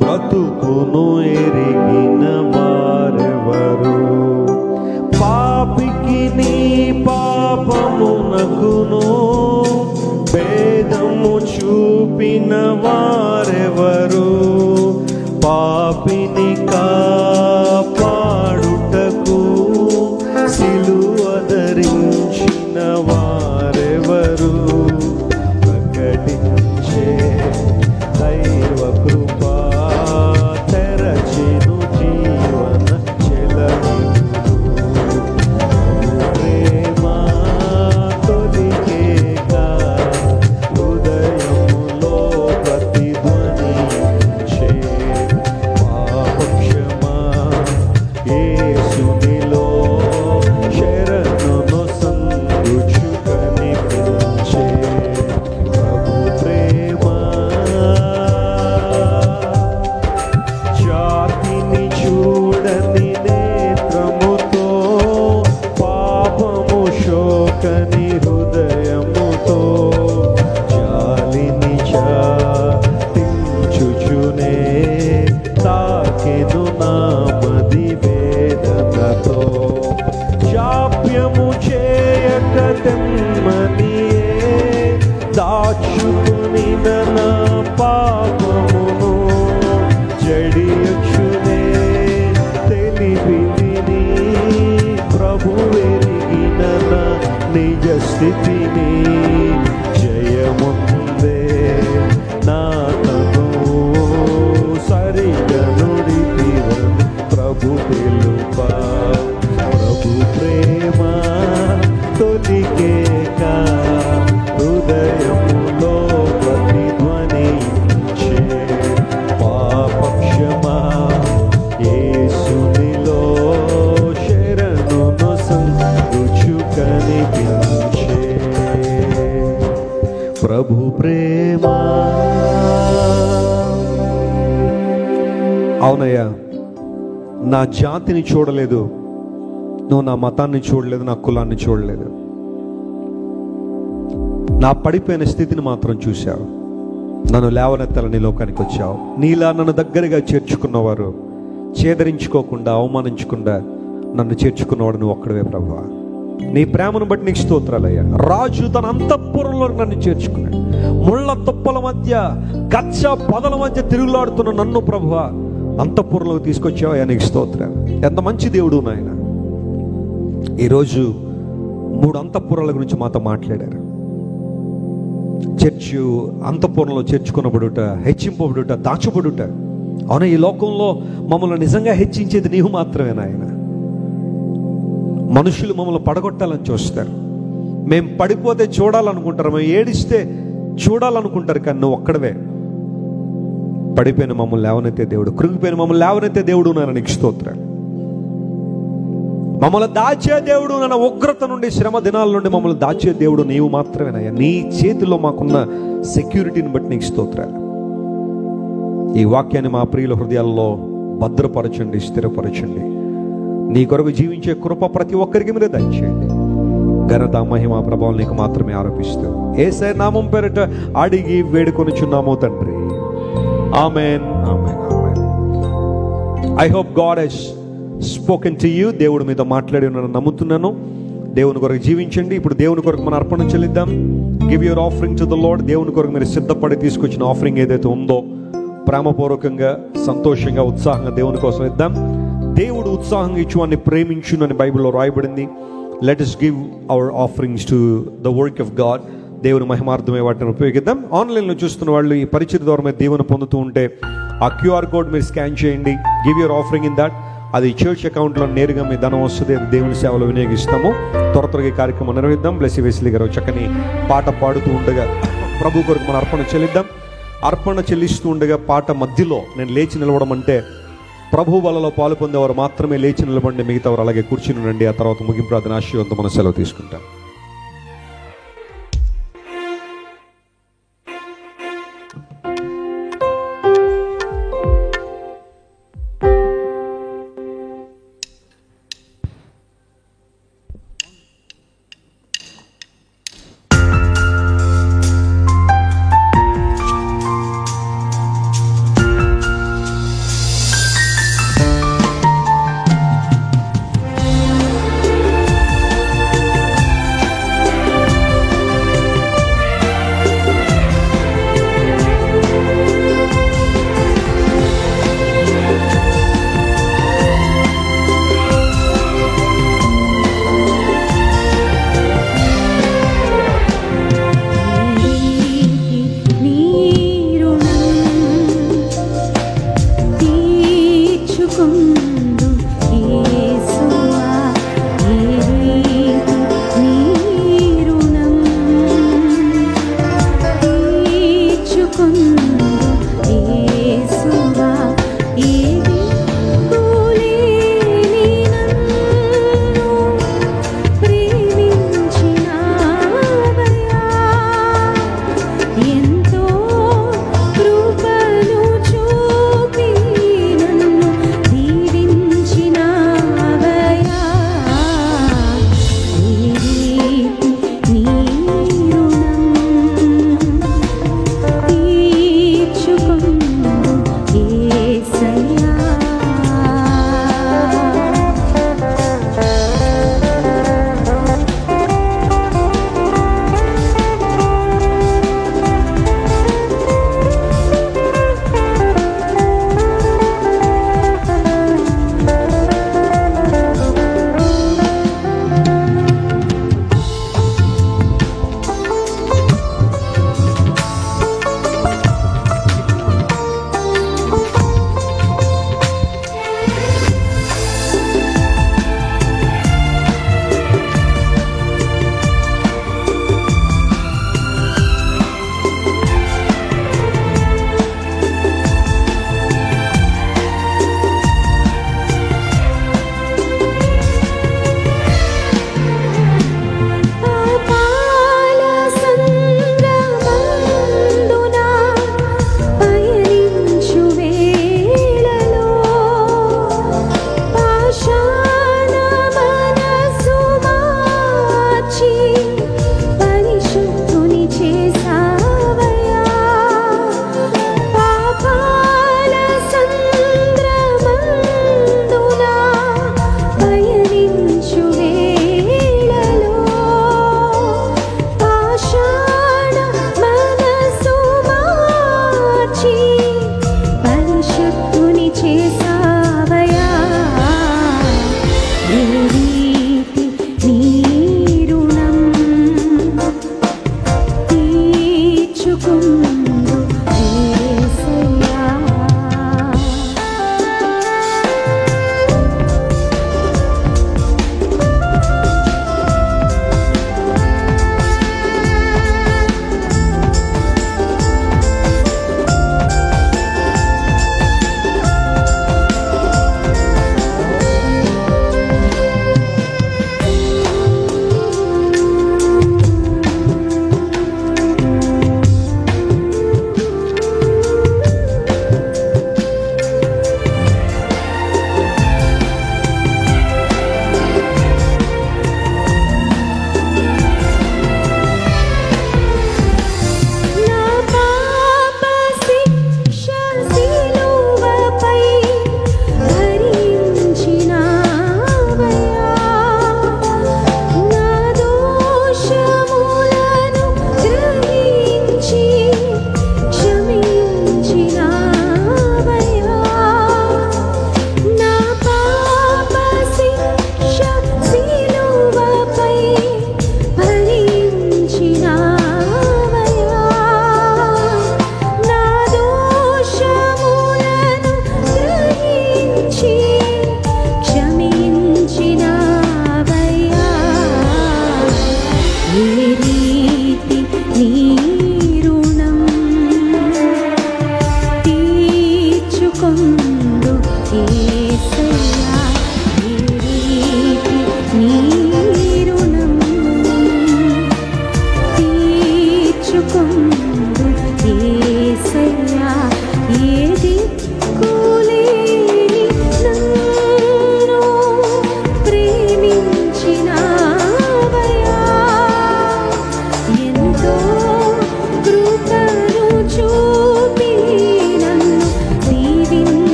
బ్రతుకును ఎరిగిన వారెవరు, పాపికి నీ పాపమునకును భేదము చూపిన వారెవరు, పాపిని కాపాడుటకు సిలువ ధరించిన వారెవరు, ప్రకటించే దైవ కృపా తెరచెను జీవన చెలవిందు, ప్రేమ తొలికేక హృదయములో ప్రతిధ్వనించే, పాపక్షమా యేసునిలో శరణును సందుచు కనిపించే, ప్రభు ప్రేమ జాతిని చూడని నేత్రముతో, పాపము శోకని హృదయముతో, జాలిని చాటించుచునే తాకెను నామది వేదనతో, జాప్యము చేయక తెమ్మనియే దాచుకుని నా పాపమును, జడియచునే తెలిపితిని ప్రభు ఎరిగిన నా నిజ స్థితిని, జయముందే నా తను సరిగా నుడితివను ప్రభు తెలుపా, ప్రభు ప్రేమ తొలికేక హృదయములో ప్రతిధ్వనించే, పాపక్షమా యేసునిలో శరణును సందుచు కనిపించే, ప్రభు ప్రేమ. అవునయ్యా, నా జాతిని చూడలేదు నువ్వు, నా మతాన్ని చూడలేదు, నా కులాన్ని చూడలేదు, నా పడిపోయిన స్థితిని మాత్రం చూశావు. నన్ను లేవనెత్తాలని లోకానికి వచ్చావు. నీలా నన్ను దగ్గరగా చేర్చుకున్నవారు, చేదరించుకోకుండా అవమానించకుండా నన్ను చేర్చుకున్నవాడు నువ్వు ఒక్కడవే ప్రభువా. నీ ప్రేమను బట్టి నీకు స్తోత్రాలయ్యా. రాజు తన అంతఃపురంలో నన్ను చేర్చుకున్నాడు. ముళ్ళ తుప్పల మధ్య గచ్చ పొదల మధ్య తిరుగులాడుతున్న నన్ను ప్రభువా అంతఃపురంలోకి తీసుకొచ్చావయ్యా, నీకు స్తోత్రాలు. ఎంత మంచి దేవుడు నాయన. ఈరోజు 3 అంతఃపురాల గురించి మాతో మాట్లాడారు. చర్చు అంతఃపురంలో చేర్చుకునబడుట, హెచ్చింపబడుట, దాచబడుట. అవునా, ఈ లోకంలో మమ్మల్ని నిజంగా హెచ్చించేది నీవు మాత్రమే నాయన. మనుషులు మమ్మల్ని పడగొట్టాలని చూస్తారు. మేము పడిపోతే చూడాలనుకుంటారు, మేము ఏడిస్తే చూడాలనుకుంటారు, కానీ నువ్వు ఒక్కడవే పడిపోయిన మమ్మల్ని లేవనెత్తే దేవుడు, కృంగిపోయిన మమ్మల్ని లేవనెత్తే దేవుడు నాయన, నీకు స్తోత్రాలు. మమ్మల్ని దాచే దేవుడు నాన్న, ఉగ్రత నుండి, శ్రమ దినాల నుండి మమ్మల్ని దాచే దేవుడు నీవు మాత్రమేనయ్యా. నీ చేతిలో మాకున్న సెక్యూరిటీని బట్టి నీకు స్తోత్రాలు. ఈ వాక్యాన్ని మా ప్రియుల హృదయాల్లో భద్రపరచండి, స్థిరపరచండి. నీ కొరకు జీవించే కృప ప్రతి ఒక్కరికి మీరు దయచేయండి. ఘనత, మహిమ, ప్రభావం నీకు మాత్రమే ఆరోపిస్తూ యేసయ్య నామం పేరిట అడిగి వేడుకొనుచున్నాము తండ్రి. ఆమేన్, ఆమేన్, ఆమేన్. I hope God has spoken to you. దేవుడు మీతో మాట్లాడి ఉన్నాను నమ్ముతున్నాను. దేవుని కొరకు జీవించండి. ఇప్పుడు దేవుని కొరకు మన అర్పణ చెల్లిద్దాం. Give your offering to the lord. దేవుని కొరకు మీరు సిద్ధపడి తీసుకొచ్చిన ఆఫరింగ్ ఏదైతే ఉందో ప్రేమపూర్వకంగా, సంతోషంగా, ఉత్సాహంగా దేవుని కోసం ఇద్దాం. దేవుడు ఉత్సాహంగా ఇచ్చువాన్ని ప్రేమించును అని బైబిల్లో రాయబడింది. Let us give our offerings to the work of God. దేవుని మహిమార్థమే వాటిని ఉపయోగిద్దాం. ఆన్లైన్లో చూస్తున్న వాళ్ళు ఈ పరిచయ ద్వారా మీరు దీవెన పొందుతూ ఉంటే ఆ క్యూఆర్ కోడ్ మీరు స్కాన్ చేయండి. Give your offering in that. అది చర్చ్ అకౌంట్లో నేరుగా మీ ధనం వస్తుంది. అది దేవుని సేవలో వినియోగిస్తాము. త్వరగా ఈ కార్యక్రమం నిర్వహిద్దాం. బ్లెస్సీ వెస్లీ గారు చక్కని పాట పాడుతూ ఉండగా ప్రభు కొరకు మన అర్పణ చెల్లిద్దాం. అర్పణ చెల్లిస్తూ ఉండగా పాట మధ్యలో నేను లేచి నిలవడం అంటే ప్రభు వలలో పాలు పొందేవారు మాత్రమే లేచి నిలబడి, మిగతా వారు అలాగే కూర్చుని ఉండండి. ఆ తర్వాత ముగింపు ప్రార్థన ఆశీర్వాదంతో మనం సెలవు తీసుకుంటాం.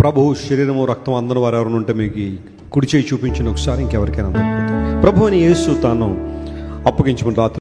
ప్రభు శరీరము రక్తం అందరూ వారు ఎవరైనా ఉంటే మీకు ఈ కుడి చేయి చూపించిన ఒకసారి ఇంకెవరికైనా అందకపోతే ప్రభు అని యేసు తాను అప్పగించుకుని రాత్రి